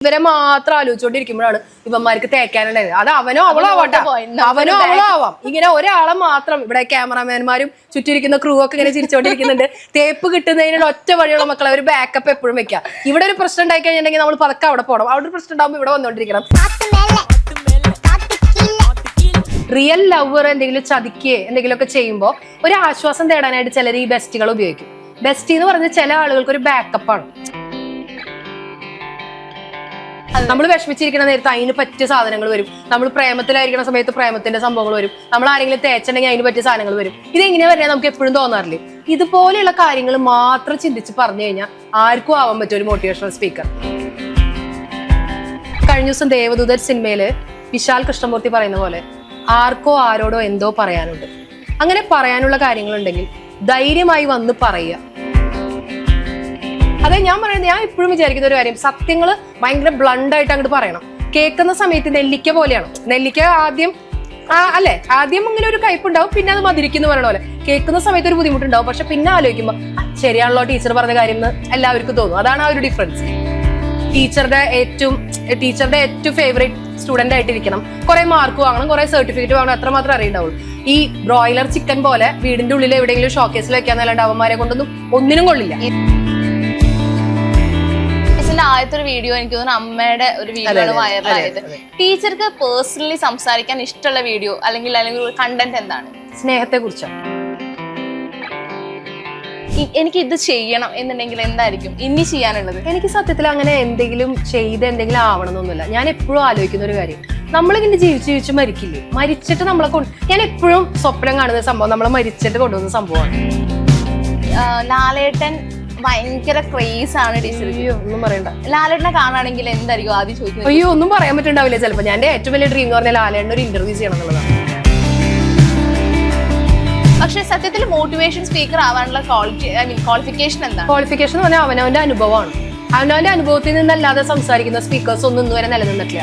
ഇവരെ മാത്രം ആലോചിച്ചോണ്ടിരിക്കുമ്പോഴാണ് ഇവന്മാർക്ക് തേക്കാനുണ്ടായത്. അത് അവനോ അവളോ ആവട്ടെ, അവനോ അവളോ ആവാം. ഇങ്ങനെ ഒരാളെ മാത്രം ഇവിടെ ക്യാമറാമാൻമാരും ചുറ്റിരിക്കുന്ന ക്രൂ ഒക്കെ ഇങ്ങനെ ചിരിച്ചോണ്ടിരിക്കുന്നുണ്ട്. തേപ്പ് കിട്ടുന്നതിനുള്ള ഒറ്റ വഴിയുള്ള മക്കളെ ഒരു ബാക്കപ്പ് എപ്പോഴും വെക്കാം. ഇവിടെ ഒരു പ്രശ്നം ഉണ്ടായി കഴിഞ്ഞിട്ടുണ്ടെങ്കിൽ നമ്മൾ പതുക്കെ അവിടെ പോകണം. അവിടെ ഒരു പ്രശ്നം ഉണ്ടാകുമ്പോൾ ഇവിടെ വന്നോണ്ടിരിക്കണം. റിയൽ ലവർ എന്തെങ്കിലും ചതിക്കുകയോ എന്തെങ്കിലുമൊക്കെ ചെയ്യുമ്പോൾ ഒരു ആശ്വാസം തേടാനായിട്ട് ചിലർ ഈ ബെസ്റ്റികൾ ഉപയോഗിക്കും. ബെസ്റ്റി എന്ന് പറഞ്ഞാൽ ചില ആളുകൾക്ക് ഒരു ബാക്കപ്പാണ്. നമ്മൾ വിഷമിച്ചിരിക്കുന്ന നേരത്തെ അതിന് പറ്റിയ സാധനങ്ങൾ വരും. നമ്മൾ പ്രേമത്തിലായിരിക്കുന്ന സമയത്ത് പ്രേമത്തിന്റെ സംഭവങ്ങൾ വരും. നമ്മൾ ആരെങ്കിലും തേച്ചിട്ടുണ്ടെങ്കിൽ അതിന് പറ്റിയ സാധനങ്ങൾ വരും. ഇതെങ്ങനെയാ വരിക നമുക്ക് എപ്പോഴും തോന്നാറില്ലേ? ഇതുപോലെയുള്ള കാര്യങ്ങൾ മാത്രം ചിന്തിച്ച് പറഞ്ഞു കഴിഞ്ഞാൽ ആർക്കും ആവാൻ പറ്റും ഒരു മോട്ടിവേഷണൽ സ്പീക്കർ. കഴിഞ്ഞ ദിവസം ദേവദൂതൻ സിനിമയില് വിശാൽ കൃഷ്ണമൂർത്തി പറയുന്ന പോലെ ആർക്കോ ആരോടോ എന്തോ പറയാനുണ്ട്. അങ്ങനെ പറയാനുള്ള കാര്യങ്ങളുണ്ടെങ്കിൽ ധൈര്യമായി വന്ന് പറയുക. അതെ ഞാൻ പറയുന്നത്, ഞാൻ ഇപ്പോഴും വിചാരിക്കുന്ന ഒരു കാര്യം, സത്യങ്ങൾ ഭയങ്കര ബ്ലണ്ടായിട്ട് അങ്ങോട്ട് പറയണം. കേൾക്കുന്ന സമയത്ത് നെല്ലിക്ക പോലെയാണ്. നെല്ലിക്ക ആദ്യം ആദ്യം ഇങ്ങനെ ഒരു കയ്പുണ്ടാവും, പിന്നെ അത് മധുരിക്കുന്നു പറയണ പോലെ. കേൾക്കുന്ന സമയത്ത് ഒരു ബുദ്ധിമുട്ടുണ്ടാവും, പക്ഷെ പിന്നെ ആലോചിക്കുമ്പോൾ ശരിയാണല്ലോ ടീച്ചർ പറഞ്ഞ കാര്യം എന്ന് എല്ലാവർക്കും തോന്നും. അതാണ് ആ ഒരു ഡിഫറൻസ്. ടീച്ചറുടെ ഏറ്റവും ഫേവറേറ്റ് സ്റ്റുഡന്റ് ആയിട്ടിരിക്കണം, കുറെ മാർക്ക് വാങ്ങണം, കുറെ സർട്ടിഫിക്കറ്റ് വാങ്ങണം, അത്രമാത്രം അറിയുണ്ടാവുള്ളൂ. ഈ ബ്രോയിലർ ചിക്കൻ പോലെ വീടിന്റെ ഉള്ളിൽ എവിടെയെങ്കിലും ഷോക്കേസിൽ വെക്കാന്നല്ലാണ്ട് അവന്മാരെ കൊണ്ടൊന്നും ഒന്നിനും കൊള്ളില്ല. ആദ്യത്തെ ഒരു വീഡിയോ എനിക്ക് തോന്നുന്നു അമ്മയുടെ ഒരു വീഡിയോ ആണ് വൈറലായത്. ടീച്ചർക്ക് പേഴ്സണലി സംസാരിക്കാൻ ഇഷ്ടമുള്ള വീഡിയോ അല്ലെങ്കിൽ കണ്ടന്റ് എന്താണ്? സ്നേഹത്തെ കുറിച്ചാണ്. എനിക്ക് ഇത് ചെയ്യണം എന്നുണ്ടെങ്കിൽ എന്തായിരിക്കും ഇനി ചെയ്യാനുള്ളത്? എനിക്ക് സത്യത്തിൽ അങ്ങനെ എന്തെങ്കിലും എന്തെങ്കിലും ആവണമെന്നൊന്നുമില്ല. ഞാൻ എപ്പോഴും ആലോചിക്കുന്ന ഒരു കാര്യം, നമ്മളിങ്ങനെ ജീവിച്ച് മരിക്കില്ലേ? മരിച്ചിട്ട് നമ്മളെ ഞാൻ എപ്പോഴും സ്വപ്നം കാണുന്ന സംഭവം നമ്മളെ മരിച്ചിട്ട് കൊണ്ടുവന്ന സംഭവമാണ്. ലാലേട്ടൻ ഭയങ്കര ക്രേസ് ആണ് ടീച്ചർ. ഒന്നും പറയണ്ട. ലാലേട്ടനെ കാണുകയാണെങ്കിൽ എന്തായിരിക്കും ആദ്യം ചോദിക്കുന്നത്? അയ്യോ ഒന്നും പറയാൻ പറ്റുണ്ടാവില്ല ചിലപ്പോൾ. ഞാൻ ഏറ്റവും വലിയ ഡ്രീം എന്ന് പറഞ്ഞാൽ ലാലേട്ടൻ ഒരു ഇന്റർവ്യൂ ചെയ്യണം എന്നുള്ളതാണ്. പക്ഷെ സത്യത്തിൽ മോട്ടിവേഷൻ സ്പീക്കർ ആവാനുള്ള ക്വാളിഫിക്കേഷൻ എന്താണ്? ക്വാളിഫിക്കേഷൻ എന്ന് പറഞ്ഞാൽ അവനവന്റെ അനുഭവമാണ്. അവനവന്റെ അനുഭവത്തിൽ നിന്നല്ലാതെ സംസാരിക്കുന്ന സ്പീക്കേഴ്സ് ഒന്നും ഇന്നുവരെ നിലനിന്നിട്ടില്ല.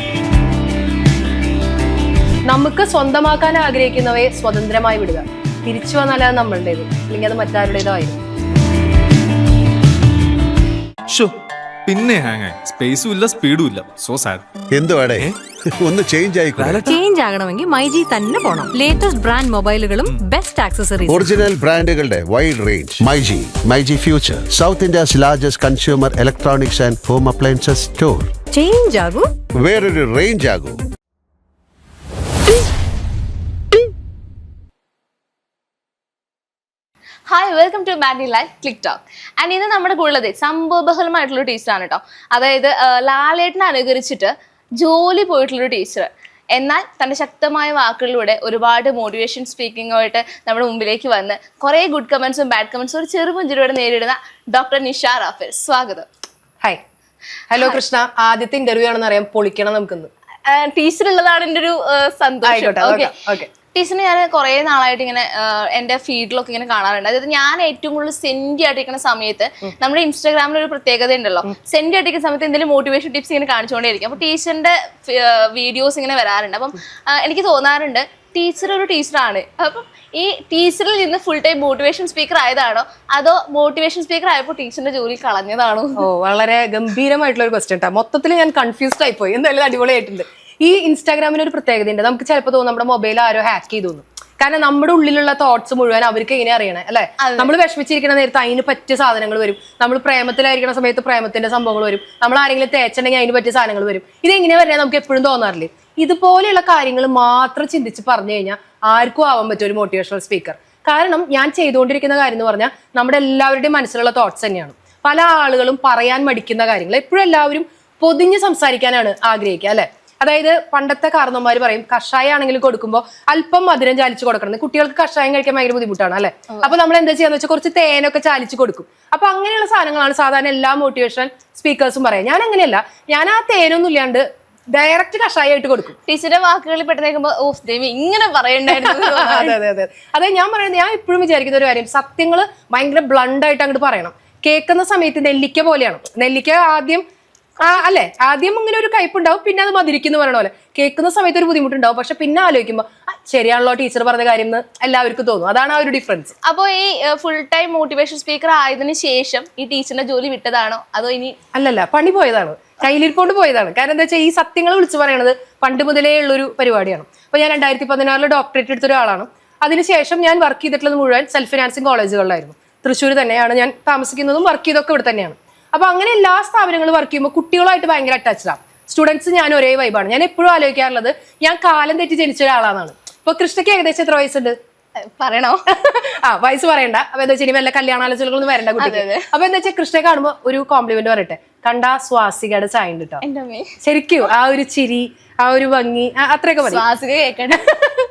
നമുക്ക് സ്വന്തമാക്കാൻ ആഗ്രഹിക്കുന്നവയെ സ്വതന്ത്രമായി വിടുക. തിരിച്ചു വന്നാൽ അത് നമ്മളുടേത്, അല്ലെങ്കിൽ അത് മറ്റാരുടേതോ ആയിരുന്നു. പിന്നെ സ്പേസും ഇല്ല, സ്പീഡും ഇല്ല. So sad. എന്തുവാടേ ഒന്ന് ചേഞ്ച് ആകണമെങ്കിൽ മൈജി തന്നെ പോണം. ലേറ്റസ്റ്റ് ബ്രാൻഡ് മൊബൈലുകളും ബെസ്റ്റ് ആക്സസറീസ്, ഒറിജിനൽ ബ്രാൻഡുകളുടെ wide range. MyG future, south India's largest consumer electronics and home appliances store. Change ആകൂ, വേറൊരു റേഞ്ച് ആകൂ. Hi, welcome to buddy life click talk. And ഇന്ന് നമ്മുടെ കൂടെ സംഭവബഹലമായിട്ടുള്ള ടീച്ചറാണ് കേട്ടോ. അതായത് ലാലേട്ടനെ അനുകരിച്ചിട്ട് ജോലി പോയിട്ടുള്ളൊരു ടീച്ചർ, എന്നാൽ തൻ്റെ ശക്തമായ വാക്കുകളിലൂടെ ഒരുപാട് മോട്ടിവേഷൻ സ്പീക്കിങ്ങുമായിട്ട് നമ്മുടെ മുമ്പിലേക്ക് വന്ന് കുറേ ഗുഡ് കമൻസും ബാഡ് കമൻസും ഒരു ചെറുപുഞ്ചിരിയോടെ നേരിടുന്ന ഡോക്ടർ നിഷ റാഫേൽ. സ്വാഗതം. ഹായ്. ഹലോ കൃഷ്ണ. ആദ്യത്തെ ഇന്റർവ്യൂ ആണെന്ന് അറിയാം, പൊളിക്കണം നമുക്കിന്ന്. ടീച്ചർ ഉള്ളതാണ് എൻ്റെ ഒരു സന്തോഷം. ടീച്ചറിന് ഞാൻ കുറേ നാളായിട്ട് ഇങ്ങനെ എൻ്റെ ഫീഡിലൊക്കെ ഇങ്ങനെ കാണാറുണ്ട്. അതായത് ഞാൻ ഏറ്റവും കൂടുതൽ സെൻഡി ആയിട്ടിരിക്കുന്ന സമയത്ത് നമ്മുടെ ഇൻസ്റ്റാഗ്രാമിൽ ഒരു പ്രത്യേകത ഉണ്ടല്ലോ, സെൻഡി ആയിട്ടിരിക്കുന്ന സമയത്ത് എന്തെങ്കിലും മോട്ടിവേഷൻ ടിപ്സ് ഇങ്ങനെ കാണിച്ചുകൊണ്ടേയിരിക്കും. അപ്പോൾ ടീച്ചറിൻ്റെ വീഡിയോസ് ഇങ്ങനെ വരാറുണ്ട്. അപ്പം എനിക്ക് തോന്നാറുണ്ട് ടീച്ചർ ഒരു ടീച്ചറാണ്. അപ്പം ഈ ടീച്ചറിൽ നിന്ന് ഫുൾ ടൈം മോട്ടിവേഷൻ സ്പീക്കർ ആയതാണോ, അതോ മോട്ടിവേഷൻ സ്പീക്കർ ആയപ്പോൾ ടീച്ചറിന്റെ ജോലി കളഞ്ഞതാണോ? വളരെ ഗംഭീരമായിട്ടുള്ള ഒരു ക്വസ്റ്റ്യൻ ട്ടാ. മൊത്തത്തിൽ ഞാൻ കൺഫ്യൂസ്ഡ് ആയിപ്പോയി. എന്തായാലും അടിപൊളിയായിട്ടുണ്ട്. ഈ ഇൻസ്റ്റാഗ്രാമിന് ഒരു പ്രത്യേകതയുണ്ട്. നമുക്ക് ചിലപ്പോൾ തോന്നും നമ്മുടെ മൊബൈൽ ആരോ ഹാക്ക് ചെയ്തു തോന്നും. കാരണം നമ്മുടെ ഉള്ളിലുള്ള തോട്ട്സ് മുഴുവൻ അവർക്ക് എങ്ങനെ അറിയണേ അല്ലെ? നമ്മൾ വിഷമിച്ചിരിക്കുന്ന നേരത്തെ അതിന് പറ്റിയ സാധനങ്ങൾ വരും. നമ്മൾ പ്രേമത്തിലായിരിക്കുന്ന സമയത്ത് പ്രേമത്തിന്റെ സംഭവങ്ങൾ വരും. നമ്മൾ ആരെങ്കിലും തേച്ചിട്ടുണ്ടെങ്കിൽ അതിന് പറ്റിയ സാധനങ്ങൾ വരും. ഇതെങ്ങനെയാ വരണേ നമുക്ക് എപ്പോഴും തോന്നാറില്ലേ? ഇതുപോലെയുള്ള കാര്യങ്ങൾ മാത്രം ചിന്തിച്ച് പറഞ്ഞു കഴിഞ്ഞാൽ ആർക്കും ആവാൻ പറ്റും ഒരു മോട്ടിവേഷണൽ സ്പീക്കർ. കാരണം ഞാൻ ചെയ്തുകൊണ്ടിരിക്കുന്ന കാര്യം എന്ന് പറഞ്ഞാൽ നമ്മുടെ എല്ലാവരുടെയും മനസ്സിലുള്ള തോട്ട്സ് തന്നെയാണ്. പല ആളുകളും പറയാൻ മടിക്കുന്ന കാര്യങ്ങൾ എപ്പോഴും എല്ലാവരും പൊതിഞ്ഞ് സംസാരിക്കാനാണ് ആഗ്രഹിക്കുക അല്ലെ? അതായത് പണ്ടത്തെ കാരണവന്മാര് പറയും കഷായം ആണെങ്കിലും കൊടുക്കുമ്പോൾ അല്പം മധുരം ചാലിച്ച് കൊടുക്കണം. കുട്ടികൾക്ക് കഷായം കഴിക്കാൻ ഭയങ്കര ബുദ്ധിമുട്ടാണ് അല്ലെ? അപ്പൊ നമ്മൾ എന്താ ചെയ്യാന്ന് വെച്ചാൽ കുറച്ച് തേനൊക്കെ ചാലിച്ച് കൊടുക്കും. അപ്പൊ അങ്ങനെയുള്ള സാധനങ്ങളാണ് സാധാരണ എല്ലാ മോട്ടിവേഷൻ സ്പീക്കേഴ്സും പറയാം. ഞാൻ അങ്ങനെയല്ല, ഞാൻ ആ തേനൊന്നും ഇല്ലാണ്ട് ഡയറക്റ്റ് കഷായമായിട്ട് കൊടുക്കും. ടീച്ചറുടെ വാക്കുകളിൽ പെട്ടെന്ന് ഇങ്ങനെ പറയണ്ടായിരുന്നു. അതെ ഞാൻ പറയുന്നത്, ഞാൻ ഇപ്പോഴും വിചാരിക്കുന്ന ഒരു കാര്യം, സത്യങ്ങൾ ഭയങ്കര ബ്ലണ്ടായിട്ട് അങ്ങോട്ട് പറയണം. കേൾക്കുന്ന സമയത്ത് നെല്ലിക്ക പോലെയാണ്. നെല്ലിക്ക ആദ്യം ഇങ്ങനെ ഒരു കയ്പുണ്ടാവും, പിന്നെ അത് മധുരിക്കുന്നു പറയണ പോലെ. കേൾക്കുന്ന സമയത്ത് ഒരു ബുദ്ധിമുട്ടുണ്ടാവും, പക്ഷെ പിന്നെ ആലോചിക്കുമ്പോൾ ശരിയാണല്ലോ ടീച്ചർ പറഞ്ഞ കാര്യം എന്ന് എല്ലാവർക്കും തോന്നും. അതാണ് ആ ഒരു ഡിഫറൻസ്. അപ്പോൾ ഈ ഫുൾ ടൈം മോട്ടിവേഷൻ സ്പീക്കർ ആയതിനു ശേഷം ഈ ടീച്ചറിന്റെ ജോലി വിട്ടതാണോ അതോ ഇനി? അല്ലല്ല, പണി പോയതാണ്. കയ്യിലിരിപ്പോണ്ട് പോയതാണ്. കാരണം എന്താ വെച്ചാൽ ഈ സത്യങ്ങൾ വിളിച്ചു പറയണത് പണ്ട് മുതലേ ഉള്ളൊരു പരിപാടിയാണ്. അപ്പൊ ഞാൻ 2016 ഡോക്ടറേറ്റ് എടുത്ത ഒരാളാണ്. അതിനുശേഷം ഞാൻ വർക്ക് ചെയ്തിട്ടുള്ളത് മുഴുവൻ സെൽഫ് ഫിനാൻസിങ് കോളേജുകളിലായിരുന്നു. തൃശ്ശൂർ തന്നെയാണ് ഞാൻ താമസിക്കുന്നതും വർക്ക് ചെയ്തൊക്കെ ഇവിടെ തന്നെയാണ്. അപ്പൊ അങ്ങനെ എല്ലാ സ്ഥാപനങ്ങളും വർക്ക് ചെയ്യുമ്പോൾ കുട്ടികളായിട്ട് ഭയങ്കര അറ്റാച്ച്ഡാണ്. സ്റ്റുഡൻസ് ഞാൻ ഒരേ വൈബാണ്. ഞാൻ എപ്പോഴും ആലോചിക്കാറുള്ളത് ഞാൻ കാലം തെറ്റി ജനിച്ച ഒരാളാണെന്നാണ്. ഇപ്പൊ കൃഷ്ണയ്ക്ക് ഏകദേശം എത്ര വയസ്സുണ്ട്? പറയണോ? വയസ്സ് പറയണ്ട. അപ്പൊ എന്താ വെച്ചാൽ വല്ല കല്യാണാലോചനകളൊന്നും വരണ്ട കുട്ടിക്ക്. അപ്പൊ എന്താ വെച്ചാൽ കൃഷ്ണയെ കാണുമ്പോൾ ഒരു കോംപ്ലിമെന്റ് പറയട്ടെ, കണ്ടാ സ്വാസികയുടെ ചായ ഉണ്ട് കേട്ടോ. ശരിക്കും ആ ഒരു ചിരി, ആ ഒരു ഭംഗി, അത്രയൊക്കെ മതി.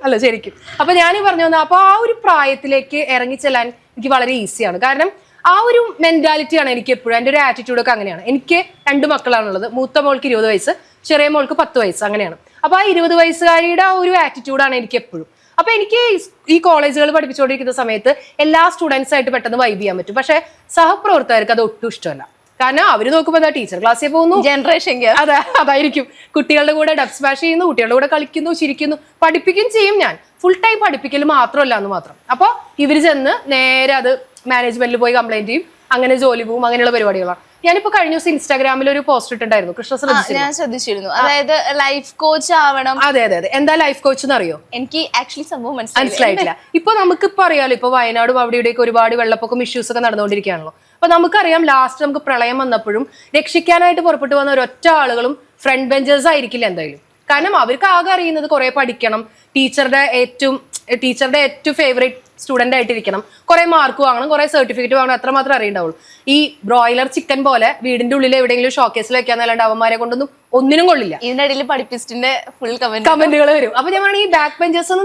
അല്ല ശരിക്കും. അപ്പൊ ഞാൻ പറഞ്ഞു വന്ന അപ്പൊ ആ ഒരു പ്രായത്തിലേക്ക് ഇറങ്ങിച്ചെല്ലാൻ എനിക്ക് വളരെ ഈസിയാണ്. കാരണം ആ ഒരു മെന്റാലിറ്റിയാണ് എനിക്ക് എപ്പോഴും. എൻ്റെ ഒരു ആറ്റിറ്റ്യൂഡൊക്കെ അങ്ങനെയാണ്. എനിക്ക് 2 മക്കളാണുള്ളത്. മൂത്ത മോൾക്ക് 20 വയസ്സ്, ചെറിയ മോൾക്ക് 10 വയസ്സ്, അങ്ങനെയാണ്. അപ്പൊ ആ 20 വയസ്സുകാരിയുടെ ആ ഒരു ആറ്റിറ്റ്യൂഡാണ് എനിക്ക് എപ്പോഴും. അപ്പൊ എനിക്ക് ഈ കോളേജുകൾ പഠിപ്പിച്ചുകൊണ്ടിരിക്കുന്ന സമയത്ത് എല്ലാ സ്റ്റുഡൻസ് ആയിട്ട് പെട്ടെന്ന് വൈബ് ചെയ്യാൻ പറ്റും. പക്ഷെ സഹപ്രവർത്തകർക്ക് അത് ഒട്ടും ഇഷ്ടമല്ല. കാരണം അവര് നോക്കുമ്പോൾ എന്താ ടീച്ചർ ക്ലാസ്സിൽ പോകുന്നു, ജനറേഷൻ അതായിരിക്കും. കുട്ടികളുടെ കൂടെ ഡബ് സ്മാഷ് ചെയ്യുന്നു, കുട്ടികളുടെ കൂടെ കളിക്കുന്നു, ചിരിക്കുന്നു, പഠിപ്പിക്കുകയും ചെയ്യും. ഞാൻ ഫുൾ ടൈം പഠിപ്പിക്കൽ മാത്രമല്ല എന്ന് മാത്രം. അപ്പൊ ഇവര് ചെന്ന് നേരെ അത് മാനേജ്മെന്റിൽ പോയി കംപ്ലൈന്റ് ചെയ്യും, അങ്ങനെ ജോലി പോവും, അങ്ങനെയുള്ള പരിപാടികളാണ്. ഞാനിപ്പോ കഴിഞ്ഞ ദിവസം ഇൻസ്റ്റാഗ്രാമിൽ ഒരു പോസ്റ്റ് ഇട്ടുണ്ടായിരുന്നു. കൃഷ്ണ ശ്രദ്ധിച്ചിരുന്നു. അതായത് ലൈഫ് കോച്ച് ആവണം. അതെ. എന്താ ലൈഫ് കോച്ച് എന്ന് അറിയോ? എനിക്ക് ആക്ച്വലി സംഭവം മനസ്സിലായിട്ടില്ല. ഇപ്പൊ നമുക്കിപ്പോ അറിയാലോ, ഇപ്പൊ വയനാടും അവിടെ ഇവിടെയൊക്കെ ഒരുപാട് വെള്ളപ്പൊക്കം ഇഷ്യൂസ് ഒക്കെ നടന്നുകൊണ്ടിരിക്കുകയാണല്ലോ. അപ്പൊ നമുക്കറിയാം ലാസ്റ്റ് നമുക്ക് പ്രളയം വന്നപ്പോഴും രക്ഷിക്കാനായിട്ട് പുറപ്പെട്ടു വന്ന ഒരൊറ്റ ആളുകളും ഫ്രണ്ട് ബെഞ്ചേഴ്സ് ആയിരിക്കില്ല എന്തായാലും. കാരണം അവർക്ക് ആകെ അറിയുന്നത് കുറെ പഠിക്കണം, ടീച്ചറുടെ ഏറ്റവും ഫേവറേറ്റ് സ്റ്റുഡന്റ് ആയിട്ടിരിക്കണം, കുറെ മാർക്ക് വാങ്ങണം, കുറെ സർട്ടിഫിക്കറ്റ് വാങ്ങണം, അത്രമാത്രം അറിയണ്ടാവുള്ളൂ. ഈ ബ്രോയിലർ ചിക്കൻ പോലെ വീടിന്റെ ഉള്ളിൽ എവിടെയെങ്കിലും ഷോക്കേസിൽ വെക്കാന്നല്ലാണ്ട് അവന്മാരെ കൊണ്ടൊന്നും ഒന്നിനും കൊള്ളില്ല. ഇതിനിടയിൽ പഠിപ്പിസ്റ്റിന്റെ ഫുൾ കമന്റുകൾ വരും. അപ്പൊ ഞാൻ ഈ ബാക്ക് ബെഞ്ചേഴ്സ്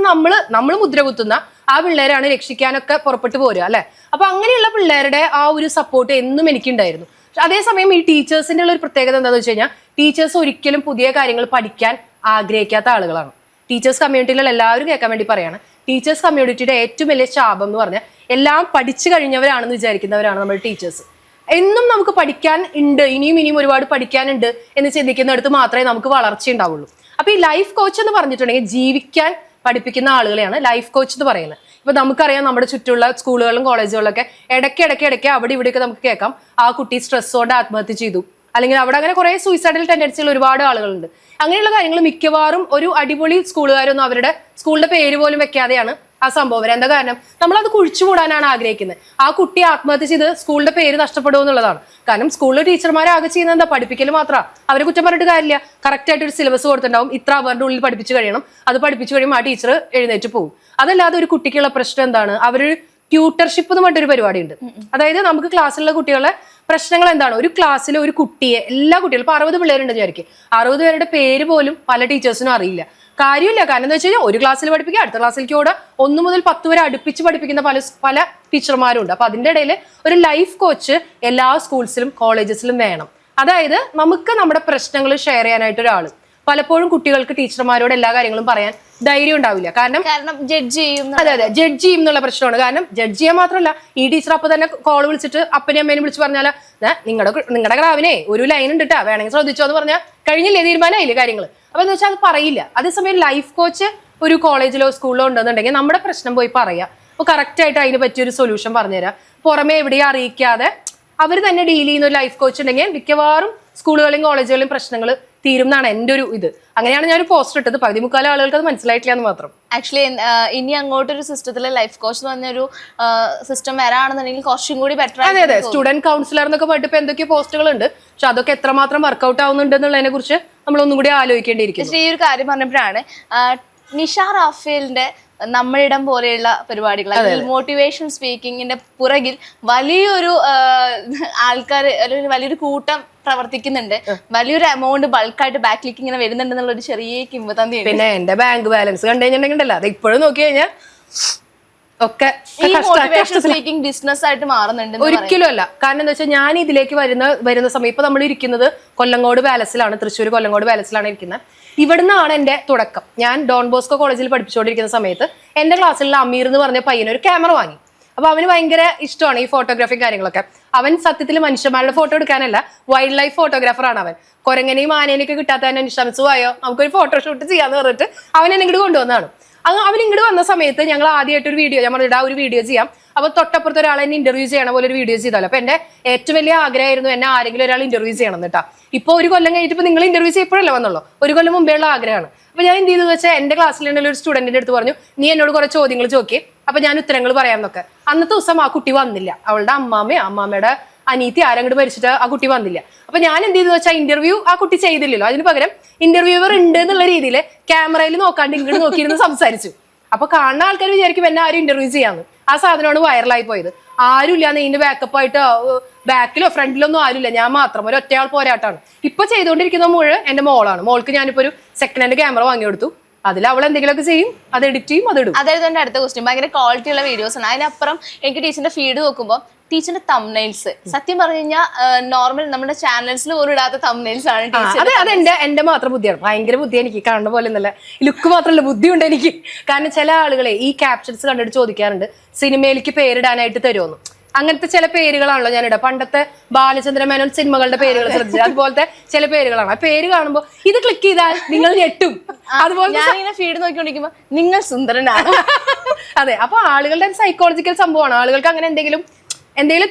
നമ്മൾ മുദ്ര കുത്തുന്ന ആ പിള്ളേരാണ് രക്ഷിക്കാനൊക്കെ പുറപ്പെട്ടു പോരുക അല്ലെ. അപ്പൊ അങ്ങനെയുള്ള പിള്ളേരുടെ ആ ഒരു സപ്പോർട്ട് എന്നും എനിക്കുണ്ടായിരുന്നു. അതേസമയം ഈ ടീച്ചേഴ്സിന്റെ ഉള്ള ഒരു പ്രത്യേകത എന്താണെന്ന് വെച്ച് കഴിഞ്ഞാൽ ടീച്ചേഴ്സ് ഒരിക്കലും പുതിയ കാര്യങ്ങൾ പഠിക്കാൻ ആഗ്രഹിക്കാത്ത ആളുകളാണ്. ടീച്ചേഴ്സ് കമ്മ്യൂണിറ്റിയിലുള്ള എല്ലാവരും കേൾക്കാൻ വേണ്ടി പറയാണ്, ടീച്ചേഴ്സ് കമ്മ്യൂണിറ്റിയുടെ ഏറ്റവും വലിയ ശാപം എന്ന് പറഞ്ഞാൽ എല്ലാം പഠിച്ചു കഴിഞ്ഞവരാണെന്ന് വിചാരിക്കുന്നവരാണ് നമ്മൾ ടീച്ചേഴ്സ്. എന്നും നമുക്ക് പഠിക്കാൻ ഉണ്ട്, ഇനിയും ഒരുപാട് പഠിക്കാനുണ്ട് എന്ന് ചിന്തിക്കുന്നിടത്ത് മാത്രമേ നമുക്ക് വളർച്ച ഉണ്ടാവുള്ളൂ. അപ്പൊ ഈ ലൈഫ് കോച്ച് എന്ന് പറഞ്ഞിട്ടുണ്ടെങ്കിൽ ജീവിക്കാൻ പഠിപ്പിക്കുന്ന ആളുകളെയാണ് ലൈഫ് കോച്ച് എന്ന് പറയുന്നത്. ഇപ്പൊ നമുക്കറിയാം നമ്മുടെ ചുറ്റുള്ള സ്കൂളുകളിലും കോളേജുകളിലൊക്കെ ഇടയ്ക്ക് അവിടെ ഇവിടെയൊക്കെ നമുക്ക് കേൾക്കാം ആ കുട്ടി സ്ട്രെസ് കൊണ്ട് ആത്മഹത്യ ചെയ്തു, അല്ലെങ്കിൽ അവിടെ അങ്ങനെ കുറെ സൂയിസൈഡൽ ടെൻഡൻസികൾ ഒരുപാട് ആളുകളുണ്ട്. അങ്ങനെയുള്ള കാര്യങ്ങൾ മിക്കവാറും ഒരു അടിപൊളി സ്കൂളുകാരൊന്നും അവരുടെ സ്കൂളിന്റെ പേര് പോലും വെക്കാതെയാണ് ആ സംഭവം. എന്താ കാരണം? നമ്മളത് കുഴിച്ചുകൂടാനാണ് ആഗ്രഹിക്കുന്നത്. ആ കുട്ടി ആത്മഹത്യ ചെയ്ത് സ്കൂളിന്റെ പേര് നഷ്ടപ്പെടും എന്നുള്ളതാണ്. കാരണം സ്കൂളിലെ ടീച്ചർമാർ ആകെ ചെയ്യുന്നത് എന്താ? പഠിപ്പിക്കൽ മാത്രമാണ്. അവരെ കുറ്റം പറഞ്ഞിട്ട് കാര്യമില്ല. കറക്റ്റ് ആയിട്ട് ഒരു സിലബസ് കൊടുത്തിട്ടുണ്ടാവും, ഇത്ര അവരുടെ ഉള്ളിൽ പഠിപ്പിച്ചു കഴിയണം, അത് പഠിപ്പിച്ചു കഴിയുമ്പോൾ ആ ടീച്ചർ എഴുന്നേറ്റ് പോകും. അതല്ലാതെ ഒരു കുട്ടിക്കുള്ള പ്രശ്നം എന്താണ്? അവർ ട്യൂട്ടർഷിപ്പ് എന്ന് പറഞ്ഞിട്ടൊരു പരിപാടി ഉണ്ട്. അതായത് നമുക്ക് ക്ലാസ്സിലുള്ള കുട്ടികളെ പ്രശ്നങ്ങൾ എന്താണ്? ഒരു ക്ലാസ്സിലെ ഒരു കുട്ടിയെ, എല്ലാ കുട്ടികളും ഇപ്പൊ 60 പിള്ളേരുണ്ട് വിചാരിക്കും, 60 പേരുടെ പേര് പോലും പല ടീച്ചേഴ്സിനും അറിയില്ല. കാര്യമില്ല. കാരണം എന്താ വെച്ച് കഴിഞ്ഞാൽ ഒരു ക്ലാസ്സിൽ പഠിപ്പിക്കുക, അടുത്ത ക്ലാസ്സിലേക്ക് ഓടുക, 1 മുതൽ 10 വരെ അടുപ്പിച്ച് പഠിപ്പിക്കുന്ന പല ടീച്ചർമാരും ഉണ്ട്. അപ്പൊ അതിന്റെ ഇടയിൽ ഒരു ലൈഫ് കോച്ച് എല്ലാ സ്കൂൾസിലും കോളേജസിലും വേണം. അതായത് നമുക്ക് നമ്മുടെ പ്രശ്നങ്ങൾ ഷെയർ ചെയ്യാനായിട്ട് ഒരാൾ. പലപ്പോഴും കുട്ടികൾക്ക് ടീച്ചർമാരോട് എല്ലാ കാര്യങ്ങളും പറയാൻ ധൈര്യം ഉണ്ടാവില്ല. കാരണം ജഡ്ജ് ചെയ്യും. അതെ ജഡ്ജ് ചെയ്യും എന്നുള്ള പ്രശ്നമാണ്. കാരണം ജഡ്ജ് ചെയ്യാൻ മാത്രമല്ല, ഈ ടീച്ചർ അപ്പൊ തന്നെ കോൾ വിളിച്ചിട്ട് അപ്പനെയും അമ്മേനും വിളിച്ച് പറഞ്ഞാൽ നിങ്ങളുടെ ക്ലാവിനെ ഒരു ലൈൻ ഉണ്ട് കേട്ടാ, വേണമെങ്കിൽ ശ്രദ്ധിച്ചോ എന്ന് പറഞ്ഞാൽ കഴിഞ്ഞില്ലേ, തീരുമാനമായില്ലേ കാര്യങ്ങൾ. അപ്പൊ എന്ന് വെച്ചാൽ അത് പറയില്ല. അതേസമയം ലൈഫ് കോച്ച് ഒരു കോളേജിലോ സ്കൂളിലോ ഉണ്ടെന്നുണ്ടെങ്കിൽ നമ്മുടെ പ്രശ്നം പോയി പറയാം, അപ്പൊ കറക്റ്റ് ആയിട്ട് അതിന് പറ്റിയൊരു സൊല്യൂഷൻ പറഞ്ഞുതരാം. പുറമെ എവിടെയും അറിയിക്കാതെ അവർ തന്നെ ഡീൽ ചെയ്യുന്ന ഒരു ലൈഫ് കോച്ച് ഉണ്ടെങ്കിൽ മിക്കവാറും സ്കൂളുകളിലും കോളേജുകളിലും പ്രശ്നങ്ങൾ തീരും എന്നാണ് എൻ്റെ ഒരു ഇത്. അങ്ങനെയാണ് ഞാൻ ഒരു പോസ്റ്റർ ഇട്ടത്. 13 ആളുകൾക്ക് അത് മനസ്സിലായിട്ടില്ല എന്ന് മാത്രം. ആക്ച്വലി ഇനി അങ്ങോട്ടൊരു സിസ്റ്റത്തിൽ ലൈഫ് കോച്ച് എന്ന് പറഞ്ഞൊരു സിസ്റ്റം വരാണെന്നുണ്ടെങ്കിൽ കുറച്ചും കൂടി ബെറ്റർ. അതെ സ്റ്റുഡന്റ് കൗൺസിലർ എന്നൊക്കെ പറഞ്ഞിട്ട് ഇപ്പൊ എന്തൊക്കെ പോസ്റ്റുകളുണ്ട്. പക്ഷെ അതൊക്കെ എത്രമാത്രം വർക്ക്ഔട്ട് ആവുന്നുണ്ട് എന്നുള്ളതിനെ കുറിച്ച് നമ്മൾ ഒന്നും കൂടി ആലോചിക്കേണ്ടിയിരിക്കും. ഈ ഒരു കാര്യം പറഞ്ഞപ്പോഴാണ് നിഷ റാഫേലിന്റെ നമ്മളിടം പോലെയുള്ള പരിപാടികൾ, മോട്ടിവേഷൻ സ്പീക്കിങ്ങിന്റെ പുറകിൽ വലിയൊരു ആൾക്കാർ അല്ലെങ്കിൽ വലിയൊരു കൂട്ടം പ്രവർത്തിക്കുന്നുണ്ട്. വലിയൊരു എമൗണ്ട് ബൾക്കായിട്ട് ബാക്കിലേക്ക് ഇങ്ങനെ വരുന്നുണ്ടെന്നുള്ള ഒരു ചെറിയ കിംവദന്തി. പിന്നെ എന്റെ ബാങ്ക് ബാലൻസ് കണ്ടു കഴിഞ്ഞിട്ടുണ്ടെങ്കിലല്ല, അത് ഇപ്പോഴും നോക്കി കഴിഞ്ഞാൽ ഒക്കെ ബിസിനസ് ആയിട്ട് മാറുന്നുണ്ട്. ഒരിക്കലും അല്ല. കാരണം എന്താ വെച്ചാൽ ഞാൻ ഇതിലേക്ക് വരുന്ന സമയം ഇപ്പൊ നമ്മൾ ഇരിക്കുന്നത് കൊല്ലങ്കോട് പാലസിലാണ്, തൃശ്ശൂർ കൊല്ലങ്കോട് പാലസിലാണ് ഇരിക്കുന്നത്. ഇവിടുന്നാണ് എന്റെ തുടക്കം. ഞാൻ ഡോൺ ബോസ്കോ കോളേജിൽ പഠിപ്പിച്ചുകൊണ്ടിരിക്കുന്ന സമയത്ത് എന്റെ ക്ലാസ്സിലുള്ള അമീർ എന്ന് പറഞ്ഞ പയ്യന് ഒരു ക്യാമറ വാങ്ങി. അപ്പൊ അവന് ഭയങ്കര ഇഷ്ടമാണ് ഈ ഫോട്ടോഗ്രാഫി കാര്യങ്ങളൊക്കെ. അവൻ സത്യത്തിൽ മനുഷ്യന്മാരുടെ ഫോട്ടോ എടുക്കാനല്ല, വൈൽഡ് ലൈഫ് ഫോട്ടോഗ്രാഫർ ആണ് അവൻ. കുരങ്ങനെയും ആനേനെയൊക്കെ കിട്ടാത്ത തന്നെ നിശംസുവായോ നമുക്കൊരു ഫോട്ടോഷൂട്ട് ചെയ്യാന്ന് പറഞ്ഞിട്ട് അവൻ എന്നെ ഇങ്ങോട്ട് കൊണ്ടുവന്നതാണ്. അവൻ ഇങ്ങോട്ട് വന്ന സമയത്ത് ഞങ്ങൾ ആദ്യമായിട്ടൊരു വീഡിയോ, ഞാൻ പറഞ്ഞിട്ട് ആ ഒരു വീഡിയോ ചെയ്യാം, അപ്പൊ തൊട്ടപ്പുറത്ത് ഒരാളെ എന്നെ ഇന്റർവ്യൂ ചെയ്യണ പോലെ ഒരു വീഡിയോ ചെയ്താലോ. അപ്പൊ എന്റെ ഏറ്റവും വലിയ ആഗ്രഹമായിരുന്നു എന്നെ ആരെങ്കിലും ഒരാൾ ഇന്റർവ്യൂ ചെയ്യണം കേട്ടാ. ഇപ്പൊ ഒരു കൊല്ലം കഴിഞ്ഞിട്ട് ഇപ്പൊ നിങ്ങൾ ഇന്റർവ്യൂ ചെയ്യപ്പോഴല്ലേ വന്നുള്ളൂ, ഒരു കൊല്ലം മുമ്പേ ഉള്ള ആഗ്രഹമാണ്. അപ്പൊ ഞാൻ എന്ത് ചെയ്തു വെച്ചാൽ എന്റെ ക്ലാസ്സിലുള്ള ഒരു സ്റ്റുഡന്റിന്റെ അടുത്ത് പറഞ്ഞു, നീ എന്നോട് കുറെ ചോദ്യങ്ങൾ ചോദിക്കേ, അപ്പൊ ഞാൻ ഉത്തരങ്ങൾ പറയാമെന്നൊക്കെ. അന്നത്തെ ദിവസം ആ കുട്ടി വന്നില്ല. അവളുടെ അമ്മാമ്മയുടെ അനീതി ആരങ്ങോട്ട് മരിച്ചിട്ട് ആ കുട്ടി വന്നില്ല. അപ്പൊ ഞാൻ എന്ത് ചെയ്തു വെച്ചാൽ ഇന്റർവ്യൂ ആ കുട്ടി ചെയ്തില്ലല്ലോ, അതിന് പകരം ഇന്റർവ്യൂവർ ഉണ്ട് എന്നുള്ള രീതിയിൽ ക്യാമറയിൽ നോക്കാണ്ട് ഇങ്ങോട്ട് നോക്കിയിരുന്ന് സംസാരിച്ചു. അപ്പൊ കാണുന്ന ആൾക്കാർ വിചാരിക്കും എന്നെ ആരും ഇന്റർവ്യൂ ചെയ്യാന്ന്. ആ സാധനമാണ് വൈറലായി പോയത്. ആരും ഇല്ല ഇതിന്റെ ബാക്കപ്പ് ആയിട്ട്, ബാക്കിലോ ഫ്രണ്ടിലോ ഒന്നും ആരുമില്ല, ഞാൻ മാത്രം ഒരു ഒറ്റയാൾ പോരാട്ടാണ്. ഇപ്പൊ ചെയ്തുകൊണ്ടിരിക്കുന്ന മുഴുവൻ എന്റെ മോളാണ്. മോൾക്ക് ഞാനിപ്പോ ഒരു സെക്കൻഡ് ഹാൻഡ് ക്യാമറ വാങ്ങി കൊടുത്തു. അതിൽ അവൾ എന്തെങ്കിലുമൊക്കെ ചെയ്യും, അത് എഡിറ്റ് ചെയ്യും, അത് ഇടും. അതായത് എന്റെ അടുത്ത ക്വസ്റ്റ്യൻ, ഭയങ്കര ക്വാളിറ്റി ഉള്ള വീഡിയോസ് ആണ്. അതിനപ്പുറം എനിക്ക് ടീച്ചറിന്റെ ഫീഡ് നോക്കുമ്പോൾ ടീച്ചറിന്റെ തംബ്നെയിൽസ് സത്യം പറഞ്ഞു കഴിഞ്ഞാൽ നോർമൽ നമ്മുടെ ചാനൽസിൽ പോലും ഇടാത്ത തംബ്നെയിൽസ് ആണ് ടീച്ചർ. അത് എന്റെ മാത്രം ബുദ്ധിയാണ്. ഭയങ്കര ബുദ്ധി എനിക്ക്, കാണുന്ന പോലെ ഒന്നല്ല, ലുക്ക് മാത്രമല്ല ബുദ്ധിയുണ്ട് എനിക്ക്. കാരണം ചില ആളുകളെ ഈ ക്യാപ്ഷൻസ് കണ്ടിട്ട് ചോദിക്കാറുണ്ട് സിനിമയിലേക്ക് പേരിടാനായിട്ട് തരുമെന്ന്. അങ്ങനത്തെ ചില പേരുകളാണല്ലോ ഞാൻ ഇടാം. പണ്ടത്തെ ബാലചന്ദ്ര മേനോൻ സിനിമകളുടെ പേരുകൾ ശ്രദ്ധിച്ചത് അതുപോലത്തെ ചില പേരുകളാണ്. ആ പേര് കാണുമ്പോൾ ഇത് ക്ലിക്ക് ചെയ്താൽ നിങ്ങൾ ഞെട്ടും. അതുപോലെ ഞാനിങ്ങനെ ഫീഡ് നോക്കിക്കൊണ്ടിരിക്കുമ്പോ നിങ്ങൾ സുന്ദരനാണ്. അതെ, അപ്പൊ ആളുകളുടെ ഒരു സൈക്കോളജിക്കൽ സംഭവമാണ്. ആളുകൾക്ക് അങ്ങനെ എന്തെങ്കിലും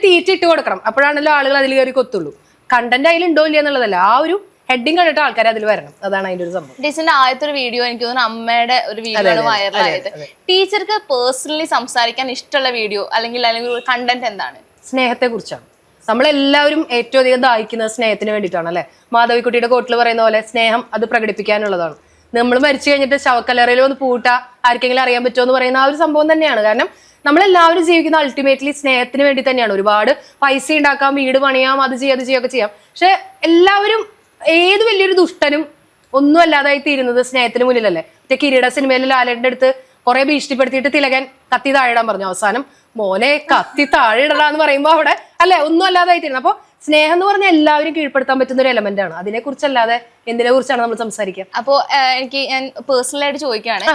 തീറ്റിട്ട് കൊടുക്കണം, അപ്പോഴാണല്ലോ ആളുകൾ അതിൽ കയറി കൊത്തുള്ളൂ. കണ്ടന്റ് അതിലുണ്ടോ ഇല്ല എന്നുള്ളതല്ല, ആ ഒരു ഹെഡിങ് കണ്ടിട്ട് ആൾക്കാർ അതിൽ വരണം. അതാണ് അതിന്റെ ഒരു സംഭവം. ടീച്ചറിന്റെ ആദ്യത്തെ ഒരു വീഡിയോ എനിക്ക് തോന്നുന്നു അമ്മയുടെ ഒരു വീഡിയോ ആണ് വൈറലായത്. ടീച്ചർക്ക് പേഴ്സണലി സംസാരിക്കാൻ ഇഷ്ടമുള്ള വീഡിയോ അല്ലെങ്കിൽ കണ്ടന്റ് എന്താണ്? സ്നേഹത്തെ കുറിച്ചാണ്. നമ്മളെല്ലാവരും ഏറ്റവും അധികം ദാഹിക്കുന്നത് സ്നേഹത്തിന് വേണ്ടിയിട്ടാണ് അല്ലെ. മാധവിക്കുട്ടിയുടെ കോട്ടിൽ പറയുന്ന പോലെ സ്നേഹം അത് പ്രകടിപ്പിക്കാനുള്ളതാണ്. നമ്മൾ മരിച്ചു കഴിഞ്ഞിട്ട് ശവക്കല്ലറയിൽ ഒന്ന് പൂട്ടാ ആർക്കെങ്കിലും അറിയാൻ പറ്റുമോ എന്ന് പറയുന്ന ആ ഒരു സംഭവം തന്നെയാണ്. കാരണം നമ്മളെല്ലാവരും ജീവിക്കുന്ന അൾട്ടിമേറ്റ്ലി സ്നേഹത്തിന് വേണ്ടി തന്നെയാണ്. ഒരുപാട് പൈസ ഉണ്ടാക്കാം, വീട് പണിയാം, അത് ചെയ്യുകയൊക്കെ ചെയ്യാം. പക്ഷെ എല്ലാവരും ഏത് വലിയൊരു ദുഷ്ടനും ഒന്നും അല്ലാതായി തീരുന്നത് സ്നേഹത്തിന് മുന്നിലല്ലേ. മറ്റേ കിരീട സിനിമയിൽ ലാലേട്ടൻ്റെ അടുത്ത് കുറെ ഭീഷണിപ്പെടുത്തിയിട്ട് തിലകൻ കത്തി താഴെയിടാൻ പറഞ്ഞു. അവസാനം മോനെ കത്തി താഴെ ഇടലാന്ന് പറയുമ്പോൾ അവിടെ അല്ലെ ഒന്നും അല്ലാതായി തീരുന്നത്. അപ്പൊ സ്നേഹം എന്ന് പറഞ്ഞാൽ എല്ലാവരും കീഴ്പ്പെടുത്താൻ പറ്റുന്ന ഒരു എലമെന്റ് ആണ്. അതിനെ കുറിച്ചല്ലാതെ എന്തിനെ കുറിച്ചാണ് നമ്മൾ സംസാരിക്കുക? അപ്പോ ഞാൻ പേഴ്സണൽ ആയിട്ട് ചോദിക്കുകയാണ്,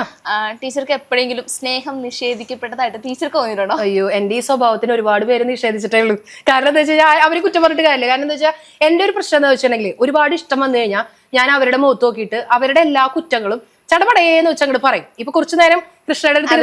ടീച്ചർക്ക് എപ്പോഴെങ്കിലും സ്നേഹം നിഷേധിക്കപ്പെട്ടതായിട്ട് ടീച്ചർക്ക് തോന്നിയിട്ടുണ്ടോ? അയ്യോ, എന്റെ ഈ സ്വഭാവത്തിന് ഒരുപാട് പേര് നിഷേധിച്ചിട്ടേ ഉള്ളൂ. കാരണം എന്താ വെച്ചാൽ അവര് കുറ്റം പറഞ്ഞിട്ട് കാര്യമില്ല. കാരണം എന്താ വെച്ചാൽ എന്റെ ഒരു പ്രശ്നം എന്താ വെച്ചിട്ടുണ്ടെങ്കിൽ ഒരുപാട് ഇഷ്ടം വന്നു കഴിഞ്ഞാൽ ഞാൻ അവരുടെ മുഖത്ത് നോക്കിയിട്ട് അവരുടെ എല്ലാ കുറ്റങ്ങളും ചടപടേന്ന് വെച്ച് അങ്ങോട്ട് പറയും. ഇപ്പൊ കുറച്ചു നേരം കൃഷ്ണയുടെ അടുത്ത്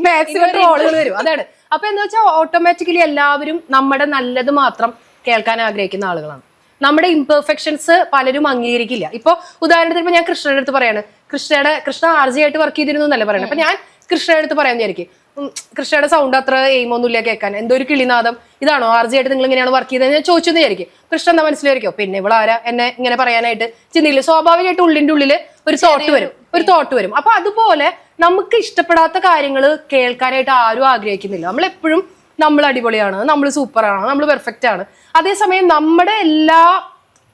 മാക്സിമം ട്രോളുകൾ വരും. അതാണ്. അപ്പൊ എന്താ വെച്ചാൽ ഓട്ടോമാറ്റിക്കലി എല്ലാവരും നമ്മുടെ നല്ലത് മാത്രം കേൾക്കാൻ ആഗ്രഹിക്കുന്ന ആളുകളാണ്. നമ്മുടെ ഇംപെർഫെക്ഷൻസ് പലരും അംഗീകരിക്കില്ല. ഇപ്പൊ ഉദാഹരണത്തിന് ഇപ്പൊ ഞാൻ കൃഷ്ണയുടെ അടുത്ത് പറയാണ്, കൃഷ്ണ RJ ആയിട്ട് വർക്ക് ചെയ്തിരുന്നു എന്നല്ലേ പറയുന്നത്. അപ്പൊ ഞാൻ കൃഷ്ണയുടെ അടുത്ത് പറയാൻ വിചാരിക്കും, കൃഷ്ണയുടെ സൗണ്ട് അത്ര എയിമൊന്നുമില്ല കേൾക്കാൻ, എന്തോ ഒരു കിളിനാദം, ഇതാണോ RJ ആയിട്ട് നിങ്ങൾ ഇങ്ങനെയാണ് വർക്ക് ചെയ്തത് ഞാൻ ചോദിച്ചു എന്ന് വിചാരിക്കും. കൃഷ്ണ എന്താ മനസ്സിലായിരിക്കോ, പിന്നെ ഇവളാരാ എന്നെ ഇങ്ങനെ പറയാനായിട്ട് ചിന്തയില്ല. സ്വാഭാവികമായിട്ട് ഉള്ളിന്റെ ഉള്ളില് ഒരു തോട്ട് വരും. അപ്പൊ അതുപോലെ നമുക്ക് ഇഷ്ടപ്പെടാത്ത കാര്യങ്ങൾ കേൾക്കാനായിട്ട് ആരും ആഗ്രഹിക്കുന്നില്ല. നമ്മളെപ്പോഴും നമ്മൾ അടിപൊളിയാണ്, നമ്മൾ സൂപ്പറാണ്, നമ്മൾ പെർഫെക്റ്റ് ആണ്. അതേസമയം നമ്മുടെ എല്ലാ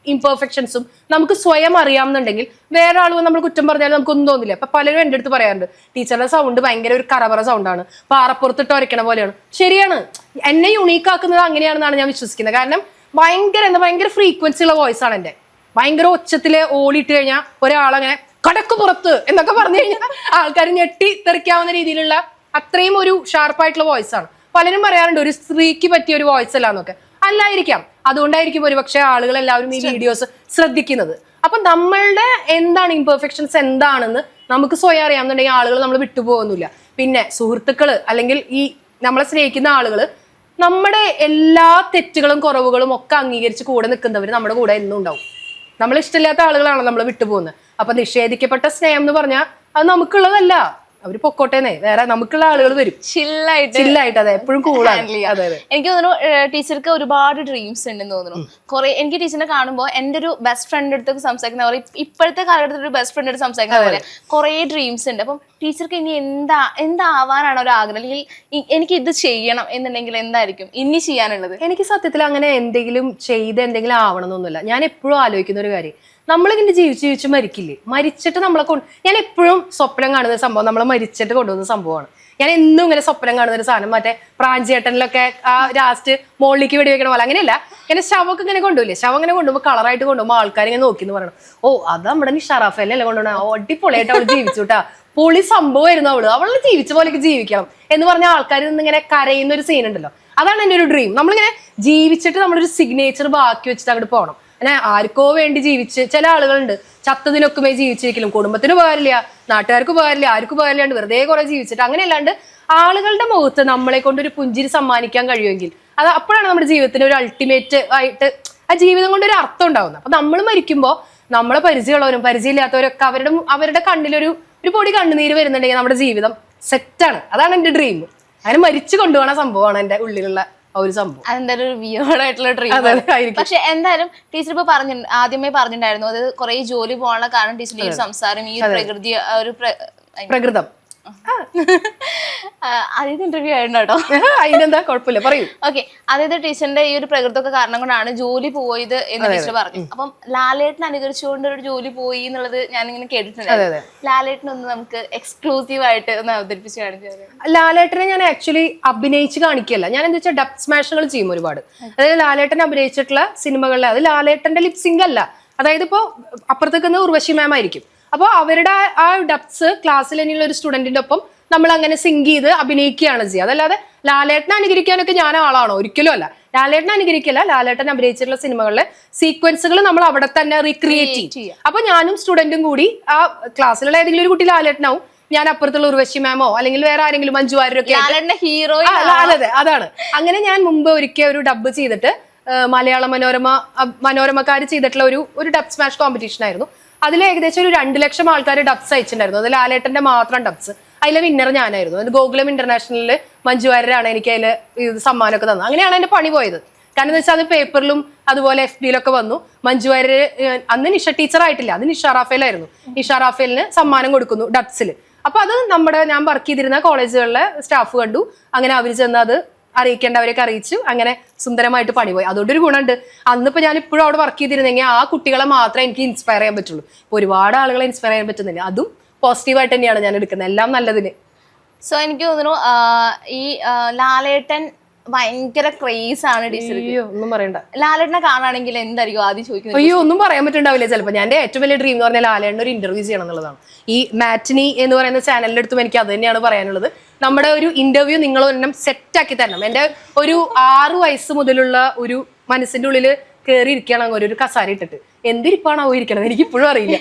ഇംപെർഫെക്ഷൻസും നമുക്ക് സ്വയം അറിയാമെന്നുണ്ടെങ്കിൽ വേറെ ആളുകൾ നമ്മൾ കുറ്റം പറഞ്ഞാലും നമുക്കൊന്നും തോന്നില്ല. ഇപ്പൊ പലരും എൻ്റെ അടുത്ത് പറയാറുണ്ട്, ടീച്ചറുടെ സൗണ്ട് ഭയങ്കര ഒരു കറപറ സൗണ്ടാണ്, പാറപ്പുറത്തിട്ട് ഒരയ്ക്കണ പോലെയാണ്. ശരിയാണ്, എന്നെ യുണീക്ക് ആക്കുന്നത് അങ്ങനെയാണെന്നാണ് ഞാൻ വിശ്വസിക്കുന്നത്. കാരണം ഭയങ്കര ഫ്രീക്വൻസി ഉള്ള വോയിസ് ആണ് എൻ്റെ. ഭയങ്കര ഒച്ചത്തില് ഓടിയിട്ട് കഴിഞ്ഞാൽ ഒരാളങ്ങനെ കടക്ക് പുറത്ത് എന്നൊക്കെ പറഞ്ഞു കഴിഞ്ഞാൽ ആൾക്കാർ ഞെട്ടി തെറിക്കാവുന്ന രീതിയിലുള്ള അത്രയും ഒരു ഷാർപ്പായിട്ടുള്ള വോയിസ് ആണ്. പലരും പറയാറുണ്ട് ഒരു സ്ത്രീക്ക് പറ്റിയ ഒരു വോയിസ് അല്ല എന്നൊക്കെ. അല്ലായിരിക്കാം, അതുകൊണ്ടായിരിക്കും ഒരുപക്ഷെ ആളുകൾ എല്ലാവരും ഈ വീഡിയോസ് ശ്രദ്ധിക്കുന്നത്. അപ്പൊ നമ്മളുടെ എന്താണ് ഇംപെർഫെക്ഷൻസ് എന്താണെന്ന് നമുക്ക് സ്വയം അറിയാമെന്നുണ്ടെങ്കിൽ ആളുകൾ നമ്മൾ വിട്ടുപോകുന്നില്ല. പിന്നെ സുഹൃത്തുക്കള് അല്ലെങ്കിൽ ഈ നമ്മളെ സ്നേഹിക്കുന്ന ആളുകള് നമ്മുടെ എല്ലാ തെറ്റുകളും കുറവുകളും ഒക്കെ അംഗീകരിച്ച് കൂടെ നിൽക്കുന്നവർ നമ്മുടെ കൂടെ എന്നും ഉണ്ടാവും. നമ്മൾ ഇഷ്ടമില്ലാത്ത ആളുകളാണ് നമ്മൾ വിട്ടുപോകുന്നത്. അപ്പൊ നിഷേധിക്കപ്പെട്ട സ്നേഹം എന്ന് പറഞ്ഞാൽ അത് നമുക്കുള്ളതല്ല, അവര് പൊക്കോട്ടേന്നേ, വേറെ നമുക്കുള്ള ആളുകൾ വരും. ചില്ലായിട്ട് അതെ, എപ്പോഴും കൂളാണ്. എനിക്ക് തോന്നുന്നു ടീച്ചർക്ക് ഒരുപാട് ഡ്രീംസ് ഉണ്ടെന്ന് തോന്നുന്നു. കുറെ എനിക്ക് ടീച്ചറിനെ കാണുമ്പോൾ എൻ്റെ ഒരു ബെസ്റ്റ് ഫ്രണ്ട് അടുത്തൊക്കെ സംസാരിക്കുന്ന പോലെ ഇപ്പോഴത്തെ കാലഘട്ടത്തിൽ ഒരു ബെസ്റ്റ് ഫ്രണ്ട് അടുത്ത് സംസാരിക്കുന്ന പോലെ കുറെ ഡ്രീംസ് ഉണ്ട്. അപ്പം ടീച്ചർക്ക് ഇനി എന്താവാനാണ് ഒരു ആഗ്രഹം, അല്ലെങ്കിൽ എനിക്ക് ഇത് ചെയ്യണം എന്നുണ്ടെങ്കിൽ എന്തായിരിക്കും ഇനി ചെയ്യാനുള്ളത്? എനിക്ക് സത്യത്തിൽ അങ്ങനെ എന്തെങ്കിലും എന്തെങ്കിലും ആവണം എന്നൊന്നുമില്ല. ഞാൻ എപ്പോഴും ആലോചിക്കുന്ന ഒരു കാര്യം, നമ്മളിങ്ങനെ ജീവിച്ച് മരിക്കില്ലേ, മരിച്ചിട്ട് നമ്മളെ ഞാൻ എപ്പോഴും സ്വപ്നം കാണുന്ന സംഭവം നമ്മളെ മരിച്ചിട്ട് കൊണ്ടുവന്ന സംഭവമാണ്. ഞാൻ എന്നും ഇങ്ങനെ സ്വപ്നം കാണുന്ന ഒരു സാധനം, മറ്റേ പ്രാഞ്ചേട്ടനിലൊക്കെ ആ ലാസ്റ്റ് മോളിലേക്ക് വെടിവെക്കണ പോലെ, അങ്ങനെയല്ല, ഇങ്ങനെ ശവമൊക്കെ ഇങ്ങനെ കൊണ്ടുപോയില്ലേ, ശവം ഇങ്ങനെ കൊണ്ടുപോകുമ്പോൾ കളറായിട്ട് കൊണ്ടുപോകുമ്പോൾ ആൾക്കാർ ഇങ്ങനെ നോക്കി എന്ന് പറയണം, ഓ അത് നമ്മുടെ നിഷാറാഫല്ലേ കൊണ്ടുപോകണം, അടിപൊളിയായിട്ട് അവൾ ജീവിച്ചുട്ടാ, പൊളി സംഭവമായിരുന്നു അവള് ജീവിച്ച പോലെയൊക്കെ ജീവിക്കണം എന്ന് പറഞ്ഞ ആൾക്കാർ ഇങ്ങനെ കരയുന്ന ഒരു സീൻ ഉണ്ടല്ലോ. അതാണ് എൻ്റെ ഒരു ഡ്രീം. നമ്മളിങ്ങനെ ജീവിച്ചിട്ട് നമ്മളൊരു സിഗ്നേച്ചർ ബാക്കി വെച്ചിട്ട് അങ്ങോട്ട് പോകണം. അങ്ങനെ ആർക്കോ വേണ്ടി ജീവിച്ച് ചില ആളുകളുണ്ട് ചത്തതിനൊക്കെ ജീവിച്ചിരിക്കലും കുടുംബത്തിന് ഉപകാരമില്ല, നാട്ടുകാർക്ക് ഉപകാരമില്ല, ആർക്കും ഉപകാരമില്ലാണ്ട് വെറുതെ കുറെ ജീവിച്ചിട്ട് അങ്ങനെ അല്ലാണ്ട് ആളുകളുടെ മുഖത്ത് നമ്മളെ കൊണ്ട് ഒരു പുഞ്ചിരി സമ്മാനിക്കാൻ കഴിയുമെങ്കിൽ അത് അപ്പോഴാണ് നമ്മുടെ ജീവിതത്തിന് ഒരു അൾട്ടിമേറ്റ് ആയിട്ട് ആ ജീവിതം കൊണ്ട് ഒരു അർത്ഥം ഉണ്ടാവുന്നത്. അപ്പൊ നമ്മൾ മരിക്കുമ്പോൾ നമ്മളെ പരിചയമുള്ളവരും പരിചയമില്ലാത്തവരൊക്കെ അവരുടെ കണ്ണിലൊരു പൊടി കണ്ണുനീര് വരുന്നുണ്ടെങ്കിൽ നമ്മുടെ ജീവിതം സെറ്റാണ്. അതാണ് എന്റെ ഡ്രീം. അങ്ങനെ മരിച്ചു കൊണ്ടുപോകുന്ന സംഭവമാണ് എന്റെ ഉള്ളിലുള്ള ആ ഒരു സംഭവം. അതെന്തായാലും ഒരു വിയേർഡായിട്ടുള്ള ഡ്രീം. പക്ഷെ എന്തായാലും ടീച്ചർ ഇപ്പൊ ആദ്യമേ പറഞ്ഞിട്ടുണ്ടായിരുന്നു, അത് കുറെ ജോലി പോകാനുള്ള കാരണം ടീച്ചറിന്റെ ഈ സംസാരം, ഈ പ്രകൃതി ഒരു പ്രകൃതം ആദ്യത്തെ ഇന്റർവ്യൂ ആയിരുന്നു കേട്ടോ. അതിനെന്താ കുഴപ്പമില്ല, പറയൂ. ഓക്കെ, അതായത് ടീച്ചറിന്റെ ഈ ഒരു പ്രകൃതമൊക്കെ കാരണം കൊണ്ടാണ് ജോലി പോയത് എന്ന് ടീച്ചർ പറഞ്ഞു. അപ്പം ലാലേട്ടൻ അനുകരിച്ചുകൊണ്ട് ഒരു ജോലി പോയി എന്നുള്ളത് ഞാനിങ്ങനെ കേട്ടിട്ടുണ്ട്. ലാലേട്ടനൊന്ന് നമുക്ക് എക്സ്ക്ലൂസീവ് ആയിട്ട് ഒന്ന് അവതരിപ്പിച്ച് കാണിച്ചു. ലാലേട്ടനെ ഞാൻ ആക്ച്വലി അഭിനയിച്ച് കാണിക്കല്ല, ഞാൻ എന്താ വെച്ചാൽ ഡബ് സ്മാഷുകൾ ചെയ്യും ഒരുപാട്. അതായത് ലാലേട്ടൻ അഭിനയിച്ചിട്ടുള്ള സിനിമകളിലെ അത് ലാലേട്ടന്റെ ലിപ്സിംഗ് അല്ല. അതായത് ഇപ്പോ അപ്പുറത്തേക്ക് ഉർവശി മാം ആയിരിക്കും, അപ്പോൾ അവരുടെ ആ ഡബ്സ് ക്ലാസ്സിൽ തന്നെയുള്ള ഒരു സ്റ്റുഡന്റിന്റെ ഒപ്പം നമ്മൾ അങ്ങനെ സിങ്ക് ചെയ്ത് അഭിനയിക്കുകയാണ് ചെയ്യുക. അതല്ലാതെ ലാലേട്ടനെ അനുകരിക്കാനൊക്കെ ഞാൻ ആളാണോ? ഒരിക്കലും അല്ല. ലാലേട്ടനെ അനുകരിക്കല്ല, ലാലേട്ടൻ അഭിനയിച്ചിട്ടുള്ള സിനിമകളിലെ സീക്വൻസുകൾ നമ്മൾ അവിടെ തന്നെ റീക്രിയേറ്റ് ചെയ്യും. അപ്പൊ ഞാനും സ്റ്റുഡന്റും കൂടി ആ ക്ലാസ്സിലുള്ള ഏതെങ്കിലും ഒരു കുട്ടി ലാലേട്ടനാവും, ഞാൻ അപ്പുറത്തുള്ള ഉർവശി മാമോ അല്ലെങ്കിൽ വേറെ ആരെങ്കിലും മഞ്ജു വാര്യരൊക്കെ ഹീറോ. അതെ, അതാണ്. അങ്ങനെ ഞാൻ മുമ്പ് ഒരിക്കൽ ഒരു ഡബ് ചെയ്തിട്ട് മലയാള മനോരമക്കാർ ചെയ്തിട്ടുള്ള ഒരു ഡബ് സ്മാഷ് കോമ്പറ്റീഷൻ ആയിരുന്നു. അതിൽ ഏകദേശം ഒരു 2 ലക്ഷം ആൾക്കാർ ഡബ്സ് അയച്ചിട്ടുണ്ടായിരുന്നു. അത് ലാലേട്ടന്റെ മാത്രം ഡബ്സ്. അതിലെ വിന്നർ ഞാനായിരുന്നു. അത് ഗോകുലം ഇന്റർനാഷണലില് മഞ്ജു വാര്യരാണ് എനിക്ക് അതിൽ സമ്മാനമൊക്കെ തന്നത്. അങ്ങനെയാണ് എന്റെ പണി പോയത്. കാരണം എന്ന് വെച്ചാൽ അത് പേപ്പറിലും അതുപോലെ FB-യിലൊക്കെ വന്നു. മഞ്ജു വാര്യർ അന്ന് നിഷ ടീച്ചർ ആയിട്ടില്ല, അത് നിഷ റാഫേലായിരുന്നു. നിഷ റാഫേലിന് സമ്മാനം കൊടുക്കുന്നു ഡബ്സിൽ. അപ്പൊ അത് ഞാൻ വർക്ക് ചെയ്തിരുന്ന കോളേജുകളിലെ സ്റ്റാഫ് കണ്ടു. അങ്ങനെ അവർ ചെന്ന് അത് അറിയിക്കേണ്ടവരെയൊക്കെ അറിയിച്ചു. അങ്ങനെ സുന്ദരമായിട്ട് പണി പോയി. അതുകൊണ്ടൊരു ഗുണമുണ്ട്. അന്നിപ്പോ ഞാൻ ഇപ്പോഴും അവിടെ വർക്ക് ചെയ്തിരുന്നെങ്കിൽ ആ കുട്ടികളെ മാത്രമേ എനിക്ക് ഇൻസ്പയർ ചെയ്യാൻ പറ്റുള്ളൂ. ഇപ്പൊ ഒരുപാട് ആളുകളെ ഇൻസ്പയർ ചെയ്യാൻ പറ്റുന്നില്ല. അതും പോസിറ്റീവായിട്ട് തന്നെയാണ് ഞാൻ എടുക്കുന്നത്, എല്ലാം നല്ലതിന്. സോ എനിക്ക് തോന്നുന്നു ഈ ലാലേട്ടൻ ഭയങ്കര ക്രേസ് ആണ് ടീച്ചർ. ഒന്നും പറയണ്ട. ലാലേട്ടനെ കാണുകയാണെങ്കിൽ എന്തായിരിക്കും ആദ്യം ചോദിക്കുന്നത്? അയ്യോ, ഒന്നും പറയാൻ പറ്റുണ്ടാവില്ല ചിലപ്പോൾ. ഞാൻ ഏറ്റവും വലിയ ഡ്രീം എന്ന് പറഞ്ഞാൽ ലാലേട്ടൻ്റെ ഒരു ഇന്റർവ്യൂ ചെയ്യണം എന്നുള്ളതാണ്. ഈ മാറ്റിനി എന്ന് പറയുന്ന ചാനലിന്റെ അടുത്തും എനിക്ക് അത് തന്നെയാണ് പറയാനുള്ളത്. നമ്മുടെ ഒരു ഇന്റർവ്യൂ നിങ്ങൾ ഒരെണ്ണം സെറ്റാക്കി തരണം. എൻ്റെ ഒരു 6 വയസ്സ് മുതലുള്ള ഒരു മനസ്സിന്റെ ഉള്ളിൽ കയറി ഇരിക്കണം ഒരു കസാര ഇട്ടിട്ട്. എന്തിരിപ്പാണോ ഇരിക്കണത് എനിക്ക് ഇപ്പോഴും അറിയില്ല.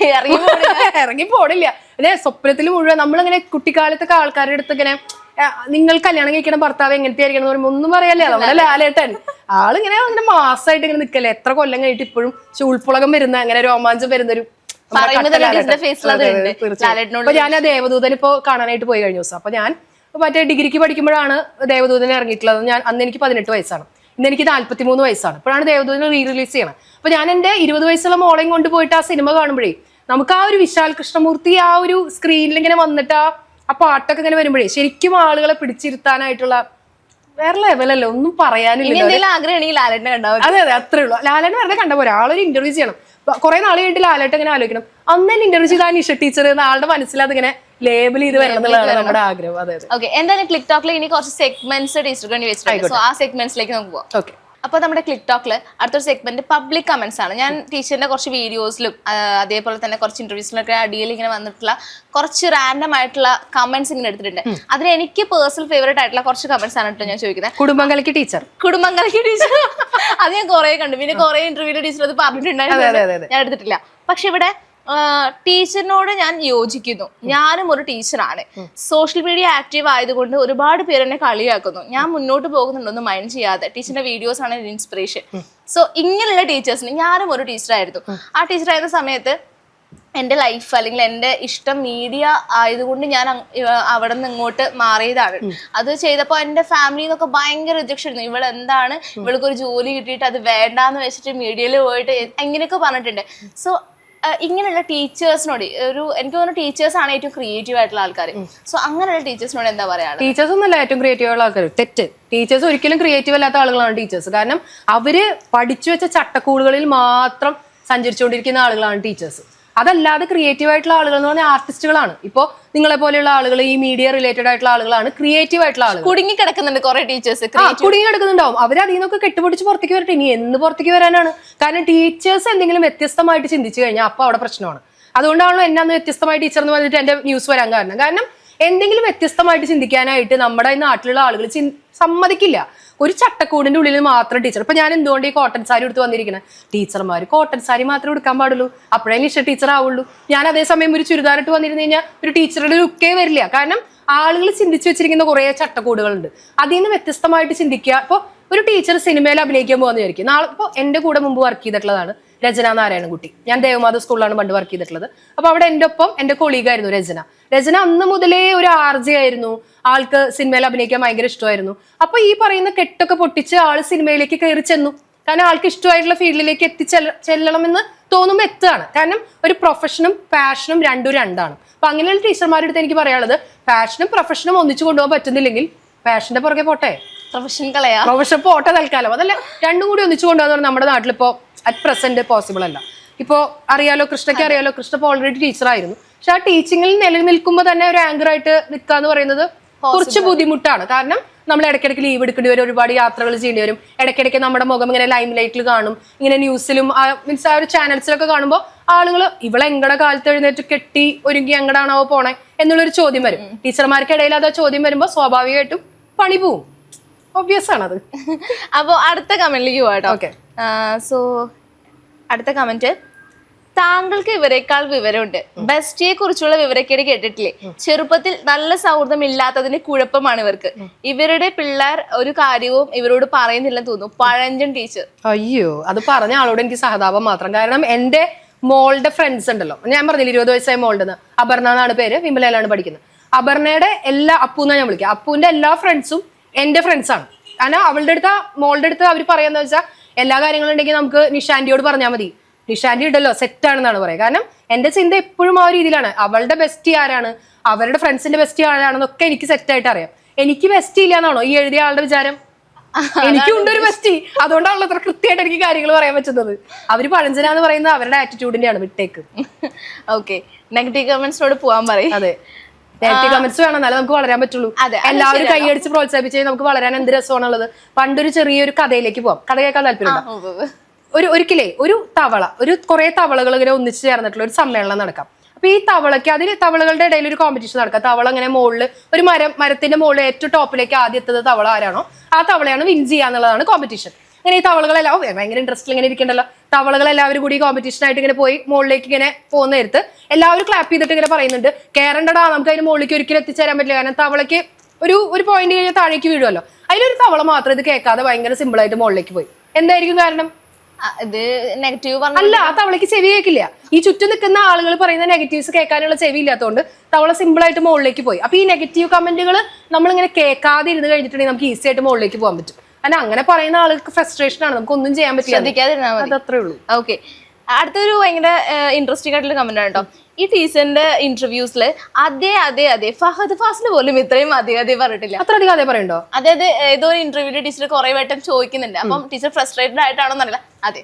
ഇറങ്ങി പോണില്ല. അല്ലെ സ്വപ്നത്തിൽ മുഴുവൻ നമ്മളിങ്ങനെ കുട്ടിക്കാലത്തൊക്കെ ആൾക്കാരുടെ അടുത്ത് ഇങ്ങനെ നിങ്ങൾ കല്യാണം കഴിക്കണം ഭർത്താവ് എങ്ങനത്തെ ആയിരിക്കണം എന്ന് പറയുമ്പോൾ ഒന്നും പറയല്ലേ. നമ്മുടെ ലാലേട്ടൻ ആളിങ്ങനെ അങ്ങനെ മാസമായിട്ട് ഇങ്ങനെ നിൽക്കല്ലേ. എത്ര കൊല്ലം കഴിഞ്ഞിട്ട് ഇപ്പോഴും ചൂൾപ്പുളകം വരുന്ന അങ്ങനെ രോമാഞ്ചം വരുന്നൊരു അപ്പൊ ഞാൻ ആ ദേവദൂതൻ ഇപ്പൊ കാണാനായിട്ട് പോയി കഴിഞ്ഞ ദിവസം. അപ്പൊ ഞാൻ മറ്റേ ഡിഗ്രിക്ക് പഠിക്കുമ്പോഴാണ് ദേവദൂതനെ ഇറങ്ങിയിട്ടുള്ളത്. അന്ന് എനിക്ക് 18 വയസ്സാണ്, ഇന്ന് എനിക്ക് 43 വയസ്സാണ്. ഇപ്പോഴാണ് ദേവദൂതനെ റിലീസ് ചെയ്യണം. അപ്പൊ ഞാൻ എന്റെ 20 വയസ്സുള്ള മോളെയും കൊണ്ടുപോയിട്ട് ആ സിനിമ കാണുമ്പോഴേ നമുക്ക് ആ ഒരു വിശാൽ കൃഷ്ണമൂർത്തി ആ ഒരു സ്ക്രീനിൽ ഇങ്ങനെ വന്നിട്ട് ആ പാട്ടൊക്കെ ഇങ്ങനെ വരുമ്പോഴേ ശരിക്കും ആളുകളെ പിടിച്ചിരുത്താനായിട്ടുള്ള വേറെ ലെവലല്ലേ, ഒന്നും പറയാനില്ല. അതെ, അത്രേ ഉള്ളൂ. ലാലേട്ടൻ വെറുതെ കണ്ട പോലെ ആളൊരു ഇന്റർവ്യൂ ചെയ്യണം. കുറെ നാൾ കഴിഞ്ഞിട്ട് ലാലേട്ടൻ ഇങ്ങനെ ആലോചിക്കണം, അന്ന് തന്നെ ഇന്റർവ്യൂ ചെയ്ത നിഷ ടീച്ചർ എന്ന ആളുടെ മനസ്സിൽ അതിങ്ങനെ ലേബിൾ ചെയ്ത് വരണം എന്നുള്ളതാണ് നമ്മുടെ ആഗ്രഹം. അതെ, എന്തായാലും ക്ലിക്ക് ടോക്കിൽ ഇനി കുറച്ച് സെഗ്മെന്റ്സ് ടീച്ചർക്ക് വേണ്ടി വെച്ചിട്ടുണ്ട്. ആ സെഗ്മെന്റ്സിലേക്ക് നമുക്ക് പോവാം. ഓക്കെ. അപ്പോൾ നമ്മുടെ ക്ലിക്ക് ടോക്കിൽ അടുത്തൊരു സെഗ്മെന്റ് പബ്ലിക് കമന്റ്സ് ആണ്. ഞാൻ ടീച്ചറിന്റെ കുറച്ച് വീഡിയോസിലും അതേപോലെ തന്നെ കുറച്ച് ഇന്റർവ്യൂസിലൊക്കെ അടിയിൽ ഇങ്ങനെ വന്നിട്ടുള്ള കുറച്ച് റാൻഡം ആയിട്ടുള്ള കമന്റ്സ് ഇങ്ങനെ എടുത്തിട്ടുണ്ട്. അതിൽ എനിക്ക് പേഴ്സണൽ ഫേവറേറ്റ് ആയിട്ടുള്ള കുറച്ച് കമന്റ്സ് ആണ് കേട്ടോ ഞാൻ ചോദിക്കുന്നത്. കുടുംബങ്ങൾക്ക് ടീച്ചർ അത് ഞാൻ കുറെ കണ്ടു. പിന്നെ കുറെ ഇന്റർവ്യൂവിൽ ടീച്ചർ അത് പറഞ്ഞിട്ടുണ്ടായിരുന്നു, ഞാൻ എടുത്തിട്ടില്ല. പക്ഷെ ഇവിടെ ടീച്ചറിനോട് ഞാൻ യോജിക്കുന്നു. ഞാനും ഒരു ടീച്ചറാണ്. സോഷ്യൽ മീഡിയ ആക്റ്റീവ് ആയതുകൊണ്ട് ഒരുപാട് പേര് എന്നെ കളിയാക്കുന്നു. ഞാൻ മുന്നോട്ട് പോകുന്നുണ്ടോന്ന് മൈൻഡ് ചെയ്യാതെ ടീച്ചറിന്റെ വീഡിയോസ് ആണ് ഇൻസ്പിറേഷൻ. സോ ഇങ്ങനെയുള്ള ടീച്ചേഴ്സിന് ഞാനും ഒരു ടീച്ചറായിരുന്നു. ആ ടീച്ചറായിരുന്ന സമയത്ത് എൻ്റെ ലൈഫ് അല്ലെങ്കിൽ എൻ്റെ ഇഷ്ടം മീഡിയ ആയതുകൊണ്ട് ഞാൻ അവിടെ നിന്ന് ഇങ്ങോട്ട് മാറിയതാണ്. അത് ചെയ്തപ്പോൾ എൻ്റെ ഫാമിലി എന്നൊക്കെ ഭയങ്കര റിജക്ഷൻ ആയിരുന്നു. ഇവളെന്താണ്, ഇവൾക്കൊരു ജോലി കിട്ടിയിട്ട് അത് വേണ്ടാന്ന് വെച്ചിട്ട് മീഡിയയിൽ പോയിട്ട് എങ്ങനെയൊക്കെ പറഞ്ഞിട്ടുണ്ട്. സോ ഇങ്ങനെയുള്ള ടീച്ചേഴ്സിനോട് എനിക്ക് തോന്നുന്നു ടീച്ചേഴ്സ് ആണ് ഏറ്റവും ക്രിയേറ്റീവ് ആയിട്ടുള്ള ആൾക്കാർ. സോ അങ്ങനെയുള്ള ടീച്ചേഴ്സിനോട് എന്താ പറയാ? ടീച്ചേഴ്സ് ഒന്നല്ല ഏറ്റവും ക്രിയേറ്റീവ് ആയിട്ടുള്ള ആൾക്കാർ, തെറ്റ്. ടീച്ചേഴ്സ് ഒരിക്കലും ക്രിയേറ്റീവ് അല്ലാത്ത ആളുകളാണ് ടീച്ചേഴ്സ്. കാരണം അവര് പഠിച്ചു വെച്ച ചട്ടക്കൂടുകളിൽ മാത്രം സഞ്ചരിച്ചുകൊണ്ടിരിക്കുന്ന ആളുകളാണ് ടീച്ചേഴ്സ്. അതല്ലാതെ ക്രിയേറ്റീവ് ആയിട്ടുള്ള ആളുകൾ എന്ന് പറഞ്ഞാൽ ആർട്ടിസ്റ്റുകളാണ്. ഇപ്പോ നിങ്ങളെ പോലെയുള്ള ആളുകൾ, ഈ മീഡിയ റിലേറ്റഡ് ആയിട്ടുള്ള ആളുകളാണ് ക്രിയേറ്റീവ് ആയിട്ടുള്ള ആളുകൾ. കുടുങ്ങി കിടക്കുന്നുണ്ട് കുറെ ടീച്ചേഴ്സ്, കുടുങ്ങി കിടക്കുന്നുണ്ടാവും. അവർ അതിൽ നിന്നൊക്കെ കെട്ടുപിടിച്ച് പുറത്തേക്ക് വരട്ടെ. ഇനി എന്ന് പുറത്തേക്ക് വരാനാണ്? കാരണം ടീച്ചേഴ്സ് എന്തെങ്കിലും വ്യത്യസ്തമായിട്ട് ചിന്തിച്ചു കഴിഞ്ഞാൽ അപ്പൊ അവിടെ പ്രശ്നമാണ്. അതുകൊണ്ടാണല്ലോ എന്നാന്ന് വ്യത്യസ്തമായ ടീച്ചർ എന്ന് പറഞ്ഞിട്ട് എന്റെ ന്യൂസ് വരാൻ കാരണം എന്തെങ്കിലും വ്യത്യസ്തമായിട്ട് ചിന്തിക്കാനായിട്ട് നമ്മുടെ നാട്ടിലുള്ള ആളുകൾ സമ്മതിക്കില്ല. ഒരു ചട്ടക്കൂടിന്റെ ഉള്ളിൽ മാത്രം ടീച്ചർ. ഇപ്പൊ ഞാൻ എന്തുകൊണ്ട് ഈ കോട്ടൺ സാരി എടുത്ത് വന്നിരിക്കുന്നത്? ടീച്ചർമാർ കോട്ടൺ സാരി മാത്രമേ എടുക്കാൻ പാടുള്ളൂ, അപ്പോഴേ നിഷ ടീച്ചർ ആവുള്ളൂ. ഞാൻ അതേസമയം ഒരു ചുരിദാറിട്ട് വന്നിരുന്നു കഴിഞ്ഞാൽ ഒരു ടീച്ചറുടെ ലുക്കേ വരില്ല. കാരണം ആളുകൾ ചിന്തിച്ചു വെച്ചിരിക്കുന്ന കുറെ ചട്ടക്കൂടുകളുണ്ട്. അതിൽ നിന്ന് വ്യത്യസ്തമായിട്ട് ചിന്തിക്കുക. ഇപ്പോൾ ഒരു ടീച്ചർ സിനിമയിൽ അഭിനയിക്കാൻ പോകാന്ന് വിചാരിക്കും. നാളെ ഇപ്പോൾ എൻ്റെ കൂടെ മുമ്പ് വർക്ക് ചെയ്തിട്ടുള്ളതാണ് രചന നാരായണൻകുട്ടി. ഞാൻ ദേവമാത സ്കൂളിലാണ് പണ്ട് വർക്ക് ചെയ്തിട്ടുള്ളത്. അപ്പൊ അവിടെ എൻ്റെ ഒപ്പം എൻ്റെ കൊളീഗായിരുന്നു രചന അന്ന് മുതലേ ഒരു ആർജെ ആയിരുന്നു. ആൾക്ക് സിനിമയിൽ അഭിനയിക്കാൻ ഭയങ്കര ഇഷ്ടമായിരുന്നു. അപ്പൊ ഈ പറയുന്ന കെട്ടൊക്കെ പൊട്ടിച്ച് ആള് സിനിമയിലേക്ക് കയറി ചെന്നു. കാരണം ആൾക്ക് ഇഷ്ടമായിട്ടുള്ള ഫീൽഡിലേക്ക് ചെല്ലണമെന്ന് തോന്നുമ്പോൾ എത്തുകയാണ്. കാരണം ഒരു പ്രൊഫഷനും പാഷനും രണ്ടാണ്. അപ്പൊ അങ്ങനെയുള്ള ടീച്ചർമാരുടെ അടുത്ത് എനിക്ക് പറയാനുള്ളത്, പാഷനും പ്രൊഫഷനും ഒന്നിച്ചു കൊണ്ടുപോകാൻ പറ്റുന്നില്ലെങ്കിൽ പാഷന്റെ പുറകെ പോട്ടെ, പ്രൊഫഷൻ പോട്ടെ തൽക്കാലം. അതല്ല, രണ്ടും കൂടി ഒന്നിച്ചു കൊണ്ടുപോകാന്ന് നമ്മുടെ നാട്ടിലിപ്പോ അറ്റ് പ്രസന്റ് പോസിബിൾ അല്ല. ഇപ്പോ അറിയാലോ, കൃഷ്ണയ്ക്ക് അറിയാലോ, കൃഷ്ണ ഇപ്പോൾ ഓൾറെഡി ടീച്ചറായിരുന്നു. പക്ഷെ ആ ടീച്ചിങ്ങിൽ നിലനിൽക്കുമ്പോൾ തന്നെ ഒരു ആങ്കർ ആയിട്ട് നിൽക്കുക എന്ന് പറയുന്നത് കുറച്ച് ബുദ്ധിമുട്ടാണ്. കാരണം നമ്മൾ ഇടയ്ക്കിടയ്ക്ക് ലീവ് എടുക്കേണ്ടി വരും, ഒരുപാട് യാത്രകൾ ചെയ്യേണ്ടി വരും. ഇടയ്ക്കിടയ്ക്ക് നമ്മുടെ മുഖം ഇങ്ങനെ ലൈം ലൈറ്റിൽ കാണും, ഇങ്ങനെ ന്യൂസിലും മീൻസ് ആ ഒരു ചാനൽസിലൊക്കെ കാണുമ്പോൾ ആളുകൾ ഇവളെ എങ്ങടെ കാലത്ത് എഴുന്നേറ്റ് കെട്ടി ഒരുങ്ങി എങ്ങടാണോ പോണേ എന്നുള്ളൊരു ചോദ്യം വരും. ടീച്ചർമാർക്കിടയിൽ അത് ചോദ്യം വരുമ്പോൾ സ്വാഭാവികമായിട്ടും പണി പോവും. ഒബ്വിയസ് ആണത്. അപ്പൊ അടുത്ത കമന്റിലേക്ക് പോവാട്ടോ. ഓക്കെ, സോ അടുത്ത കമന്റ്, താങ്കൾക്ക് ഇവരെക്കാൾ വിവരമുണ്ട്. ബെസ്റ്റിയെ കുറിച്ചുള്ള വിവരക്കേട് കേട്ടിട്ടില്ലേ? ചെറുപ്പത്തിൽ നല്ല സൗഹൃദം ഇല്ലാത്തതിന്റെ കുഴപ്പമാണ് ഇവർക്ക്. ഇവരുടെ പിള്ളേർ ഒരു കാര്യവും ഇവരോട് പറയുന്നില്ലെന്ന് തോന്നുന്നു. പഴഞ്ചൻ ടീച്ചർ. അയ്യോ, അത് പറഞ്ഞ ആളോട് എനിക്ക് സഹതാപം മാത്രം. കാരണം എന്റെ മോളുടെ ഫ്രണ്ട്സ് ഉണ്ടല്ലോ, ഞാൻ പറഞ്ഞില്ല 20 വയസ്സായ മോളുടെ, അപർണ എന്നാണ് പേര്, വിമലയിലാണ് പഠിക്കുന്നത്. അപർണയുടെ എല്ലാ അപ്പൂന്നാ ഞാൻ വിളിക്കുക. അപ്പൂന്റെ എല്ലാ ഫ്രണ്ട്സും എന്റെ ഫ്രണ്ട്സാണ്. കാരണം അവളുടെ അടുത്ത്, മോളുടെ അടുത്ത് അവർ പറയാന്ന് വെച്ചാൽ എല്ലാ കാര്യങ്ങളും ഉണ്ടെങ്കിൽ നമുക്ക് നിഷാന്റിയോട് പറഞ്ഞാൽ മതി, നിഷാന്റി ഉണ്ടല്ലോ സെറ്റ് ആണെന്നാണ് പറയുക. കാരണം എന്റെ ചിന്ത എപ്പോഴും ആ രീതിയിലാണ്. അവളുടെ ബെസ്റ്റ് ആരാണ്, അവരുടെ ഫ്രണ്ട്സിന്റെ ബെസ്റ്റ് ആരാണെന്നൊക്കെ എനിക്ക് സെറ്റ് ആയിട്ട് അറിയാം. എനിക്ക് ബെസ്റ്റ് ഇല്ല എന്നാണോ ഈ എഴുതിയ ആളുടെ വിചാരം? എനിക്കുണ്ട് ഒരു ബെസ്റ്റ്. അതുകൊണ്ടാണല്ലോ അത്ര കൃത്യമായിട്ട് എനിക്ക് കാര്യങ്ങൾ പറയാൻ പറ്റുന്നത്. അവര് പഴഞ്ചനാന്ന് പറയുന്നത് അവരുടെ ആറ്റിറ്റ്യൂഡിന്റെ ആണ്. വിട്ടേക്ക്. ഓക്കെ, നെഗറ്റീവ് കമന്റ്സിനോട് പോവാൻ പറയും. അതെ, നെഗറ്റീവ് കമന്റ്സ് വേണം, എന്നാലും നമുക്ക് വളരാൻ പറ്റുള്ളൂ. എല്ലാവരും കൈയടിച്ച് പ്രോത്സാഹിപ്പിച്ച് നമുക്ക് വളരാൻ എന്ത് രസമാണുള്ളത്. പണ്ടൊരു ചെറിയൊരു കഥയിലേക്ക് പോവാം. കഥ കേൾക്കാൻ താല്പര്യം? ഒരിക്കലേ ഒരു തവള, കുറെ തവളകൾ ഇങ്ങനെ ഒന്നിച്ച് ചേർന്നിട്ടുള്ള ഒരു സമ്മേളനം നടക്കാം. അപ്പൊ ഈ തവളയ്ക്ക് തവളകളുടെ ഇടയിൽ ഒരു കോമ്പറ്റീഷൻ നടക്കാം. തവള ഇങ്ങനെ മുകളിൽ ഒരു മരത്തിന്റെ മുകളിൽ ഏറ്റവും ടോപ്പിലേക്ക് ആദ്യം എത്തുന്നത് തവള ആരാണോ ആ തവളയാണ് വിൻ ചെയ്യാന്നുള്ളതാണ് കോമ്പറ്റീഷൻ. ഇങ്ങനെ ഈ തവളകളെല്ലാം ഭയങ്കര ഇൻട്രസ്റ്റിൽ ഇങ്ങനെ ഇരിക്കണ്ടല്ലോ. തവളകളെല്ലാവരും കൂടി കോമ്പറ്റീഷൻ ആയിട്ട് ഇങ്ങനെ പോയി മുകളിലേക്ക് ഇങ്ങനെ പോകുന്ന നേരത്ത് എല്ലാവരും ക്ലാപ്പ് ചെയ്തിട്ട് ഇങ്ങനെ പറയുന്നുണ്ട്, കേറണ്ടടാ, നമുക്ക് അതിന് മുകളിലേക്ക് ഒരിക്കലും എത്തിച്ചേരാൻ പറ്റില്ല. കാരണം തവളയ്ക്ക് ഒരു പോയിന്റ് കഴിഞ്ഞാൽ താഴേക്ക് വീഴുമല്ലോ. അതിലൊരു തവള മാത്രം ഇത് കേൾക്കാതെ ഭയങ്കര സിമ്പിൾ ആയിട്ട് മുകളിലേക്ക് പോയി. എന്തായിരിക്കും കാരണം? ഇത് നെഗറ്റീവ് അല്ല, ആ തവളയ്ക്ക് ചെവി കേൾക്കില്ല. ഈ ചുറ്റും നിൽക്കുന്ന ആളുകൾ പറയുന്ന നെഗറ്റീവ്സ് കേൾക്കാനുള്ള ചെവി ഇല്ലാത്തതുകൊണ്ട് തവള സിമ്പിൾ ആയിട്ട് മുകളിലേക്ക് പോയി. അപ്പൊ ഈ നെഗറ്റീവ് കമന്റുകൾ നമ്മളിങ്ങനെ കേൾക്കാതെ ഇരുന്ന് കഴിഞ്ഞിട്ടുണ്ടെങ്കിൽ നമുക്ക് ഈസി ആയിട്ട് മുകളിലേക്ക് പോകാൻ പറ്റും. കാരണം അങ്ങനെ പറയുന്ന ആൾക്ക് ഫ്രസ്ട്രേഷൻ ആണ്, നമുക്ക് ഒന്നും ചെയ്യാൻ പറ്റില്ല. അതത്രേ ഉള്ളൂ. ഓക്കെ, അടുത്തൊരു ഭയങ്കര ഇൻട്രസ്റ്റിംഗ് ആയിട്ടുള്ള കമന്റ് ആണ് കേട്ടോ. ഈ ടീച്ചറിന്റെ ഇന്റർവ്യൂസിൽ അതെ ഫഹദ് ഫാസിൽ പോലും ഇത്രയും അധികം പറഞ്ഞിട്ടില്ല. അത്ര അധികം അതേ പറയണ്ടോ? അതായത് ഏതോ ഒരു ഇന്റർവ്യൂവിൽ ടീച്ചർ കുറെ വട്ടം ചോദിക്കുന്നുണ്ട്. അപ്പം ടീച്ചർ ഫ്രസ്ട്രേറ്റഡ് ആയിട്ടാണോ എന്നറിയില്ല. അതെ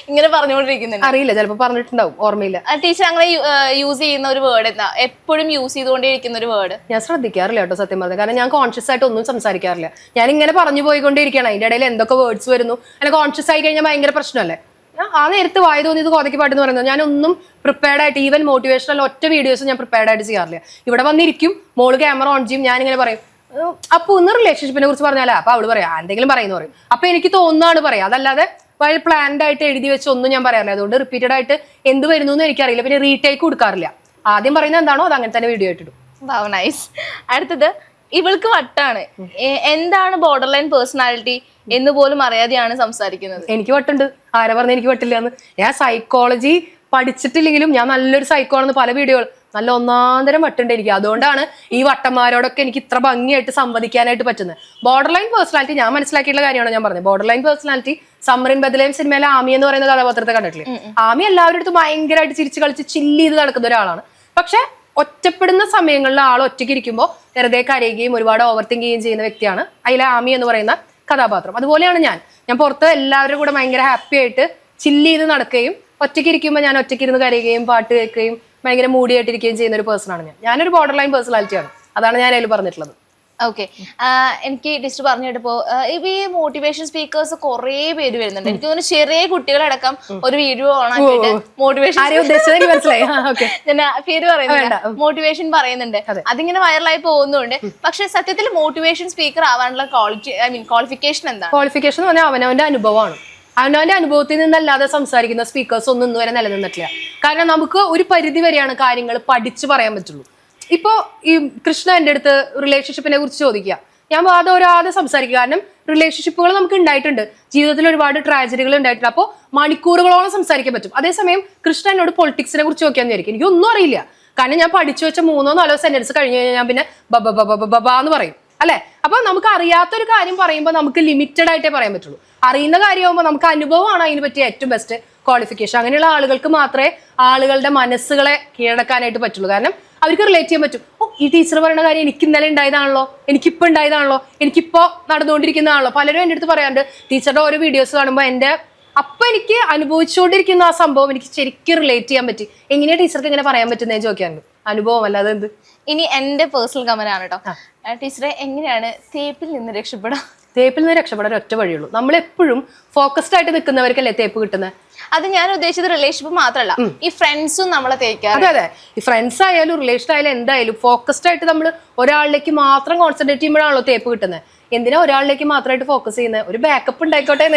ഇങ്ങനെ പറഞ്ഞുകൊണ്ടിരിക്കുന്നുണ്ട്. അറിയില്ല, ചിലപ്പോൾ പറഞ്ഞിട്ടുണ്ടാവും, ഓർമ്മയില്ല. ടീച്ചർ അങ്ങനെ യൂസ് ചെയ്യുന്ന ഒരു വേർഡ് എന്താ? എപ്പോഴും യൂസ് ചെയ്തുകൊണ്ടേയിരിക്കുന്ന ഒരു വേർഡ് ഞാൻ ശ്രദ്ധിക്കാറില്ല കേട്ടോ, സത്യം പറഞ്ഞത്. കാരണം ഞാൻ കോൺഷ്യസ് ആയിട്ട് ഒന്നും സംസാരിക്കാറില്ല. ഞാൻ ഇങ്ങനെ പറഞ്ഞു പോയിക്കൊണ്ടിരിക്കുകയാണ്. അതിന്റെ ഇടയിൽ എന്തൊക്കെ വേർഡ്സ് വരുന്നു. അങ്ങനെ കോൺഷ്യസ് ആയി കഴിഞ്ഞാൽ ഭയങ്കര പ്രശ്നമല്ലേ. ആ നേരത്ത് വായ തോന്നിയത് കോതയ്ക്ക് പാട്ടെന്ന് പറയുന്നത്. ഞാനൊന്നും പ്രിപ്പയർഡ് ആയിട്ട്, ഈവൻ മോട്ടിവേഷണൽ ഒറ്റ വീഡിയോസ് ഞാൻ പ്രിപ്പയർഡ് ആയിട്ട് ചെയ്യാറില്ല. ഇവിടെ വന്നിരിക്കും, മോള് ക്യാമറ ഓൺ ചെയ്യും, ഞാനിങ്ങനെ പറയും, അപ്പൊ ഒന്ന് റിലേഷൻഷിപ്പിനെ കുറിച്ച് പറഞ്ഞാലേ അപ്പൊ അവള് പറയാം എന്തെങ്കിലും പറയുന്നു പറയും. അപ്പൊ എനിക്ക് തോന്നുന്നതാണ് പറയാം, അതല്ലാതെ വളരെ പ്ലാൻഡ് ആയിട്ട് എഴുതി വെച്ച് ഒന്നും ഞാൻ പറയാറില്ല. അതുകൊണ്ട് റിപ്പീറ്റഡ് ആയിട്ട് എന്ത് വരുന്നു എന്ന് എനിക്കറിയില്ല. പിന്നെ റീടേക്ക് കൊടുക്കാറില്ല. ആദ്യം പറയുന്നത് എന്താണോ അത് അങ്ങനെ തന്നെ വീഡിയോ ആയിട്ടിടും. നൈസ്. അടുത്തത്, ഇവൾക്ക് വട്ടാണ്. എന്താണ് ബോർഡർ ലൈൻ പേഴ്സണാലിറ്റി എന്ന് പോലും അറിയാതെയാണ് സംസാരിക്കുന്നത്. എനിക്ക് വട്ടുണ്ട്. ആരാ പറഞ്ഞ എനിക്ക് വട്ടില്ല എന്ന്? ഞാൻ സൈക്കോളജി പഠിച്ചിട്ടില്ലെങ്കിലും ഞാൻ നല്ലൊരു സൈക്കോ ആണെന്ന് പല വീഡിയോകൾ നല്ല ഒന്നാന്തരം വട്ടുണ്ട് എനിക്ക്. അതുകൊണ്ടാണ് ഈ വട്ടന്മാരോടൊക്കെ എനിക്ക് ഇത്ര ഭംഗിയായിട്ട് സംവദിക്കാനായിട്ട് പറ്റുന്നത്. ബോർഡർ ലൈൻ പേഴ്സണാലിറ്റി ഞാൻ മനസ്സിലാക്കിയിട്ടുള്ള കാര്യമാണ് ഞാൻ പറഞ്ഞത്. ബോർഡർ ലൈൻ പേഴ്സണാലിറ്റി സമ്മറിൻ ബദലേം സിനിമയിലെ ആമി എന്ന് പറയുന്ന കഥാപാത്രത്തെ കണ്ടിട്ടില്ലേ? ആമി എല്ലാവരുടെ അടുത്തും ഭയങ്കരമായിട്ട് ചിരിച്ച് കളിച്ച് ചില്ല് ചെയ്ത് നടക്കുന്ന ഒരാളാണ്. പക്ഷെ ഒറ്റപ്പെടുന്ന സമയങ്ങളിൽ ആൾ ഒറ്റയ്ക്ക് ഇരിക്കുമ്പോൾ വെറുതെ കരയുകയും ഒരുപാട് ഓവർ തിങ്ക് ചെയ്യുകയും ചെയ്യുന്ന വ്യക്തിയാണ് അതിലെ ആമി എന്ന് പറയുന്ന കഥാപാത്രം. അതുപോലെയാണ് ഞാൻ പുറത്ത് എല്ലാവരുടെ കൂടെ ഭയങ്കര ഹാപ്പി ആയിട്ട് ചില്ല് ചെയ്ത് നടക്കുകയും ഒറ്റയ്ക്ക് ഇരിക്കുമ്പോൾ ഞാൻ ഒറ്റയ്ക്ക് ഇരുന്ന് കരയുകയും പാട്ട് കേൾക്കുകയും ഭയങ്കര മൂടിയായിട്ടിരിക്കുകയും ചെയ്യുന്ന ഒരു പേഴ്സണാണ് ഞാനൊരു ബോർഡർ ലൈൻ പേഴ്സണാലിറ്റിയാണ്. അതാണ് ഞാൻ അതിൽ പറഞ്ഞിട്ടുള്ളത്. ഓക്കെ, എനിക്ക് ടീച്ചർ പറഞ്ഞു കേട്ടപ്പോ ഈ മോട്ടിവേഷൻ സ്പീക്കേഴ്സ് കുറെ പേര് വരുന്നുണ്ട്. എനിക്ക് തോന്നുന്നു ചെറിയ കുട്ടികളടക്കം ഒരു വീഡിയോ ഓൺ ആക്കിയിട്ട് മോട്ടിവേഷൻ ഞാൻ പേര് പറയുന്നില്ല, മോട്ടിവേഷൻ പറയുന്നുണ്ട്. അതിങ്ങനെ വൈറലായി പോകുന്നുണ്ട്. പക്ഷെ സത്യത്തിൽ മോട്ടിവേഷൻ സ്പീക്കർ ആവാനുള്ള ക്വാളിഫിക്കേഷൻ എന്താണ്? ക്വാളിഫിക്കേഷൻ എന്ന് പറഞ്ഞാൽ അവനവന്റെ അനുഭവമാണ്. അവനവന്റെ അനുഭവത്തിൽ നിന്നല്ലാതെ സംസാരിക്കുന്ന സ്പീക്കേഴ്സ് ഒന്നും ഇന്നുവരെ നിലനിന്നിട്ടില്ല. കാരണം നമുക്ക് ഒരു പരിധി വരെയാണ് കാര്യങ്ങൾ പഠിച്ചു പറയാൻ പറ്റുള്ളൂ. ഇപ്പോ ഈ കൃഷ്ണ എൻ്റെ അടുത്ത് റിലേഷൻഷിപ്പിനെ കുറിച്ച് ചോദിക്കുക, ഞാൻ വാദോരാതെ സംസാരിക്കുക. കാരണം റിലേഷൻഷിപ്പുകൾ നമുക്ക് ഉണ്ടായിട്ടുണ്ട്, ജീവിതത്തിൽ ഒരുപാട് ട്രാജഡികൾ ഉണ്ടായിട്ടുണ്ട്. അപ്പോൾ മണിക്കൂറുകളോളം സംസാരിക്കാൻ പറ്റും. അതേസമയം കൃഷ്ണ എന്നോട് പൊളിറ്റിക്സിനെ കുറിച്ച് ചോദിക്കാന്ന് വിചാരിക്കും, എനിക്കൊന്നും അറിയില്ല. കാരണം ഞാൻ പഠിച്ചു വെച്ച 3-4 സെന്റൻസ് കഴിഞ്ഞ് കഴിഞ്ഞാൽ ഞാൻ പിന്നെ ബബാന്ന് പറയും, അല്ലെ? അപ്പൊ നമുക്ക് അറിയാത്തൊരു കാര്യം പറയുമ്പോൾ നമുക്ക് ലിമിറ്റഡ് ആയിട്ടേ പറയാൻ പറ്റുള്ളൂ. അറിയുന്ന കാര്യമാകുമ്പോൾ നമുക്ക് അനുഭവമാണ് അതിന് പറ്റിയ ഏറ്റവും ബെസ്റ്റ് ക്വാളിഫിക്കേഷൻ. അങ്ങനെയുള്ള ആളുകൾക്ക് മാത്രമേ ആളുകളുടെ മനസ്സുകളെ കീഴടക്കാനായിട്ട് പറ്റുള്ളൂ. കാരണം അവർക്ക് റിലേറ്റ് ചെയ്യാൻ പറ്റും. ഓ, ഈ ടീച്ചർ പറയുന്ന കാര്യം എനിക്ക് ഇന്നലെ ഉണ്ടായതാണല്ലോ, എനിക്കിപ്പോൾ ഉണ്ടായതാണല്ലോ, എനിക്കിപ്പോൾ നടന്നുകൊണ്ടിരിക്കുന്നതാണല്ലോ. പലരും എൻ്റെ അടുത്ത് പറയാറുണ്ട്, ടീച്ചറുടെ ഓരോ വീഡിയോസ് കാണുമ്പോൾ എനിക്ക് അനുഭവിച്ചുകൊണ്ടിരിക്കുന്ന ആ സംഭവം എനിക്ക് ശരിക്കും റിലേറ്റ് ചെയ്യാൻ പറ്റി. എങ്ങനെയാ ടീച്ചർക്ക് ഇങ്ങനെ പറയാൻ പറ്റുന്നതെന്ന് ചോദിക്കാറുണ്ട്. അനുഭവം അല്ലാതെ എന്ത്. ഇനി എന്റെ പേഴ്സണൽ കമന്റ് ആണ് കേട്ടോ. ടീച്ചറെ, എങ്ങനെയാണ് തേപ്പിൽ നിന്ന് രക്ഷപ്പെടാം? തേപ്പിൽ നിന്ന് രക്ഷപ്പെടാൻ ഒറ്റ വഴിയുള്ളൂ. നമ്മൾ എപ്പോഴും ഫോക്കസ്ഡ് ആയിട്ട് നിൽക്കുന്നവർക്കല്ലേ തേപ്പ് കിട്ടുന്നത്. അത് ഞാൻ ഉദ്ദേശിച്ചത് റിലേഷൻഷിപ്പ് മാത്രമല്ല, ഈ ഫ്രണ്ട്സും നമ്മളെ തേക്കാം. അതെ, ഈ ഫ്രണ്ട്സ് ആയാലും റിലേഷൻ ആയാലും എന്തായാലും ഫോക്കസ്ഡ് ആയിട്ട് നമ്മൾ ഒരാളിലേക്ക് മാത്രം കോൺസെൻട്രേറ്റ് ചെയ്യുമ്പോഴാണല്ലോ തേപ്പ് കിട്ടുന്നത്. എന്തിനാ ഒരാളിലേക്ക് മാത്രമായിട്ട് ഫോക്കസ് ചെയ്യുന്നത്? ഒരു ബാക്കപ്പ് ഉണ്ടായിക്കോട്ടെ.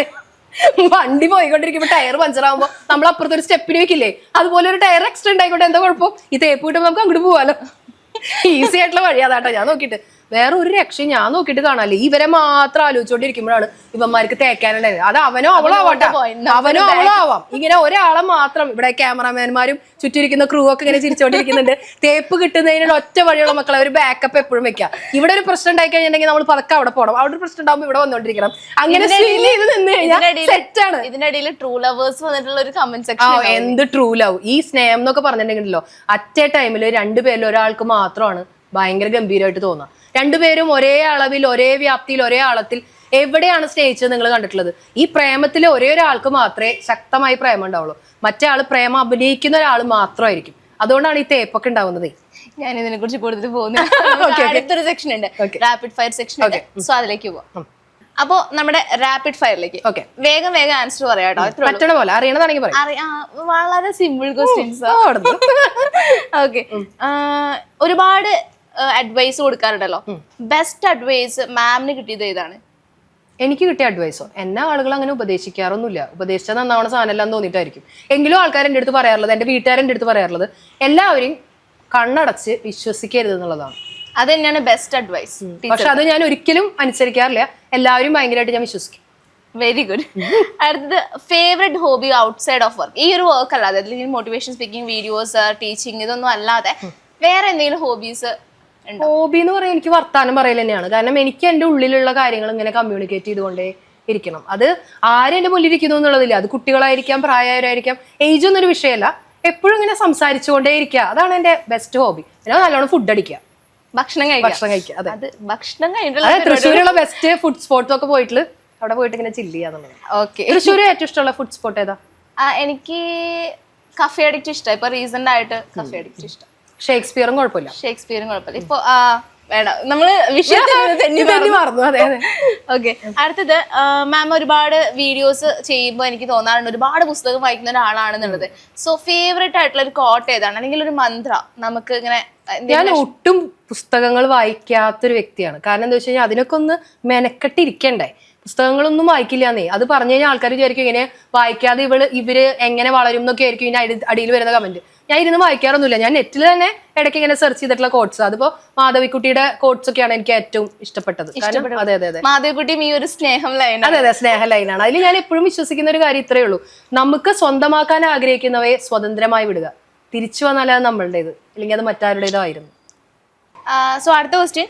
വണ്ടി പോയിക്കൊണ്ടിരിക്കുമ്പോൾ ടയർ പഞ്ചറാകുമ്പോൾ നമ്മൾ അപ്പുറത്ത് ഒരു സ്റ്റെപ്പിന് വെക്കില്ലേ, അതുപോലെ ഒരു ടയർ എക്സ്ട്രാ ഉണ്ടായിക്കോട്ടെ, എന്താ കുഴപ്പം? ഈ തേപ്പ് കിട്ടുമ്പോൾ നമുക്ക് അങ്ങോട്ട് പോവാലോ. ഈസി ആയിട്ടുള്ള വഴി അതാട്ടോ ഞാൻ നോക്കിയിട്ട്. വേറെ ഒരു രക്ഷയും ഞാൻ നോക്കിയിട്ട് കാണാല്ലേ. ഇവരെ മാത്രം ആലോചിച്ചുകൊണ്ടിരിക്കുമ്പോഴാണ് ഇവന്മാർക്ക് തേക്കാനുണ്ടായത്. അത് അവനോ അവളോ ആവട്ടെ, അവനോ അവളോ ആവാം. ഇങ്ങനെ ഒരാളെ മാത്രം ഇവിടെ ക്യാമറാമാൻമാരും ചുറ്റിരിക്കുന്ന ക്രൂ ഒക്കെ ഇങ്ങനെ ചിരിച്ചോണ്ടിരിക്കുന്നുണ്ട്. തേപ്പ് കിട്ടുന്നതിന് ഒറ്റ വഴിയുള്ള മക്കളെ ഒരു ബാക്കപ്പ് എപ്പോഴും വെക്കാം. ഇവിടെ ഒരു പ്രശ്നം ഉണ്ടായി കഴിഞ്ഞിട്ടുണ്ടെങ്കിൽ നമ്മൾ പതുക്കെ അവിടെ പോകണം. അവിടെ ഒരു പ്രശ്നം ഉണ്ടാകുമ്പോൾ ഇവിടെ വന്നോണ്ടിരിക്കണം. അങ്ങനെ സെറ്റാണ്. ഇതിനിടയിൽ ട്രൂ ലവേഴ്സ് വന്നിട്ടുള്ള ഒരു കമന്റ് സെക്ഷൻ. എന്ത് ട്രൂ ലവ്! ഈ സ്നേഹം എന്നൊക്കെ പറഞ്ഞിട്ടുണ്ടെങ്കിലോ അറ്റ് എ ടൈമിൽ രണ്ടുപേരിൽ ഒരാൾക്ക് മാത്രമാണ് ഭയങ്കര ഗംഭീരമായിട്ട് തോന്നുക. രണ്ടുപേരും ഒരേ അളവിൽ, ഒരേ വ്യാപ്തിയിൽ, ഒരേ ആളത്തിൽ എവിടെയാണ് സ്നേഹിച്ചത് നിങ്ങൾ കണ്ടിട്ടുള്ളത്? ഈ പ്രേമത്തിൽ ഒരേ ഒരാൾക്ക് മാത്രമേ ശക്തമായി പ്രേമം ഉണ്ടാവുള്ളൂ. മറ്റേ ആള് പ്രേമം അഭിനയിക്കുന്ന ഒരാൾ മാത്രമായിരിക്കും. അതുകൊണ്ടാണ് ഈ തേപ്പൊക്കെ ഉണ്ടാവുന്നത്. ഞാൻ ഇതിനെ കുറിച്ച് കൂടുതൽ പോകുന്നത് അടുത്തൊരു സെക്ഷൻ ഉണ്ട്, റാപ്പിഡ് ഫയർ സെക്ഷൻ. സോ അതിലേക്ക് പോവാം. അപ്പോ നമ്മുടെ റാപ്പിഡ് ഫയറിലേക്ക് വേഗം ആൻസർ പറയാട്ടോ. പറ്റണ പോലെ അറിയണതാണെങ്കിൽ വളരെ സിമ്പിൾ ക്വസ്റ്റ്യൻസ്. ഓക്കെ, ഒരുപാട് അഡ്വൈസ് കൊടുക്കാറുണ്ടല്ലോ. ബെസ്റ്റ് അഡ്വൈസ് മാമിന് കിട്ടിയത് ഏതാണ്? എനിക്ക് കിട്ടിയ അഡ്വൈസോ? എന്നെ ആളുകൾ അങ്ങനെ ഉപദേശിക്കാറൊന്നുമില്ല. ഉപദേശിച്ചാൽ നന്നാവണ സാധനം തോന്നിയിട്ടായിരിക്കും. എങ്കിലും ആൾക്കാർ എൻ്റെ അടുത്ത് പറയാറുള്ളത്, എൻ്റെ വീട്ടുകാരെൻ്റെ അടുത്ത് പറയാറുള്ളത്, എല്ലാവരെയും കണ്ണടച്ച് വിശ്വസിക്കരുത് എന്നുള്ളതാണ്. അത് തന്നെയാണ് ബെസ്റ്റ് അഡ്വൈസ്. പക്ഷെ അത് ഞാൻ ഒരിക്കലും അനുസരിക്കാറില്ല. എല്ലാവരും ഭയങ്കരമായിട്ട് ഞാൻ വിശ്വസിക്കും. Very good. അടുത്തത് favourite hobby outside of work. ഈ ഒരു വർക്ക് അല്ലാതെ, അല്ലെങ്കിൽ മോട്ടിവേഷൻ സ്പീക്കിംഗ്, വീഡിയോസ്, ടീച്ചിങ്, ഇതൊന്നും അല്ലാതെ വേറെ എന്തെങ്കിലും ഹോബീസ്? ഹോബി എന്ന് പറയാൻ എനിക്ക് വർത്താനം പറയൽ തന്നെയാണ്. കാരണം എനിക്ക് എൻ്റെ ഉള്ളിലുള്ള കാര്യങ്ങൾ ഇങ്ങനെ കമ്മ്യൂണിക്കേറ്റ് ചെയ്തുകൊണ്ടേ ഇരിക്കണം. അത് ആരും എൻ്റെ മുന്നിലിരിക്കുന്നു എന്നുള്ളതില്ല. അത് കുട്ടികളായിരിക്കാം, പ്രായമായവരായിരിക്കാം, ഏജ് ഒന്നൊരു വിഷയമല്ല. എപ്പോഴും ഇങ്ങനെ സംസാരിച്ചുകൊണ്ടേ ഇരിക്കുക, അതാണ് എൻ്റെ ബെസ്റ്റ് ഹോബി. പിന്നെ നല്ലോണം ഫുഡ് അടിക്കുക, ഭക്ഷണം കഴിക്കുക. അതെ, ഭക്ഷണം കഴിഞ്ഞിട്ടുള്ള തൃശ്ശൂരുള്ള ബെസ്റ്റ് ഫുഡ് സ്പോട്ടും ഒക്കെ പോയിട്ട് അവിടെ പോയിട്ട് ഇങ്ങനെ ചില്ല് ചെയ്യാന്നുള്ളത്. ഓക്കെ, തൃശ്ശൂർ ഏറ്റവും ഇഷ്ടമുള്ള ഫുഡ് സ്പോട്ട് ഏതാ? എനിക്ക് കഫേ അഡിക്റ്റ് ഇഷ്ടം. ഇപ്പൊ റീസെന്റ് ആയിട്ട് കഫേ അഡിക്റ്റ് ഇഷ്ടം. ഷേക്സ്പിയറും കുഴപ്പമില്ല. ഇപ്പൊ വേണം നമ്മള് വിഷയത്തിൽ മറന്നു. അതെ. ഓക്കെ, അടുത്തത് മാം ഒരുപാട് വീഡിയോസ് ചെയ്യുമ്പോൾ എനിക്ക് തോന്നാറുണ്ട് ഒരുപാട് പുസ്തകം വായിക്കുന്ന ഒരാളാണെന്നുള്ളത്. സോ ഫേവറേറ്റ് ആയിട്ടുള്ള ഒരു കോട്ട് ഏതാണ്, അല്ലെങ്കിൽ ഒരു മന്ത്ര നമുക്ക് ഇങ്ങനെ? ഞാൻ ഒട്ടും പുസ്തകങ്ങൾ വായിക്കാത്തൊരു വ്യക്തിയാണ്. കാരണം എന്താ വെച്ച് കഴിഞ്ഞാൽ അതിനൊക്കെ ഒന്ന് മെനക്കെട്ടിരിക്കണ്ടേ. പുസ്തകങ്ങളൊന്നും വായിക്കില്ലാന്നേ. അത് പറഞ്ഞു കഴിഞ്ഞാൽ ആൾക്കാർ വിചാരിക്കും ഇങ്ങനെ വായിക്കാതെ ഇവര് എങ്ങനെ വളരും എന്നൊക്കെ ആയിരിക്കും ഇതിന് അടിയിൽ വരുന്ന കമന്റ്. ഞാൻ ഇരുന്ന് വായിക്കാറൊന്നുമില്ല. ഞാൻ നെറ്റിൽ തന്നെ ഇടയ്ക്ക് ഇങ്ങനെ സെർച്ച് ചെയ്തിട്ടുള്ള കോട്ട്സ്. അതിപ്പോ മാധവിക്കുട്ടിയുടെ കോട്ട്സ് ഒക്കെയാണ് എനിക്ക് ഏറ്റവും ഇഷ്ടപ്പെട്ടത്. അതെ, മാധവിക്കുട്ടിയും ഈ ഒരു സ്നേഹം ലൈൻ. അതെ, സ്നേഹ ലൈനാണ്. അതിൽ ഞാൻ എപ്പോഴും വിശ്വസിക്കുന്ന ഒരു കാര്യം ഇത്രയേ ഉള്ളൂ: നമുക്ക് സ്വന്തമാക്കാൻ ആഗ്രഹിക്കുന്നവയെ സ്വതന്ത്രമായി വിടുക. തിരിച്ചു വന്നാൽ അത് നമ്മളുടേത്, അല്ലെങ്കിൽ അത് മറ്റാരുടേതോ ആയിരുന്നു. സോ അടുത്ത question,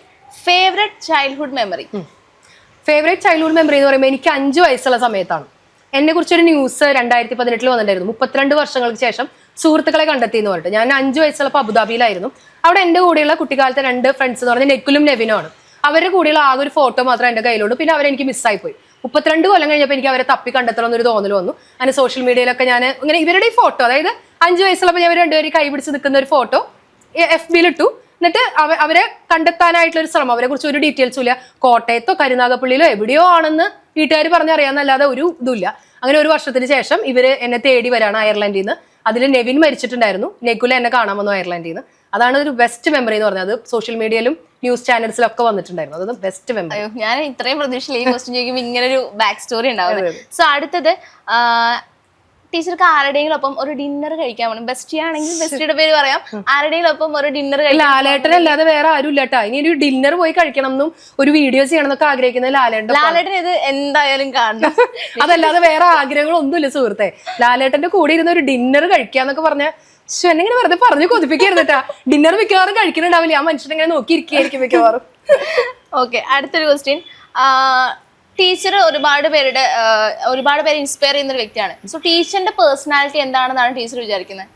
favourite childhood memory. Favourite childhood memory എന്ന് പറയുമ്പോൾ എനിക്ക് 5 വയസ്സുള്ള സമയത്താണ്. എന്നെ കുറിച്ചൊരു ന്യൂസ് 2018 വന്നിട്ടുണ്ടായിരുന്നു. 32 വർഷങ്ങൾക്ക് ശേഷം സുഹൃത്തുക്കളെ കണ്ടെത്തി എന്ന് പറഞ്ഞിട്ട്. ഞാൻ 5 വയസ്സുള്ളപ്പോൾ അബുദാബിയിലായിരുന്നു. അവിടെ എൻ്റെ കൂടെയുള്ള കുട്ടിക്കാലത്തെ 2 ഫ്രണ്ട്സ് എന്ന് പറഞ്ഞാൽ നെക്കുലും നെവിനും ആണ്. അവരുടെ കൂടെയുള്ള ആകെ ഒരു ഫോട്ടോ മാത്രം എൻ്റെ കയ്യിലുള്ളൂ. പിന്നെ അവരെനിക്ക് മിസ്സായി പോയി. 32 കൊല്ലം കഴിഞ്ഞപ്പോൾ എനിക്ക് അവരെ തപ്പി കണ്ടെത്തണം എന്നൊരു തോന്നൽ വന്നു. അങ്ങനെ സോഷ്യൽ മീഡിയയിലൊക്കെ ഞാൻ ഇങ്ങനെ ഇവരുടെ ഈ ഫോട്ടോ, അതായത് 5 വയസ്സുള്ളപ്പോൾ ഞാൻ രണ്ടുപേരും കൈ പിടിച്ച് നിൽക്കുന്ന ഒരു ഫോട്ടോ FB-ൽ ഇട്ടു. എന്നിട്ട് അവരെ കണ്ടെത്താനായിട്ടുള്ള ഒരു ശ്രമം. അവരെ കുറിച്ച് ഒരു ഡീറ്റെയിൽസും ഇല്ല. കോട്ടയത്തോ കരുനാഗപ്പള്ളിയിലോ എവിടെയോ ആണെന്ന് വീട്ടുകാർ പറഞ്ഞറിയാന്നല്ലാതെ ഒരു ഇതുമില്ല. അങ്ങനെ ഒരു വർഷത്തിന് ശേഷം ഇവര് എന്നെ തേടി വരാണ് അയർലൻഡിൽ നിന്ന്. അതിൽ നെവിൻ മരിച്ചിട്ടുണ്ടായിരുന്നു. നെക്കുല എന്നെ കാണാൻ വന്നു അയർലൻഡിൽ നിന്ന്. അതാണ് ഒരു ബെസ്റ്റ് മെമ്മറി എന്ന് പറഞ്ഞത്. അത് സോഷ്യൽ മീഡിയയിലും ന്യൂസ് ചാനൽസിലൊക്കെ വന്നിട്ടുണ്ടായിരുന്നു. അത് ബെസ്റ്റ് മെമ്മറി. ഞാൻ ഇത്രയും പ്രതീക്ഷയില്ല ഈ ക്വസ്റ്റ്യൻ ചോദിക്കുമ്പോൾ ഇങ്ങനെ ഒരു ബാക്ക് സ്റ്റോറി ഉണ്ടാവുന്നത്. സോ അടുത്തത് ടീച്ചർക്ക് ആരുടെയെങ്കിലും ഒപ്പം ഒരു ഡിന്നർ കഴിക്കാൻ വേണം, ബെസ്റ്റി ആണെങ്കിൽ ബെസ്റ്റിയുടെ പേര് പറയാം, ആരുടെയെങ്കിലും ഒപ്പം ഒരു ഡിന്നർ കഴിക്കാൻ. ലാലേട്ടനല്ലാതെ വേറെ ആരും ഇല്ലട്ടാ. ഇനി ഒരു ഡിന്നർ പോയി കഴിക്കണം എന്നും ഒരു വീഡിയോ ചെയ്യണം എന്നൊക്കെ ആഗ്രഹിക്കുന്നത് ലാലേട്ടൻ ഇത് എന്തായാലും കാണണം. അതല്ലാതെ വേറെ ആഗ്രഹങ്ങളൊന്നുമില്ല സുഹൃത്തെ. ലാലേട്ടന്റെ കൂടെ ഇരുന്ന് ഒരു ഡിന്നർ കഴിക്കാന്നൊക്കെ പറഞ്ഞ എന്നെങ്ങനെ വെറുതെ പറഞ്ഞു കൊതിപ്പിക്കരുതട്ടാ. ഡിന്നർ മിക്കവാറും കഴിക്കുന്നുണ്ടാവില്ല, ആ മനുഷ്യനെങ്ങനെ നോക്കിയിരിക്കും മിക്കവാറും. ഓക്കെ, അടുത്തൊരു ക്വസ്റ്റ്യൻ. ടീച്ചർ ഒരുപാട് പേരെ ഇൻസ്പയർ ചെയ്യുന്ന ഒരു വ്യക്തിയാണ്. സോ ടീച്ചറിന്റെ പേഴ്സണാലിറ്റി എന്താണെന്നാണ് ടീച്ചർ വിചാരിക്കുന്നത്?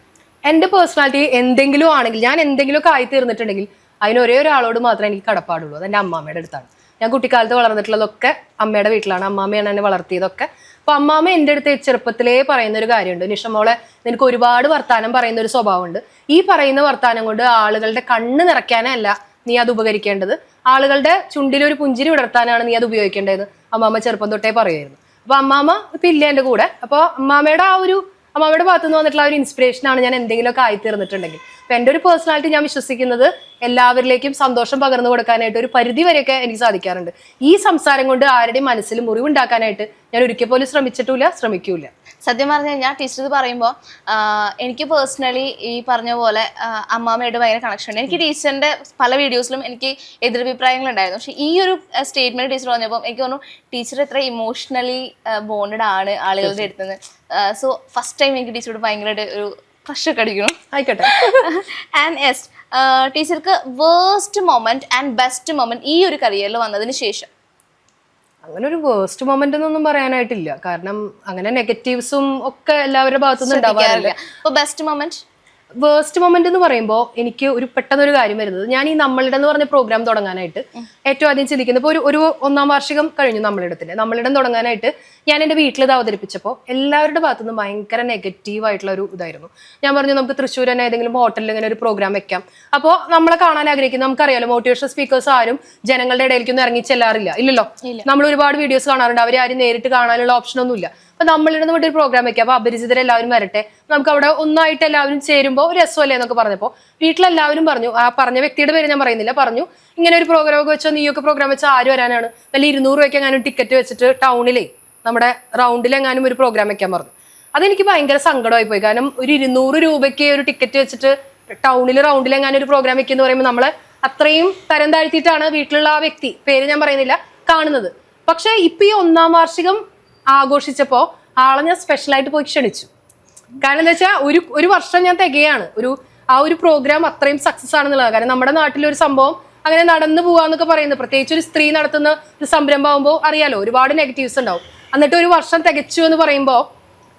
എന്റെ പേഴ്സണാലിറ്റി എന്തെങ്കിലും ആണെങ്കിൽ, ഞാൻ എന്തെങ്കിലുമൊക്കെ ആയി തീർന്നിട്ടുണ്ടെങ്കിൽ അതിന് ഒരേ ഒരാളോട് മാത്രമേ എനിക്ക് കടപ്പാടുള്ളൂ. അത് എൻ്റെ അമ്മാമ്മയുടെ അടുത്താണ്. ഞാൻ കുട്ടിക്കാലത്ത് വളർന്നിട്ടുള്ളതൊക്കെ അമ്മയുടെ വീട്ടിലാണ്. അമ്മാമ്മയാണ് എന്നെ വളർത്തിയതൊക്കെ. അപ്പൊ അമ്മാമ്മ എൻ്റെ അടുത്ത് ചെറുപ്പത്തിലേ പറയുന്ന ഒരു കാര്യമുണ്ട്, നിഷമോളെ നിനക്ക് ഒരുപാട് വർത്താനം പറയുന്ന ഒരു സ്വഭാവമുണ്ട്. ഈ പറയുന്ന വർത്താനം കൊണ്ട് ആളുകളുടെ കണ്ണ് നിറയ്ക്കാനല്ല നീ അത് ഉപകരിക്കേണ്ടത്, ആളുകളുടെ ചുണ്ടിൽ ഒരു പുഞ്ചിരി വിടർത്താനാണ് നീ അത് ഉപയോഗിക്കേണ്ടത്. അമ്മാമ്മ ചെറുപ്പം തൊട്ടേ പറയുമായിരുന്നു. അപ്പൊ അമ്മാമ്മ ഇപ്പൊ ഇല്ല എൻ്റെ കൂടെ. അപ്പൊ അമ്മാമ്മയുടെ ഭാഗത്തു നിന്ന് വന്നിട്ടുള്ള ഒരു ഇൻസ്പിറേഷനാണ് ഞാൻ എന്തെങ്കിലുമൊക്കെ ആയിത്തീർന്നിട്ടുണ്ടെങ്കിൽ. അപ്പൊ എൻ്റെ ഒരു പേഴ്സണാലിറ്റി ഞാൻ വിശ്വസിക്കുന്നത് എല്ലാവരിലേക്കും സന്തോഷം പകർന്നു കൊടുക്കാനായിട്ട് ഒരു പരിധി വരെയൊക്കെ എനിക്ക് സാധിക്കാറുണ്ട്. ഈ സംസാരം കൊണ്ട് ആരുടെയും മനസ്സിൽ മുറിവുണ്ടാക്കാനായിട്ട് ഞാൻ ഒരിക്കൽ പോലും ശ്രമിക്കൂല. സത്യം പറഞ്ഞു കഴിഞ്ഞാൽ ടീച്ചർ ഇത് പറയുമ്പോൾ എനിക്ക് പേഴ്സണലി ഈ പറഞ്ഞ പോലെ അമ്മാമ്മയായിട്ട് ഭയങ്കര കണക്ഷൻ ഉണ്ട്. എനിക്ക് ടീച്ചറിന്റെ പല വീഡിയോസിലും എനിക്ക് എതിരഭിപ്രായങ്ങൾ ഉണ്ടായിരുന്നു. പക്ഷെ ഈ ഒരു സ്റ്റേറ്റ്മെന്റ് ടീച്ചർ പറഞ്ഞപ്പോൾ എനിക്ക് തോന്നുന്നു ടീച്ചർ എത്ര ഇമോഷണലി ബോണ്ടഡ് ആണ് ആളുകളുടെ അടുത്തുനിന്ന്. സോ ഫസ്റ്റ് ടൈം എനിക്ക് ടീച്ചറോട് ഭയങ്കരമായിട്ട് ഒരു ക്രഷൊക്കെ അടിക്കണം. ആയിക്കോട്ടെ. ആൻഡ് യെസ്, ടീച്ചർക്ക് worst moment and best moment ഈ ഒരു കരിയറിൽ വന്നതിന് ശേഷം? അങ്ങനെ ഒരു വേസ്റ്റ് മൊമെന്റ് എന്നൊന്നും പറയാനായിട്ടില്ല. കാരണം അങ്ങനെ നെഗറ്റീവ്സും ഒക്കെ എല്ലാവരുടെ ഭാഗത്തുനിന്ന് ഉണ്ടാവാറില്ല. ബെസ്റ്റ് മൊമെന്റ് വേസ്റ്റ് മൊമെന്റ് എന്ന് പറയുമ്പോൾ എനിക്ക് പെട്ടെന്നൊരു കാര്യം വരുന്നത്, ഞാൻ ഈ നമ്മളുടെ എന്ന് പറഞ്ഞ പ്രോഗ്രാം തുടങ്ങാനായിട്ട് ഏറ്റവും ആദ്യം ചിന്തിക്കുന്നത്, ഇപ്പോൾ ഒരു 1-ാം വാർഷികം കഴിഞ്ഞു നമ്മളിടം തുടങ്ങാനായിട്ട് ഞാൻ എൻ്റെ വീട്ടിൽ ഇത് അവതരിപ്പിച്ചപ്പോൾ എല്ലാവരുടെ ഭാഗത്തുനിന്ന് ഭയങ്കര നെഗറ്റീവ് ആയിട്ടുള്ള ഒരു ഇതായിരുന്നു. ഞാൻ പറഞ്ഞു നമുക്ക് തൃശ്ശൂർ തന്നെ ഏതെങ്കിലും ഹോട്ടലിൽ ഇങ്ങനെ ഒരു പ്രോഗ്രാം വെക്കാം. അപ്പോൾ നമ്മളെ കാണാൻ ആഗ്രഹിക്കുന്നത്, നമുക്കറിയാലോ മോട്ടിവേഷണൽ സ്പീക്കേഴ്സ് ആരും ജനങ്ങളുടെ ഇടയിലേക്കൊന്നും ഇറങ്ങി ചെല്ലാറില്ല, ഇല്ലല്ലോ. നമ്മൾ ഒരുപാട് വീഡിയോസ് കാണാറുണ്ട്, അവരെ ആരും നേരിട്ട് കാണാനുള്ള ഓപ്ഷൻ ഒന്നുമില്ല. അപ്പൊ നമ്മളിടുന്ന ഒരു പ്രോഗ്രാം വെക്കാം, അപ്പൊ അപരിചിതരെല്ലാവരും വരട്ടെ, നമുക്ക് അവിടെ ഒന്നായിട്ട് എല്ലാവരും ചേരുമ്പോൾ ഒരു രസമല്ലേ എന്നൊക്കെ പറഞ്ഞപ്പോൾ വീട്ടിലെല്ലാവരും പറഞ്ഞു, ആ പറഞ്ഞ വ്യക്തിയുടെ പേര് ഞാൻ പറയുന്നില്ല, പറഞ്ഞു ഇങ്ങനെ ഒരു പ്രോഗ്രാം ഒക്കെ വെച്ചോ, നീയൊക്കെ പ്രോഗ്രാം വെച്ചാൽ ആര് വരാനാണ്, വല്ല 200 രൂപയ്ക്ക് എങ്ങാനും ടിക്കറ്റ് വെച്ചിട്ട് ടൗണിലെ നമ്മുടെ റൗണ്ടിലെങ്ങാനും ഒരു പ്രോഗ്രാം വെക്കാൻ പറഞ്ഞു. അതെനിക്ക് ഭയങ്കര സങ്കടമായി പോയി. കാരണം ഒരു 200 രൂപയ്ക്ക് ഒരു ടിക്കറ്റ് വെച്ചിട്ട് റൗണ്ടിലെങ്ങാനും ഒരു പ്രോഗ്രാം വെക്കുന്ന പറയുമ്പോൾ നമ്മളെ അത്രയും തരം താഴ്ത്തിയിട്ടാണ് വീട്ടിലുള്ള ആ വ്യക്തി, പേര് ഞാൻ പറയുന്നില്ല, കാണുന്നത്. പക്ഷെ ഇപ്പൊ ഈ 1-ാം വാർഷികം ആഘോഷിച്ചപ്പോ ആളെ ഞാൻ സ്പെഷ്യലായിട്ട് പോയി ക്ഷണിച്ചു. കാരണം എന്താ വെച്ചാൽ ഒരു വർഷം ഞാൻ തികയാണ് ആ ഒരു പ്രോഗ്രാം അത്രയും സക്സസ് ആണെന്നുള്ളത്. കാരണം നമ്മുടെ നാട്ടിലൊരു സംഭവം അങ്ങനെ നടന്നു പോവാന്നൊക്കെ പറയുന്നത്, പ്രത്യേകിച്ച് ഒരു സ്ത്രീ നടത്തുന്ന ഒരു സംരംഭം ആകുമ്പോൾ അറിയാലോ ഒരുപാട് നെഗറ്റീവ്സ് ഉണ്ടാവും. എന്നിട്ട് ഒരു വർഷം തികച്ചു എന്ന് പറയുമ്പോൾ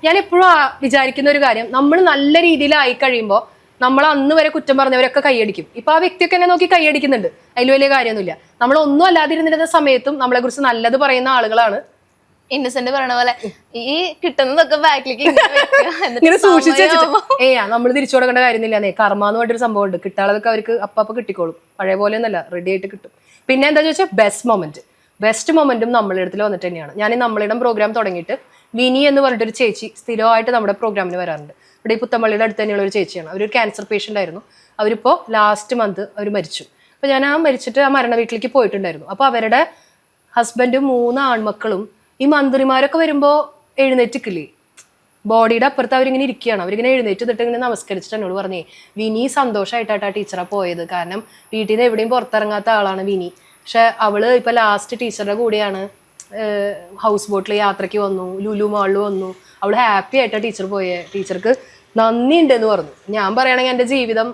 ഞാൻ എപ്പോഴും വിചാരിക്കുന്ന ഒരു കാര്യം, നമ്മൾ നല്ല രീതിയിലായി കഴിയുമ്പോൾ നമ്മൾ അന്ന് വരെ കുറ്റം പറഞ്ഞവരൊക്കെ കൈയടിക്കും. ഇപ്പൊ ആ വ്യക്തിയൊക്കെ എന്നെ നോക്കി കൈയടിക്കുന്നുണ്ട്, അതിൽ വലിയ കാര്യമൊന്നുമില്ല. നമ്മളൊന്നും അല്ലാതിരുന്നിരുന്ന സമയത്തും നമ്മളെ കുറിച്ച് നല്ലത് പറയുന്ന ആളുകളാണ്. ഇന്നസെന്റ് പറയണ പോലെ ഈ കിട്ടുന്നതൊക്കെ ബാക്കിലേക്ക് ഇങ്ങനെ സൂക്ഷിച്ചു വെച്ചിട്ട് നമ്മൾ തിരിച്ചു കൊടുക്കേണ്ട കാര്യമില്ല. കർമ്മ എന്ന് പറഞ്ഞൊരു സംഭവം ഉണ്ട്, കിട്ടാളതൊക്കെ അവർക്ക് അപ്പ കിട്ടിക്കോളും, പഴയ പോലെ ഒന്നല്ല, റെഡി ആയിട്ട് കിട്ടും. പിന്നെ എന്താ ചോദിച്ചാൽ ബെസ്റ്റ് മൊമെന്റും നമ്മളുടെ അടുത്തിൽ വന്നിട്ട് തന്നെയാണ്. ഞാൻ ഈ നമ്മളിടം പ്രോഗ്രാം തുടങ്ങിയിട്ട് വിനി എന്ന് പറഞ്ഞിട്ടൊരു ചേച്ചി സ്ഥിരമായിട്ട് നമ്മുടെ പ്രോഗ്രാമിന് വരാറുണ്ട്. ഇവിടെ ഈ പുത്തമ്പള്ളിയുടെ അടുത്ത് തന്നെയുള്ള ഒരു ചേച്ചിയാണ്. അവരൊരു ക്യാൻസർ പേഷ്യൻ്റ് ആയിരുന്നു. അവരിപ്പോൾ ലാസ്റ്റ് മന്ത് അവർ മരിച്ചു. അപ്പോൾ ഞാൻ മരിച്ചിട്ട് ആ മരണ വീട്ടിലേക്ക് പോയിട്ടുണ്ടായിരുന്നു. അപ്പോൾ അവരുടെ ഹസ്ബൻഡും 3 ആൺമക്കളും ഈ മന്ത്രിമാരൊക്കെ വരുമ്പോൾ എഴുന്നേറ്റിക്കില്ലേ, ബോഡിയുടെ അപ്പുറത്ത് അവരിങ്ങനെ ഇരിക്കുകയാണ്. അവരിങ്ങനെ എഴുന്നേറ്റ് നിന്നിട്ട് ഇങ്ങനെ നമസ്കരിച്ചിട്ട് എന്നോട് പറഞ്ഞേ, വിനി സന്തോഷമായിട്ടാ ടീച്ചറെ പോയത്. കാരണം വീട്ടിൽ നിന്ന് എവിടെയും പുറത്തിറങ്ങാത്ത ആളാണ് വിനി. പക്ഷെ അവള് ഇപ്പൊ ലാസ്റ്റ് ടീച്ചറുടെ കൂടെയാണ് ഹൗസ് ബോട്ടിൽ യാത്രയ്ക്ക് വന്നു, ലുലു മാളിൽ വന്നു, അവള് ഹാപ്പി ആയിട്ടാ ടീച്ചർ പോയേ, ടീച്ചർക്ക് നന്ദിയുണ്ട് എന്ന് പറഞ്ഞു. ഞാൻ പറയുകയാണെങ്കിൽ എൻ്റെ ജീവിതം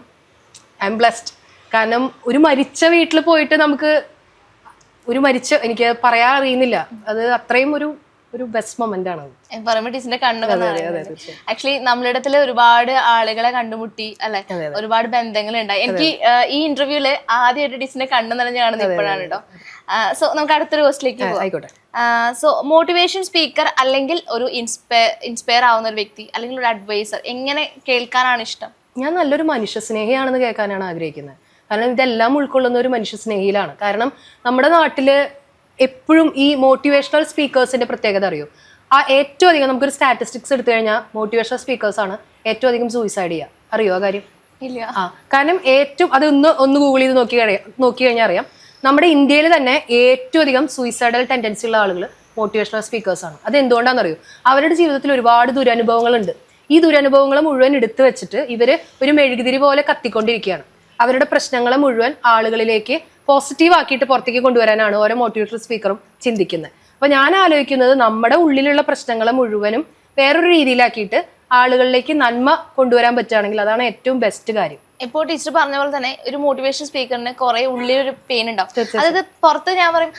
ഐ എം ബ്ലെസ്ഡ്. കാരണം ഒരു മരിച്ച വീട്ടിൽ പോയിട്ട് എനിക്ക് പറയാൻ അറിയുന്നില്ല, അത് അത്രയും ഒരു ബെസ്റ്റ് മൊമെന്റ് ആണ്. പറയുമ്പോൾ ടീച്ചറിന്റെ കണ്ണു ആക്ച്വലി നമ്മളിടത്തില് ഒരുപാട് ആളുകളെ കണ്ടുമുട്ടി അല്ലെ, ഒരുപാട് ബന്ധങ്ങൾ ഉണ്ടായി. എനിക്ക് ഈ ഇന്റർവ്യൂല് ആദ്യമായിട്ട് ടീച്ചറിന്റെ കണ്ണ് നിറഞ്ഞ് കാണുന്നത് ഇപ്പോഴാണ് കേട്ടോ. സോ നമുക്ക് അടുത്തൊരു ക്വസ്റ്റിലേക്ക് പോകാം. സോ മോട്ടിവേഷൻ സ്പീക്കർ അല്ലെങ്കിൽ ഒരു ഇൻസ്പയർ ആവുന്ന ഒരു വ്യക്തി അല്ലെങ്കിൽ ഒരു അഡ്വൈസർ എങ്ങനെ കേൾക്കാനാണ് ഇഷ്ടം? ഞാൻ നല്ലൊരു മനുഷ്യ സ്നേഹിയാണെന്ന് കേൾക്കാനാണ് ആഗ്രഹിക്കുന്നത്. കാരണം ഇതെല്ലാം ഉൾക്കൊള്ളുന്ന ഒരു മനുഷ്യ സ്നേഹിയിലാണ്. കാരണം നമ്മുടെ നാട്ടില് എപ്പോഴും ഈ മോട്ടിവേഷണൽ സ്പീക്കേഴ്സിന്റെ പ്രത്യേകത അറിയോ? ഏറ്റവും അധികം നമുക്കൊരു സ്റ്റാറ്റിസ്റ്റിക്സ് എടുത്തു കഴിഞ്ഞാൽ മോട്ടിവേഷണൽ സ്പീക്കേഴ്സ് ആണ് ഏറ്റവും അധികം സൂയിസൈഡ് ചെയ്യുക. അറിയോ ആ കാര്യം? ഇല്ല. കാരണം അത് ഒന്ന് ഗൂഗിൾ ചെയ്ത് നോക്കി കഴിഞ്ഞാൽ അറിയാം. നമ്മുടെ ഇന്ത്യയിൽ തന്നെ ഏറ്റവും അധികം സൂയിസൈഡൽ ടെൻഡൻസി ഉള്ള ആളുകൾ മോട്ടിവേഷണൽ സ്പീക്കേഴ്സാണ്. അത് എന്തുകൊണ്ടാണെന്നറിയോ? അവരുടെ ജീവിതത്തിൽ ഒരുപാട് ദുരനുഭവങ്ങളുണ്ട്. ഈ ദുരനുഭവങ്ങൾ മുഴുവൻ എടുത്തു വെച്ചിട്ട് ഇവര് ഒരു മെഴുകുതിരി പോലെ കത്തിക്കൊണ്ടിരിക്കുകയാണ്. അവരുടെ പ്രശ്നങ്ങളെ മുഴുവൻ ആളുകളിലേക്ക് പോസിറ്റീവ് ആക്കിയിട്ട് പുറത്തേക്ക് കൊണ്ടുവരാനാണ് ഓരോ മോട്ടിവേഷണൽ സ്പീക്കറും ചിന്തിക്കുന്നത്. അപ്പൊ ഞാൻ ആലോചിക്കുന്നത് നമ്മുടെ ഉള്ളിലുള്ള പ്രശ്നങ്ങളെ മുഴുവനും വേറൊരു രീതിയിലാക്കിയിട്ട് ആളുകളിലേക്ക് നന്മ കൊണ്ടുവരാൻ പറ്റുകയാണെങ്കിൽ അതാണ് ഏറ്റവും ബെസ്റ്റ് കാര്യം. ഇപ്പോൾ ടീച്ചർ പറഞ്ഞ പോലെ തന്നെ ഒരു മോട്ടിവേഷൻ സ്പീക്കറിന് കുറെ ഉള്ളിലൊരു പെയിൻ ഉണ്ടാവും. അതായത് പുറത്ത് ഞാൻ പറയും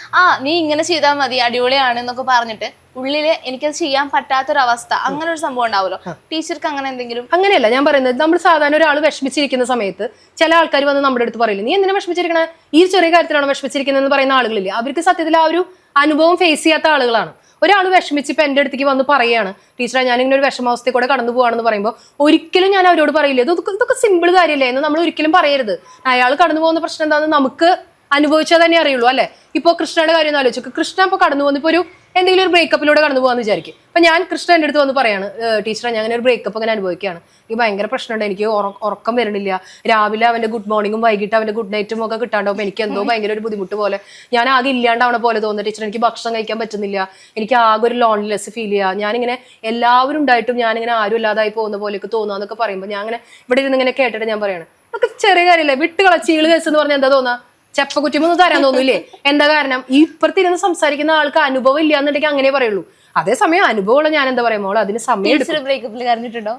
നീ ഇങ്ങനെ ചെയ്താൽ മതി അടിപൊളിയാണ് എന്നൊക്കെ പറഞ്ഞിട്ട് ഉള്ളില് എനിക്കത് ചെയ്യാൻ പറ്റാത്തൊരവസ്ഥ, അങ്ങനെ ഒരു സംഭവം ഉണ്ടാവുമല്ലോ. ടീച്ചർക്ക് അങ്ങനെ എന്തെങ്കിലും? അങ്ങനെയല്ല ഞാൻ പറയുന്നത്. നമ്മൾ സാധാരണ ഒരാൾ വിഷമിച്ചിരിക്കുന്ന സമയത്ത് ചില ആൾക്കാർ വന്ന് നമ്മുടെ അടുത്ത് പറയില്ല, നീ എന്തിനാ വിഷമിച്ചിരിക്കണേ, ഈ ചെറിയ കാര്യത്തിലാണ് വിഷമിച്ചിരിക്കുന്നത് പറയുന്ന ആളുകളില്ലേ. അവർക്ക് സത്യത്തിൽ ആ ഒരു അനുഭവം ഫേസ് ചെയ്യാത്ത ആളുകളാണ്. ഒരാൾ വിഷമിച്ച് ഇപ്പൊ എന്റെ അടുത്തേക്ക് വന്ന് പറയാണ്, ടീച്ചറെ ഞാനിങ്ങനെ ഒരു വിഷമാവസ്ഥയിൽ കൂടെ കടന്നു പോവാണെന്ന് പറയുമ്പോൾ ഒരിക്കലും ഞാൻ അവരോട് പറയില്ല ഇതൊക്കെ സിമ്പിൾ കാര്യമല്ലേ എന്ന് നമ്മൾ ഒരിക്കലും പറയരുത്. അയാൾ കടന്നു പോകുന്ന പ്രശ്നം എന്താണെന്ന് നമുക്ക് അനുഭവിച്ചാൽ തന്നെ അറിയുള്ളൂ അല്ലെ. ഇപ്പൊ കൃഷ്ണയുടെ കാര്യം ഒന്ന് ആലോചിച്ചു. കൃഷ്ണ ഇപ്പൊ കടന്നു പോകുന്ന ഇപ്പൊ ഒരു എന്തെങ്കിലും ഒരു ബ്രേക്കപ്പിലൂടെ കടന്നു പോകാന്ന് വിചാരിക്കും. അപ്പൊ ഞാൻ കൃഷ്ണ എൻ്റെ അടുത്ത് വന്ന് പറയാണ്, ടീച്ചറെ ഞാൻ അങ്ങനെ ഒരു ബ്രേക്കപ്പ് അങ്ങനെ അനുഭവിക്കുകയാണ്, എനിക്ക് ഭയങ്കര പ്രശ്നമുണ്ട്, എനിക്ക് ഉറക്കം വരണില്ല, രാവിലെ അവന്റെ ഗുഡ് മോർണിംഗും വൈകിട്ട് അവന്റെ ഗുഡ് നൈറ്റും ഒക്കെ കിട്ടാണ്ടാവും, എനിക്ക് എന്തോ ഭയങ്കര ഒരു ബുദ്ധിമുട്ട് പോലെ, ഞാൻ ആകെ ഇല്ലാണ്ടാവണ പോലെ തോന്നുന്നു ടീച്ചർ, എനിക്ക് ഭക്ഷണം കഴിക്കാൻ പറ്റുന്നില്ല, എനിക്ക് ആകെ ഒരു ലോൺലിനെസ് ഫീൽ ചെയ്യുക, ഞാനിങ്ങനെ എല്ലാവരും ഉണ്ടായിട്ടും ഞാനിങ്ങനെ ആരും ഇല്ലാതായി പോകുന്ന പോലെയൊക്കെ തോന്നുക പറയുമ്പോൾ ഞാൻ അങ്ങനെ ഇവിടെ ഇരുന്ന് ഇങ്ങനെ കേട്ടിട്ട് ഞാൻ പറയണം, അതൊക്കെ ചെറിയ കാര്യമല്ലേ, വിട്ടുകള ചീള് കേസ് എന്ന് പറഞ്ഞാൽ എന്താ തോന്നാ, ചെപ്പക്കുറ്റിമൊന്നും തരാൻ തോന്നൂല്ലേ? എന്താ കാരണം? ഈ ഇപ്പുറത്തിരുന്ന് സംസാരിക്കുന്ന ആൾക്ക് അനുഭവം ഇല്ല എന്നുണ്ടെങ്കിൽ അങ്ങനെ പറയുള്ളൂ. അതേസമയം അനുഭവമുള്ള ഞാൻ എന്താ പറയാ മോളെ, അതിന് സമയം. ബ്രേക്കപ്പിൽ കരഞ്ഞിട്ടുണ്ടോ?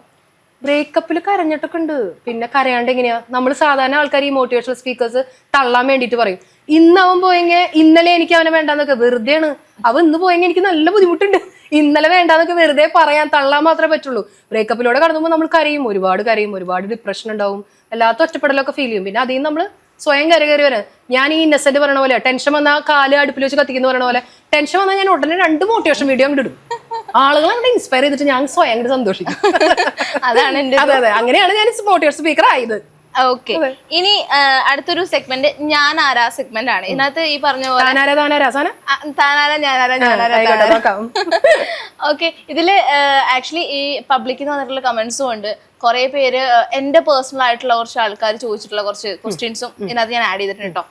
ബ്രേക്കപ്പിൽ കരഞ്ഞിട്ടൊക്കെ ഉണ്ട്. പിന്നെ കരയാണ്ട് എങ്ങനെയാ? നമ്മൾ സാധാരണ ആൾക്കാർ ഈ മോട്ടിവേഷണൽ സ്പീക്കേഴ്സ് തള്ളാൻ വേണ്ടിയിട്ട് പറയും, ഇന്ന് അവൻ പോയെങ്കിൽ ഇന്നലെ എനിക്ക് അവനെ വേണ്ടാന്നൊക്കെ. വെറുതെയാണ്. അവൻ ഇന്ന് പോയെങ്കിൽ എനിക്ക് നല്ല ബുദ്ധിമുട്ടുണ്ട്, ഇന്നലെ വേണ്ടാന്നൊക്കെ വെറുതെ പറയാൻ തള്ളാൻ മാത്രമേ പറ്റുള്ളൂ. ബ്രേക്കപ്പിലൂടെ കടന്നുമ്പോൾ നമ്മൾ കരയും, ഒരുപാട് ഡിപ്രഷൻ ഉണ്ടാവും, എല്ലാത്ത ഒറ്റപ്പെടലൊക്കെ ഫീൽ ചെയ്യും. പിന്നെ അതിൽ നമ്മൾ സ്വയം കയറി വരാൻ. ഞാൻ ഈ ഇന്നസെന്റ് പറഞ്ഞ പോലെ ടെൻഷൻ വന്നാൽ കാല് അടുപ്പിൽ വെച്ച് കത്തിക്കുന്ന പറഞ്ഞ പോലെ ടെൻഷൻ വന്നാൽ ഞാൻ ഉടനെ 2 മോട്ടിവേഷൻ വീഡിയോ അങ്ങോട്ട് ഇടും. ആളുകളെ അങ്ങോട്ട് ഇൻസ്പയർ ചെയ്തിട്ട് ഞാൻ സ്വയം അങ്ങോട്ട് സന്തോഷിക്കും. അതാണ് എന്റെ. അതെ, അങ്ങനെയാണ് ഞാൻ മോട്ടിവേഷൻ സ്പീക്കർ ആയത്. ഓക്കെ, ഇനി അടുത്തൊരു സെഗ്മെന്റ് ഞാൻ ആരാ സെഗ്മെന്റ് ആണ്. ഇതിനകത്ത് ഈ പറഞ്ഞ പോലെ ഓക്കെ, ഇതില് ആക്ച്വലി ഈ പബ്ലിക്കിൽ വന്നിട്ടുള്ള കമന്റ്സും ഉണ്ട്. കുറെ പേര് എന്റെ പേഴ്സണൽ ആയിട്ടുള്ള കുറച്ച് ആൾക്കാർ ചോദിച്ചിട്ടുള്ള കുറച്ച് ക്വസ്റ്റ്യൻസും ഇതിനകത്ത് ഞാൻ ആഡ് ചെയ്തിട്ടുണ്ട് കേട്ടോ.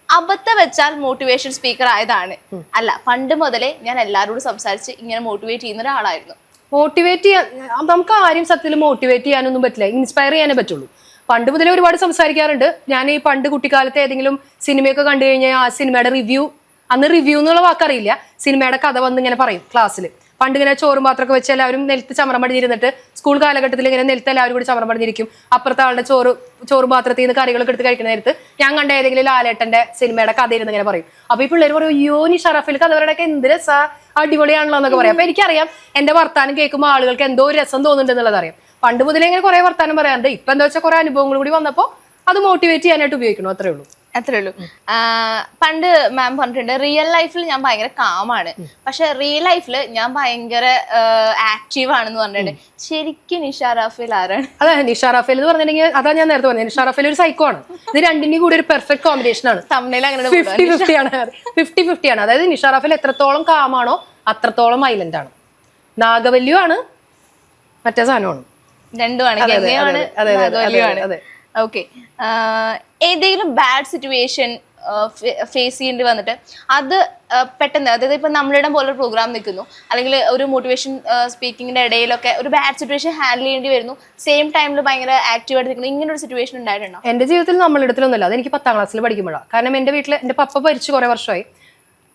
അബദ്ധം വെച്ചാൽ മോട്ടിവേഷൻ സ്പീക്കർ ആയതാണ്, അല്ല പണ്ട് മുതലേ ഞാൻ എല്ലാവരോടും സംസാരിച്ച് ഇങ്ങനെ മോട്ടിവേറ്റ് ചെയ്യുന്ന ഒരാളായിരുന്നു. മോട്ടിവേറ്റ് ചെയ്യാൻ നമുക്ക് ആരും സത്യത്തിൽ മോട്ടിവേറ്റ് ചെയ്യാനൊന്നും പറ്റില്ല, ഇൻസ്പയർ ചെയ്യാനേ പറ്റുള്ളൂ. പണ്ട് മുതലേ ഒരുപാട് സംസാരിക്കാറുണ്ട്. ഞാൻ ഈ പണ്ട് കുട്ടിക്കാലത്ത് ഏതെങ്കിലും സിനിമയൊക്കെ കണ്ടു കഴിഞ്ഞാൽ ആ സിനിമയുടെ റിവ്യൂ, അന്ന് റിവ്യൂ എന്നുള്ള വാക്കറിയില്ല, സിനിമയുടെ കഥ വന്ന് ഇങ്ങനെ പറയും ക്ലാസ്സിൽ. പണ്ട് ഇങ്ങനെ ചോറും പാത്രമൊക്കെ വെച്ച് എല്ലാവരും നിലത്ത് ചമരം പടിഞ്ഞിരുന്നിട്ട് സ്കൂൾ കാലഘട്ടത്തിൽ ഇങ്ങനെ നിലത്ത് എല്ലാവരും കൂടി ചമരം പടിഞ്ഞിരിക്കും. അപ്പുറത്തെ ആളുടെ ചോറും പാത്രത്തിൽ നിന്ന് കറികളൊക്കെ എടുത്ത് കഴിക്കുന്ന നേരത്ത് ഞാൻ കണ്ട ഏതെങ്കിലും ലാലേട്ടന്റെ സിനിമയുടെ കഥ ഇരുന്ന് ഇങ്ങനെ പറയും. അപ്പൊ ഈ പിള്ളേർ പറയും, അയ്യോ നീ ഷറഫിൽ കഥ പറയണൊക്കെ എന്ത് രസാ, അടിപൊളിയാണല്ലോ എന്നൊക്കെ പറയാം. അപ്പൊ എനിക്കറിയാം എന്റെ വർത്താനം കേൾക്കുമ്പോൾ ആളുകൾക്ക് എന്തോ ഒരു രസം തോന്നുന്നുണ്ട് എന്നുള്ളത് അറിയാം. പണ്ട് മുതലേ ഇങ്ങനെ കുറെ വർത്താനം പറയാറുണ്ട്. ഇപ്പൊ എന്താ വെച്ചാൽ കുറെ അനുഭവങ്ങൾ കൂടി വന്നപ്പോ അത് മോട്ടിവേറ്റ് ചെയ്യാനായിട്ട് ഉപയോഗിക്കണം. അത്രേ ഉള്ളൂ. പണ്ട് മാം പറഞ്ഞിട്ടുണ്ട് റിയൽ ലൈഫിൽ ഞാൻ ഭയങ്കര കാമാണ്, പക്ഷെ റിയൽ ലൈഫിൽ ഞാൻ ഭയങ്കര ആക്റ്റീവ് ആണെന്ന് പറഞ്ഞിട്ടുണ്ട്. ശരിക്കും നിഷാ റാഫേൽ ആരാണ്? അതെ, നിഷാ റാഫേൽ എന്ന് പറഞ്ഞിട്ടുണ്ടെങ്കിൽ അതാ ഞാൻ നേരത്തെ പറഞ്ഞത്, നിഷാ റാഫേൽ ഒരു സൈക്കോ ആണ്. ഇത് രണ്ടിന്റെയും കൂടി ഒരു പെർഫെക്റ്റ് കോമ്പിനേഷൻ ആണ്. 50-50 ആണ്. 50-50 ആണ്. അതായത് നിഷാ റാഫേൽ എത്രത്തോളം കാമാണോ അത്രത്തോളം വയലന്റ് ആണ്. നാഗവല്യു ആണ്, മറ്റേ സാധനമാണ്. രണ്ടുമാണ്. ഓക്കെ, ഏതെങ്കിലും ബാഡ് സിറ്റുവേഷൻ ഫേസ് ചെയ്യേണ്ടി വന്നിട്ട് അത് പെട്ടെന്ന്, അതായത് ഇപ്പൊ നമ്മളിടം പോലെ ഒരു പ്രോഗ്രാം നിൽക്കുന്നു, അല്ലെങ്കിൽ ഒരു മോട്ടിവേഷൻ സ്പീക്കിങ്ങിന്റെ ഇടയിലൊക്കെ ഒരു ബാഡ് സിറ്റുവേഷൻ ഹാൻഡിൽ ചെയ്യേണ്ടി വരുന്നു, സെയിം ടൈമിൽ ഭയങ്കര ആക്റ്റീവായിട്ട് നിൽക്കുന്നു, ഇങ്ങനെ ഒരു സിറ്റുവേഷൻ ഉണ്ടായിട്ടുണ്ടോ? എന്റെ ജീവിതത്തിൽ നമ്മളിടത്തിലൊന്നുമില്ല. അതെനിക്ക് 10ാം ക്ലാസ്സിൽ പഠിക്കുമ്പോഴാണ്. കാരണം എന്റെ വീട്ടിൽ എന്റെ പപ്പ മരിച്ചു കുറെ വർഷമായി.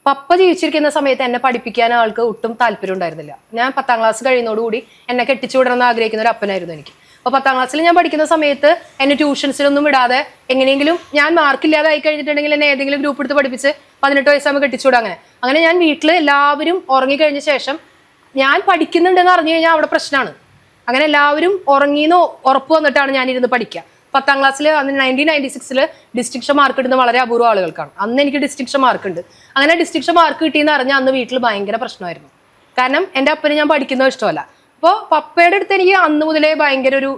പപ്പ ജീവിച്ചിരിക്കുന്ന സമയത്ത് എന്നെ പഠിപ്പിക്കാൻ ആൾക്ക് ഒട്ടും താല്പര്യം ഉണ്ടായിരുന്നില്ല. ഞാൻ 10ാം ക്ലാസ് കഴിയുന്നതോടുകൂടി എന്നെ കെട്ടിച്ചു വിടണമെന്ന് ആഗ്രഹിക്കുന്ന ഒരു അപ്പനായിരുന്നു എനിക്ക്. അപ്പോൾ 10ാം ക്ലാസ്സിൽ ഞാൻ പഠിക്കുന്ന സമയത്ത് എന്നെ ട്യൂഷൻസിലൊന്നും വിടാതെ എങ്ങനെയെങ്കിലും ഞാൻ മാർക്കില്ലാതായി കഴിഞ്ഞിട്ടുണ്ടെങ്കിൽ എന്നെ ഏതെങ്കിലും ഗ്രൂപ്പ് എടുത്ത് പഠിപ്പിച്ച് 18 വയസ്സാകുമ്പോൾ കെട്ടിച്ചുവിടും. അങ്ങനെ ഞാൻ വീട്ടിൽ എല്ലാവരും ഉറങ്ങിക്കഴിഞ്ഞ ശേഷം ഞാൻ പഠിക്കുന്നുണ്ടെന്ന് അറിഞ്ഞു കഴിഞ്ഞാൽ അവിടെ പ്രശ്നമാണ്. അങ്ങനെ എല്ലാവരും ഉറങ്ങിയെന്ന് ഉറപ്പ് വന്നിട്ടാണ് ഞാനിരുന്ന് പഠിക്കുക. 10ാം ക്ലാസ്സിൽ അന്ന് 1996 ഡിസ്ട്രിക്ഷൻ മാർക്ക് ഇടുന്ന വളരെ അപൂർവ ആളുകൾക്കാണ്. അന്ന് എനിക്ക് ഡിസ്ട്രിക്ഷൻ മാർക്ക് ഉണ്ട്. അങ്ങനെ ഡിസ്ട്രിക്ഷൻ മാർക്ക് കിട്ടിയെന്ന് അറിഞ്ഞാൽ അന്ന് വീട്ടിൽ ഭയങ്കര പ്രശ്നമായിരുന്നു. കാരണം എൻ്റെ അപ്പന് ഞാൻ പഠിക്കുന്നത് ഇഷ്ടമല്ല. അപ്പോൾ പപ്പയുടെ അടുത്ത് എനിക്ക് അന്ന് മുതലേ ഭയങ്കര ഒരു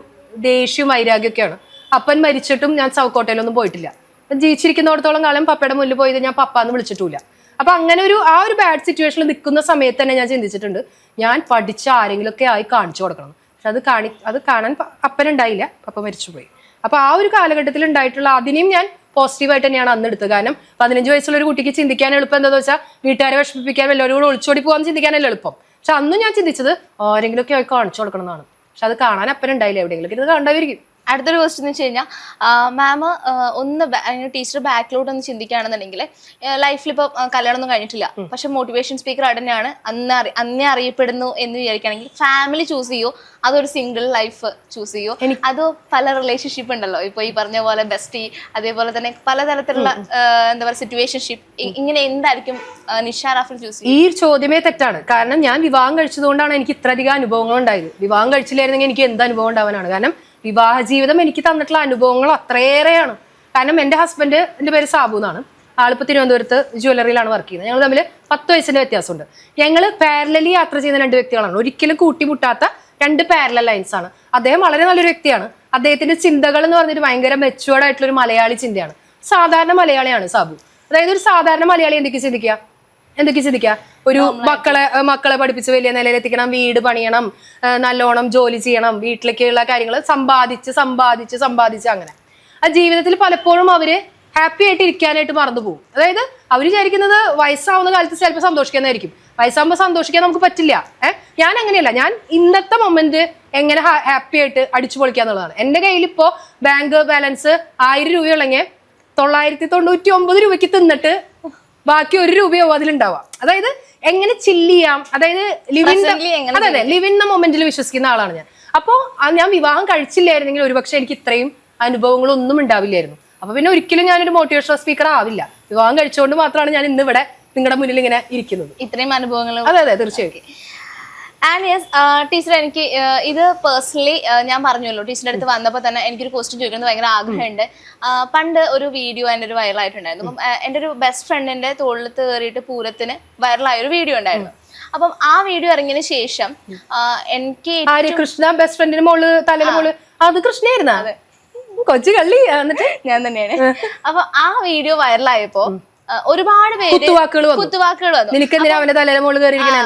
ദേഷ്യവും വൈരാഗ്യമൊക്കെയാണ്. അപ്പൻ മരിച്ചിട്ടും ഞാൻ സൗക്കോട്ടയിലൊന്നും പോയിട്ടില്ല. ജീവിച്ചിരിക്കുന്നിടത്തോളം കാലം പപ്പയുടെ മുന്നിൽ പോയത് ഞാൻ പപ്പാന്ന് വിളിച്ചിട്ടില്ല. അപ്പൊ അങ്ങനെ ആ ഒരു ബാഡ് സിറ്റുവേഷനിൽ നിൽക്കുന്ന സമയത്ത് തന്നെ ഞാൻ ചിന്തിച്ചിട്ടുണ്ട്, ഞാൻ പഠിച്ച ആരെങ്കിലുമൊക്കെ ആയി കാണിച്ചു കൊടുക്കണം. പക്ഷെ അത് കാണാൻ അപ്പനുണ്ടായില്ല, പപ്പ മരിച്ചുപോയി. അപ്പൊ ആ ഒരു കാലഘട്ടത്തിൽ ഉണ്ടായിട്ടുള്ള അതിനെയും ഞാൻ പോസിറ്റീവായിട്ട് തന്നെയാണ് അന്ന് എടുത്തത്. കാരണം 15 വയസ്സുള്ള ഒരു കുട്ടിക്ക് ചിന്തിക്കാൻ എളുപ്പം എന്താണെന്ന് വെച്ചാൽ വീട്ടുകാരെ വിഷമിപ്പിക്കാൻ എല്ലാവരും കൂടെ ഒളിച്ചോടി പോകാൻ ചിന്തിക്കാനല്ല എളുപ്പം. പക്ഷെ അന്ന് ഞാൻ ചിന്തിച്ചത് ആരെങ്കിലുമൊക്കെ ആയി കാണിച്ചു കൊടുക്കണം എന്നാണ്. പക്ഷെ അത് കാണാൻ അപ്പനും ഉണ്ടായില്ല, എവിടെയെങ്കിലും ഇത് കണ്ടായിരിക്കും. അടുത്തൊരു ക്വസ്റ്റ്യൻ എന്ന് വെച്ച് കഴിഞ്ഞാൽ മാം ഒന്ന് ടീച്ചർ ബാക്കിലോട്ട് ഒന്ന് ചിന്തിക്കുകയാണെന്നുണ്ടെങ്കിൽ ലൈഫിൽ ഇപ്പോൾ കല്യാണമൊന്നും കഴിഞ്ഞിട്ടില്ല, പക്ഷെ മോട്ടിവേഷൻ സ്പീക്കർ ആയിട്ട് തന്നെയാണ് അന്നേ അറിയപ്പെടുന്നു എന്ന് വിചാരിക്കുകയാണെങ്കിൽ ഫാമിലി ചൂസ് ചെയ്യോ അതൊരു സിംഗിൾ ലൈഫ് ചൂസ് ചെയ്യോ? അതോ പല റിലേഷൻഷിപ്പ് ഉണ്ടല്ലോ, ഇപ്പൊ ഈ പറഞ്ഞ പോലെ ബെസ്റ്റി, അതേപോലെ തന്നെ പലതരത്തിലുള്ള എന്താ പറയുക സിറ്റുവേഷൻഷിപ്പ്, ഇങ്ങനെ എന്തായിരിക്കും നിഷ റാഫിൽ ചൂസ് ചെയ്യുക? ഈ ചോദ്യമേ തെറ്റാണ്. കാരണം ഞാൻ വിവാഹം കഴിച്ചതുകൊണ്ടാണ് എനിക്ക് ഇത്രയധികം അനുഭവങ്ങൾ ഉണ്ടായത്. വിവാഹം കഴിച്ചില്ലായിരുന്നെങ്കിൽ എനിക്ക് എന്ത് അനുഭവം ഉണ്ടാവാനാണ്? കാരണം വിവാഹ ജീവിതം എനിക്ക് തന്നിട്ടുള്ള അനുഭവങ്ങൾ അത്രയേറെയാണ്. കാരണം എൻ്റെ ഹസ്ബൻഡ്, എൻ്റെ പേര് സാബു എന്നാണ്, ആളിപ്പോൾ തിരുവനന്തപുരത്ത് ജ്വല്ലറിയിലാണ് വർക്ക് ചെയ്യുന്നത്. ഞങ്ങൾ തമ്മിൽ 10 വയസ്സിന്റെ വ്യത്യാസമുണ്ട്. ഞങ്ങൾ പാരലലി യാത്ര ചെയ്യുന്ന 2 വ്യക്തികളാണ്, ഒരിക്കലും കൂട്ടിമുട്ടാത്ത 2 പാരലൽ ലൈൻസ് ആണ്. അദ്ദേഹം വളരെ നല്ലൊരു വ്യക്തിയാണ്. അദ്ദേഹത്തിന്റെ ചിന്തകൾ എന്ന് പറഞ്ഞിട്ട് ഭയങ്കര മെച്ചുവേർഡ് ആയിട്ടുള്ള ഒരു മലയാളി ചിന്തയാണ്. സാധാരണ മലയാളിയാണ് സാബു. അതായത് ഒരു സാധാരണ മലയാളി എന്തൊക്കെ ചിന്തിക്കുക? ഒരു മക്കളെ പഠിപ്പിച്ച് വലിയ നിലയിൽ എത്തിക്കണം, വീട് പണിയണം, നല്ലോണം ജോലി ചെയ്യണം, വീട്ടിലേക്കുള്ള കാര്യങ്ങൾ സമ്പാദിച്ച് അങ്ങനെ. ആ ജീവിതത്തിൽ പലപ്പോഴും അവര് ഹാപ്പി ആയിട്ട് ഇരിക്കാനായിട്ട് മറന്നു പോകും. അതായത് അവർ വിചാരിക്കുന്നത് വയസ്സാവുന്ന കാലത്ത് ചിലപ്പോൾ സന്തോഷിക്കാന്നായിരിക്കും. വയസ്സാകുമ്പോൾ സന്തോഷിക്കാൻ നമുക്ക് പറ്റില്ല. ഞാൻ അങ്ങനെയല്ല. ഞാൻ ഇന്നത്തെ മൊമെന്റ് എങ്ങനെ ഹാപ്പി ആയിട്ട് അടിച്ചു പൊളിക്കാന്നുള്ളതാണ്. എൻ്റെ കയ്യിൽ ഇപ്പോൾ ബാങ്ക് ബാലൻസ് 1000 രൂപയുള്ളെങ്കിൽ 999 രൂപയ്ക്ക് തിന്നിട്ട് ബാക്കി 1 രൂപയോ അതിലുണ്ടാവുക. അതായത് എങ്ങനെ ചില്ല് ചെയ്യാം, അതായത് ലിവ് ഇൻ ദ മൊമെന്റിൽ വിശ്വസിക്കുന്ന ആളാണ് ഞാൻ. അപ്പോൾ ഞാൻ വിവാഹം കഴിച്ചില്ലായിരുന്നെങ്കിൽ ഒരുപക്ഷെ എനിക്ക് ഇത്രയും അനുഭവങ്ങളൊന്നും ഉണ്ടാവില്ലായിരുന്നു. അപ്പൊ പിന്നെ ഒരിക്കലും ഞാനൊരു മോട്ടിവേഷണൽ സ്പീക്കർ ആവില്ല. വിവാഹം കഴിച്ചുകൊണ്ട് മാത്രമാണ് ഞാൻ ഇന്ന് ഇവിടെ നിങ്ങളുടെ മുന്നിൽ ഇങ്ങനെ ഇരിക്കുന്നത്. ഇത്രയും അനുഭവങ്ങൾ. അതെ തീർച്ചയായും. ആൻഡ് യെസ് ടീച്ചർ, എനിക്ക് ഇത് പേഴ്സണലി ഞാൻ പറഞ്ഞല്ലോ, ടീച്ചറിന്റെ അടുത്ത് വന്നപ്പോൾ തന്നെ എനിക്കൊരു ക്വസ്റ്റ്യൻ ചോദിക്കുന്നത് ഭയങ്കര ആഗ്രഹമുണ്ട്. പണ്ട് ഒരു വീഡിയോ എൻ്റെ ഒരു വൈറലായിട്ടുണ്ടായിരുന്നു. അപ്പം എൻ്റെ ഒരു ബെസ്റ്റ് ഫ്രണ്ടിന്റെ തോളിലത്ത് കയറിയിട്ട് പൂരത്തിന് വൈറലായ ഒരു വീഡിയോ ഉണ്ടായിരുന്നു. അപ്പം ആ വീഡിയോ ഇറങ്ങിയതിന് ശേഷം എനിക്ക് കൃഷ്ണ ബെസ്റ്റ് ഫ്രണ്ടിന്റെ മോള് തലയിലെ മോള് അത് കൃഷ്ണയായിരുന്നു. അതെ, കൊച്ചു കള്ളി എന്നിട്ട് ഞാൻ തന്നെയാണ്. അപ്പൊ ആ വീഡിയോ വൈറലായപ്പോ ഒരുപാട് പേര് കുത്തുവാക്കുകൾ വന്നു. നിനക്കെന്തിനാ അവന്റെ തലയിലെ മോള് കയറിയിരിക്കണ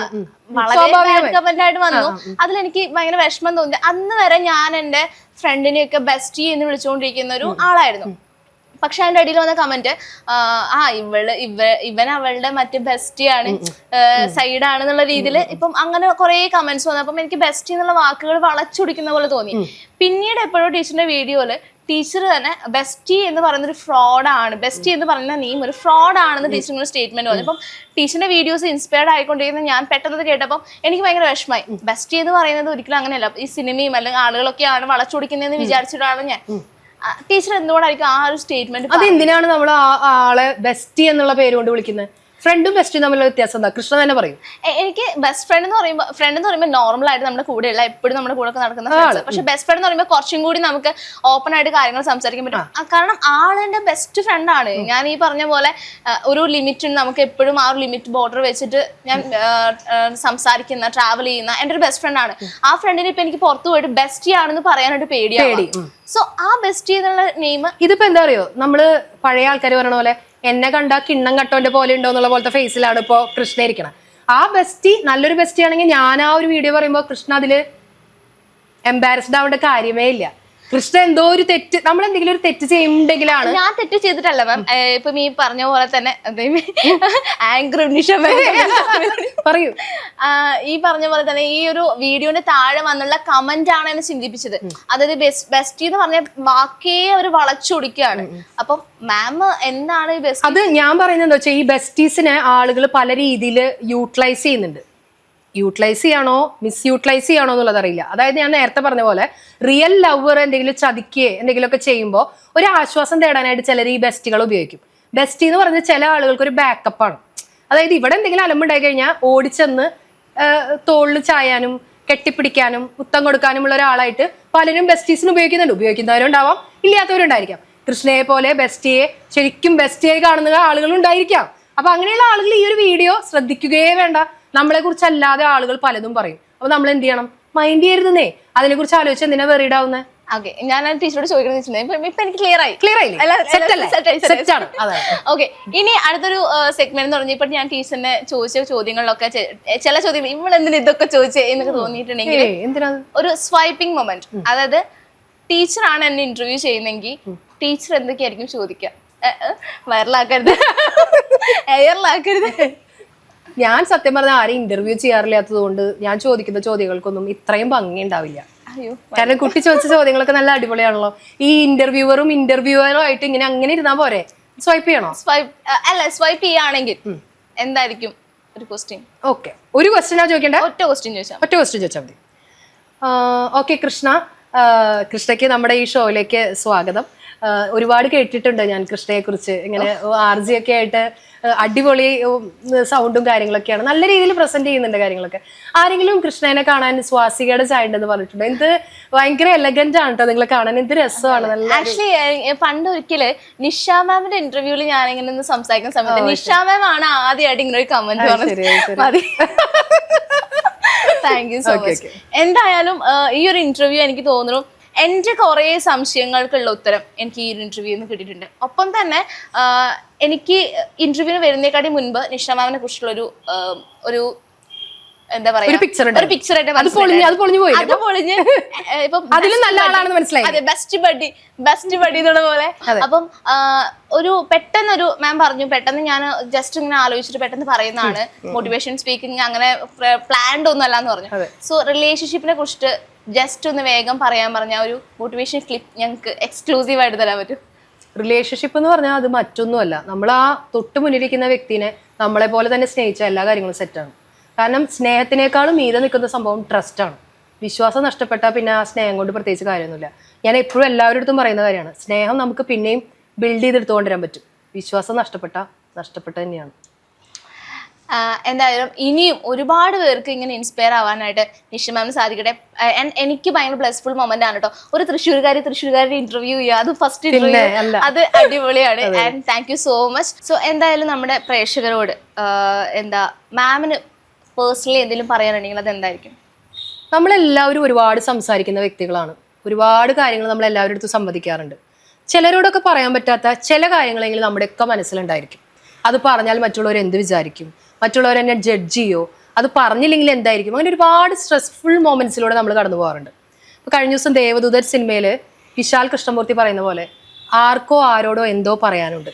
വളരെ കമന്റ് ആയിട്ട് വന്നു. അതിലെനിക്ക് ഭയങ്കര വിഷമം തോന്നി. അന്ന് വരെ ഞാൻ എന്റെ ഫ്രണ്ടിനെയൊക്കെ ബെസ്റ്റി എന്ന് വിളിച്ചുകൊണ്ടിരിക്കുന്ന ഒരു ആളായിരുന്നു. പക്ഷെ അതിന്റെ അടിയിൽ വന്ന കമന്റ് ഇവൻ അവളുടെ മറ്റേ ബെസ്റ്റിയാണ്, സൈഡാണെന്നുള്ള രീതിയിൽ ഇപ്പം അങ്ങനെ കുറെ കമന്റ്സ് വന്നു. അപ്പം എനിക്ക് ബെസ്റ്റി എന്നുള്ള വാക്കുകൾ വളച്ചൊടിക്കുന്ന പോലെ തോന്നി. പിന്നീട് എപ്പോഴും ടീച്ചറിന്റെ വീഡിയോയില് ടീച്ചർ തന്നെ ബെസ്റ്റി എന്ന് പറയുന്ന ഒരു ഫ്രോഡാണ്, ബെസ്റ്റി എന്ന് പറയുന്ന നെയിം ഒരു ഫ്രോഡാണെന്ന് ടീച്ചറിന് സ്റ്റേറ്റ്മെന്റ് വന്നു. അപ്പം ടീച്ചറിന്റെ വീഡിയോസ് ഇൻസ്പയർഡ് ആയിക്കൊണ്ടിരിക്കുന്ന ഞാൻ പെട്ടെന്ന് കേട്ടപ്പോൾ എനിക്ക് ഭയങ്കര വിഷമമായി. ബെസ്റ്റി എന്ന് പറയുന്നത് ഒരിക്കലും അങ്ങനെയല്ല, ഈ സിനിമയും അല്ലെങ്കിൽ ആളുകളൊക്കെയാണ് വളച്ചൊടിക്കുന്നതെന്ന് വിചാരിച്ചിട്ടാണ് ഞാൻ. ടീച്ചർ എന്തുകൊണ്ടായിരിക്കും ആ ഒരു സ്റ്റേറ്റ്മെന്റ്? അത് എന്തിനാണ് നമ്മൾ ആളെ ബെസ്റ്റി എന്നുള്ള പേര് കൊണ്ട് വിളിക്കുന്നത്? ഫ്രണ്ടും ബെസ്റ്റും തമ്മിലുള്ള വ്യത്യാസം എന്താ? കൃഷ്ണ തന്നെ പറയും. എനിക്ക് ബെസ്റ്റ് ഫ്രണ്ട് എന്ന് പറയുമ്പോൾ നോർമൽ ആയിട്ട് നമ്മുടെ കൂടെയുള്ള എപ്പോഴും നമ്മുടെ കൂടെ നടക്കുന്ന ഫ്രണ്ട്സ്. പക്ഷെ ബെസ്റ്റ് ഫ്രണ്ട് എന്ന് പറയുമ്പോൾ കുറച്ചും കൂടി നമുക്ക് ഓപ്പൺ ആയിട്ട് കാര്യങ്ങൾ സംസാരിക്കാൻ പറ്റും. കാരണം ആളെന്റെ ബെസ്റ്റ് ഫ്രണ്ട് ആണ്. ഞാൻ ഈ പറഞ്ഞ പോലെ ഒരു ലിമിറ്റ് നമുക്ക് എപ്പോഴും ആ ഒരു ലിമിറ്റ് ബോർഡർ വെച്ചിട്ട് ഞാൻ സംസാരിക്കുന്ന ട്രാവൽ ചെയ്യുന്ന എൻ്റെ ഒരു ബെസ്റ്റ് ഫ്രണ്ട് ആണ്. ആ ഫ്രണ്ടിനെ ഇപ്പൊ എനിക്ക് പുറത്തു പോയിട്ട് ബെസ്റ്റി ആണെന്ന് പറയാനായിട്ട് പേടിയാണ്. സോ ആ ബെസ്റ്റി എന്നുള്ള നെയിം ഇതിപ്പോ എന്താ അറിയോ, നമ്മള് പഴയ ആൾക്കാർ പറയണ പോലെ എന്നെ കണ്ട കിണ്ണം കട്ടോന്റെ പോലെ ഉണ്ടോ എന്നുള്ള പോലത്തെ ഫേസിലാണ് ഇപ്പൊ കൃഷ്ണ ഇരിക്കണം. ആ ബെസ്റ്റി നല്ലൊരു ബെസ്റ്റി ആണെങ്കിൽ ഞാൻ ആ ഒരു വീഡിയോ പറയുമ്പോൾ കൃഷ്ണ അതില് എംബാരസ്ഡ് ആവേണ്ട കാര്യമേ ഇല്ല. കൃഷ്ണ എന്തോ ഒരു തെറ്റ്, നമ്മൾ എന്തെങ്കിലും ഒരു തെറ്റ് ചെയ്യുന്നുണ്ടെങ്കിലാണ്. ഞാൻ തെറ്റ് ചെയ്തിട്ടല്ല മാം. ഇപ്പൊ ഈ പറഞ്ഞ പോലെ തന്നെ ആങ്കർ പറയൂ. ഈ പറഞ്ഞ പോലെ തന്നെ ഈ ഒരു വീഡിയോന്റെ താഴെ വന്നുള്ള കമന്റ് ആണ് എന്നെ ചിന്തിപ്പിച്ചത്. അതായത് ബെസ്റ്റി എന്ന് പറഞ്ഞ വാക്കേ അവർ വളച്ചൊടിക്കുകയാണ്. അപ്പം മാം എന്താണ് ഈ ബെസ്റ്റ്? അത് ഞാൻ പറയുന്നത് എന്താ വെച്ചാൽ ഈ ബെസ്റ്റീസിനെ ആളുകൾ പല രീതിയിൽ യൂട്ടിലൈസ് ചെയ്യുന്നുണ്ട്. യൂട്ടിലൈസ് ചെയ്യാണോ മിസ്യൂട്ടിലൈസ് ചെയ്യാണോ എന്നുള്ളത് അറിയില്ല. അതായത് ഞാൻ നേരത്തെ പറഞ്ഞ പോലെ റിയൽ ലവർ എന്തെങ്കിലും ചതിക്കുകയോ എന്തെങ്കിലുമൊക്കെ ചെയ്യുമ്പോൾ ഒരു ആശ്വാസം തേടാനായിട്ട് ചിലർ ഈ ബെസ്റ്റികൾ ഉപയോഗിക്കും. ബെസ്റ്റി എന്ന് പറഞ്ഞാൽ ചില ആളുകൾക്ക് ഒരു ബാക്കപ്പാണ്. അതായത് ഇവിടെ എന്തെങ്കിലും അലമ്പുണ്ടായി കഴിഞ്ഞാൽ ഓടിച്ചെന്ന് തോളിൽ ചായാനും കെട്ടിപ്പിടിക്കാനും മുത്തം കൊടുക്കാനുമുള്ള ഒരാളായിട്ട് പലരും ബെസ്റ്റീസിന് ഉപയോഗിക്കുന്നവരുണ്ടാവാം, ഇല്ലാത്തവരുണ്ടായിരിക്കാം. കൃഷ്ണയെ പോലെ ബെസ്റ്റിയെ ശരിക്കും ബെസ്റ്റിയായി കാണുന്ന ആളുകളുണ്ടായിരിക്കാം. അപ്പൊ അങ്ങനെയുള്ള ആളുകൾ ഈ ഒരു വീഡിയോ ശ്രദ്ധിക്കുകയേ വേണ്ട. നമ്മളെ കുറിച്ചല്ലാതെ ആളുകൾ പലതും പറയും. അപ്പൊ നമ്മൾ എന്ത് ചെയ്യണം? മൈൻഡ് ചെയ്യരുതെന്നേ. അതിനെ കുറിച്ച് ആലോചിച്ച് എന്തിനാ വെറിയിടാവുന്നത്? ഓക്കെ, ഞാൻ ടീച്ചറോട് ചോദിക്കുന്നത് ഇപ്പൊ എനിക്ക് ക്ലിയർ ആയി. ഓക്കെ, ഇനി അടുത്തൊരു സെഗ്മെന്റ് എന്ന് പറഞ്ഞാൽ ഇപ്പൊ ഞാൻ ടീച്ചറിനെ ചോദിച്ച ചോദ്യങ്ങളിലൊക്കെ ചില ചോദ്യങ്ങൾ ഇവളെന്തിനാ ഇതൊക്കെ ചോദിച്ചേ എന്നൊക്കെ തോന്നിയിട്ടുണ്ടെങ്കിൽ ഒരു സ്വൈപ്പിംഗ് മൊമെന്റ്. അതായത് ടീച്ചറാണ് എന്നെ ഇന്റർവ്യൂ ചെയ്യുന്നെങ്കിൽ ടീച്ചർ എന്തൊക്കെയായിരിക്കും ചോദിക്കുക? വൈറലാക്കരുത്, എയറിലാക്കരുത്. ഞാൻ സത്യം പറഞ്ഞ ആരെയും ഇന്റർവ്യൂ ചെയ്യാറില്ലാത്തത് കൊണ്ട് ഞാൻ ചോദിക്കുന്ന ചോദ്യങ്ങൾക്കൊന്നും ഇത്രയും ഭംഗി ഉണ്ടാവില്ല. അയ്യോ, കാരണം കുട്ടി ചോദിച്ച ചോദ്യങ്ങളൊക്കെ നല്ല അടിപൊളിയാണല്ലോ. ഈ ഇന്റർവ്യൂവറും ഇന്റർവ്യൂവറും ആയിട്ട് ഇങ്ങനെ അങ്ങനെ ഇരുന്നാ പോരെ? സ്വൈപ്പ് ചെയ്യണോ? സ്വൈപ്പ് ചെയ്യുകയാണെങ്കിൽ എന്തായിരിക്കും ഒരു ക്വസ്റ്റ്യൻ? ഓക്കെ, ഒരു ക്വസ്റ്റ്യനാ ചോദിക്കണ്ടേ? ഒറ്റ ക്വസ്റ്റ്യൻ ചോദിച്ചാൽ മതി. ഓക്കെ കൃഷ്ണ, കൃഷ്ണയ്ക്ക് നമ്മുടെ ഈ ഷോയിലേക്ക് സ്വാഗതം. ഒരുപാട് കേട്ടിട്ടുണ്ട് ഞാൻ കൃഷ്ണയെ കുറിച്ച്. ഇങ്ങനെ RJ ഒക്കെ ആയിട്ട് അടിപൊളി സൗണ്ടും കാര്യങ്ങളൊക്കെയാണ്, നല്ല രീതിയിൽ പ്രസന്റ് ചെയ്യുന്നുണ്ട് കാര്യങ്ങളൊക്കെ. ആരെങ്കിലും കൃഷ്ണനെ കാണാൻ സ്വാസികയുടെ ചായ ഉണ്ടെന്ന് പറഞ്ഞിട്ടുണ്ട്. എന്ത് ഭയങ്കര എലഗന്റ് ആണ് കേട്ടോ നിങ്ങളെ കാണാൻ, എന്ത് രസമാണ്. നല്ല ആക്ച്വലി പണ്ട് ഒരിക്കല് നിഷ മാമിന്റെ ഇന്റർവ്യൂവിൽ ഞാൻ ഇങ്ങനെ ഒന്ന് സംസാരിക്കുന്ന സമയത്ത് നിഷ മാം ആണ് ആദ്യമായിട്ട് ഇങ്ങനെ ഒരു കമന്റ് പറഞ്ഞത്. മതി. Thank you so much. എന്തായാലും ഈ ഒരു ഇന്റർവ്യൂ എനിക്ക് തോന്നുന്നു എൻ്റെ കുറേ സംശയങ്ങൾക്കുള്ള ഉത്തരം എനിക്ക് ഈ ഒരു ഇന്റർവ്യൂന്ന് കിട്ടിയിട്ടുണ്ട്. ഒപ്പം തന്നെ എനിക്ക് ഇന്റർവ്യൂവിന് വരുന്നേക്കാട്ടി മുൻപ് നിഷ മാമിനെ കുറിച്ചുള്ള ഒരു എന്താ പറയാ ഒരു പിക്ചർ ആയിട്ട് അതെ ബെസ്റ്റ് ബഡി എന്നുള്ള പോലെ. അപ്പം ഒരു പെട്ടെന്നൊരു മാം പറഞ്ഞു, പെട്ടെന്ന് ഞാൻ ജസ്റ്റ് ഇങ്ങനെ ആലോചിച്ചിട്ട് പെട്ടെന്ന് പറയുന്നതാണ്, മോട്ടിവേഷൻ സ്പീക്കിംഗ് അങ്ങനെ പ്ലാൻഡ് ഒന്നും അല്ലാന്ന് പറഞ്ഞു. സോ റിലേഷൻഷിപ്പിനെ കുറിച്ചിട്ട് ജസ്റ്റ് ഒന്ന് വേഗം പറയാൻ പറഞ്ഞ ഒരു മോട്ടിവേഷൻ ക്ലിപ്പ് ഞങ്ങൾക്ക് എക്സ്ക്ലൂസീവ് ആയിട്ട് തരാൻ പറ്റും? റിലേഷൻഷിപ്പ് എന്ന് പറഞ്ഞാൽ അത് മറ്റൊന്നുമല്ല, നമ്മൾ ആ തൊട്ട് മുന്നിലിരിക്കുന്ന വ്യക്തിനെ നമ്മളെ പോലെ തന്നെ സ്നേഹിച്ച എല്ലാ കാര്യങ്ങളും സെറ്റാണ്. കാരണം സ്നേഹത്തിനേക്കാളും മീതെ നിൽക്കുന്ന സംഭവം ട്രസ്റ്റാണ്. വിശ്വാസം നഷ്ടപ്പെട്ടാൽ പിന്നെ ആ സ്നേഹം കൊണ്ട് പ്രത്യേകിച്ച് കാര്യമൊന്നുമില്ല. ഞാൻ എപ്പോഴും എല്ലാവരുടെ അടുത്തും പറയുന്ന കാര്യമാണ്, സ്നേഹം നമുക്ക് പിന്നെയും ബിൽഡ് ചെയ്തെടുത്തുകൊണ്ട് വരാൻ പറ്റും. വിശ്വാസം നഷ്ടപ്പെട്ട തന്നെയാണ്. എന്തായാലും ഇനിയും ഒരുപാട് പേർക്ക് ഇങ്ങനെ ഇൻസ്പയർ ആവാനായിട്ട് നിഷ മാമിന് സാധിക്കട്ടെ. എനിക്ക് ഭയങ്കര ബ്ലെസ്ഫുൾ മൊമെന്റ് ആണ് കേട്ടോ. ഒരു തൃശ്ശൂർക്കാരുടെ ഇന്റർവ്യൂ ചെയ്യുക, അത് ഫസ്റ്റ് ഇന്റർവ്യൂ, അത് അടിപൊളിയാണ്. And thank you so much. So എന്തായാലും നമ്മുടെ പ്രേക്ഷകരോട് എന്താ മാമിന് പേഴ്സണലി എന്തെങ്കിലും പറയാനുണ്ടെങ്കിൽ അത് എന്തായിരിക്കും? നമ്മളെല്ലാവരും ഒരുപാട് സംസാരിക്കുന്ന വ്യക്തികളാണ്. ഒരുപാട് കാര്യങ്ങൾ നമ്മൾ എല്ലാവരുടെ അടുത്തും സംവദിക്കാറുണ്ട്. ചിലരോടൊക്കെ പറയാൻ പറ്റാത്ത ചില കാര്യങ്ങളെങ്കിലും നമ്മുടെയൊക്കെ മനസ്സിലുണ്ടായിരിക്കും. അത് പറഞ്ഞാൽ മറ്റുള്ളവർ എന്ത് വിചാരിക്കും, മറ്റുള്ളവർ എന്നെ ജഡ്ജ് ചെയ്യോ, അത് പറഞ്ഞില്ലെങ്കിൽ എന്തായിരിക്കും, അങ്ങനെ ഒരുപാട് സ്ട്രെസ്ഫുൾ മൊമെന്റ്സിലൂടെ നമ്മൾ കടന്നു പോകാറുണ്ട്. ഇപ്പോൾ കഴിഞ്ഞ ദിവസം ദേവദൂതർ സിനിമയിൽ വിശാൽ കൃഷ്ണമൂർത്തി പറയുന്ന പോലെ ആർക്കോ ആരോടോ എന്തോ പറയാനുണ്ട്.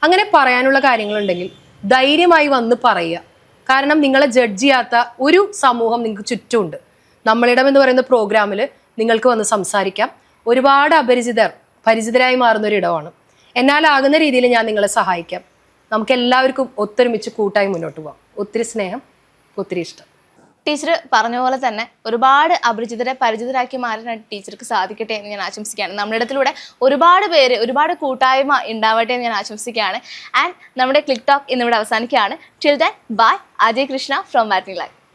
അങ്ങനെ പറയാനുള്ള കാര്യങ്ങളുണ്ടെങ്കിൽ ധൈര്യമായി വന്ന് പറയുക. കാരണം നിങ്ങളെ ജഡ്ജ് ചെയ്യാത്ത ഒരു സമൂഹം നിങ്ങൾക്ക് ചുറ്റുമുണ്ട്. നമ്മളിടം എന്ന് പറയുന്ന പ്രോഗ്രാമിൽ നിങ്ങൾക്ക് വന്ന് സംസാരിക്കാം. ഒരുപാട് പരിചിതരായി മാറുന്ന ഒരു ഇടമാണ്. എന്നാലാകുന്ന രീതിയിൽ ഞാൻ നിങ്ങളെ സഹായിക്കാം. നമുക്ക് എല്ലാവർക്കും ഒത്തൊരുമിച്ച് കൂട്ടായി മുന്നോട്ട് പോകാം. ഒത്തിരി സ്നേഹം, ഒത്തിരി ഇഷ്ടം. ടീച്ചർ പറഞ്ഞ പോലെ തന്നെ ഒരുപാട് അപരിചിതരെ പരിചിതരാക്കി മാറാനായിട്ട് ടീച്ചർക്ക് സാധിക്കട്ടെ എന്ന് ഞാൻ ആശംസിക്കുകയാണ്. നമ്മുടെ ഇടത്തിലൂടെ ഒരുപാട് പേര്, ഒരുപാട് കൂട്ടായ്മ ഉണ്ടാവട്ടെ എന്ന് ഞാൻ ആശംസിക്കുകയാണ്. ആൻഡ് നമ്മുടെ ക്ലിക്ക് ടോക്ക് ഇന്നിവിടെ അവസാനിക്കുകയാണ്. Till then bye. Ajay Krishna from matting live.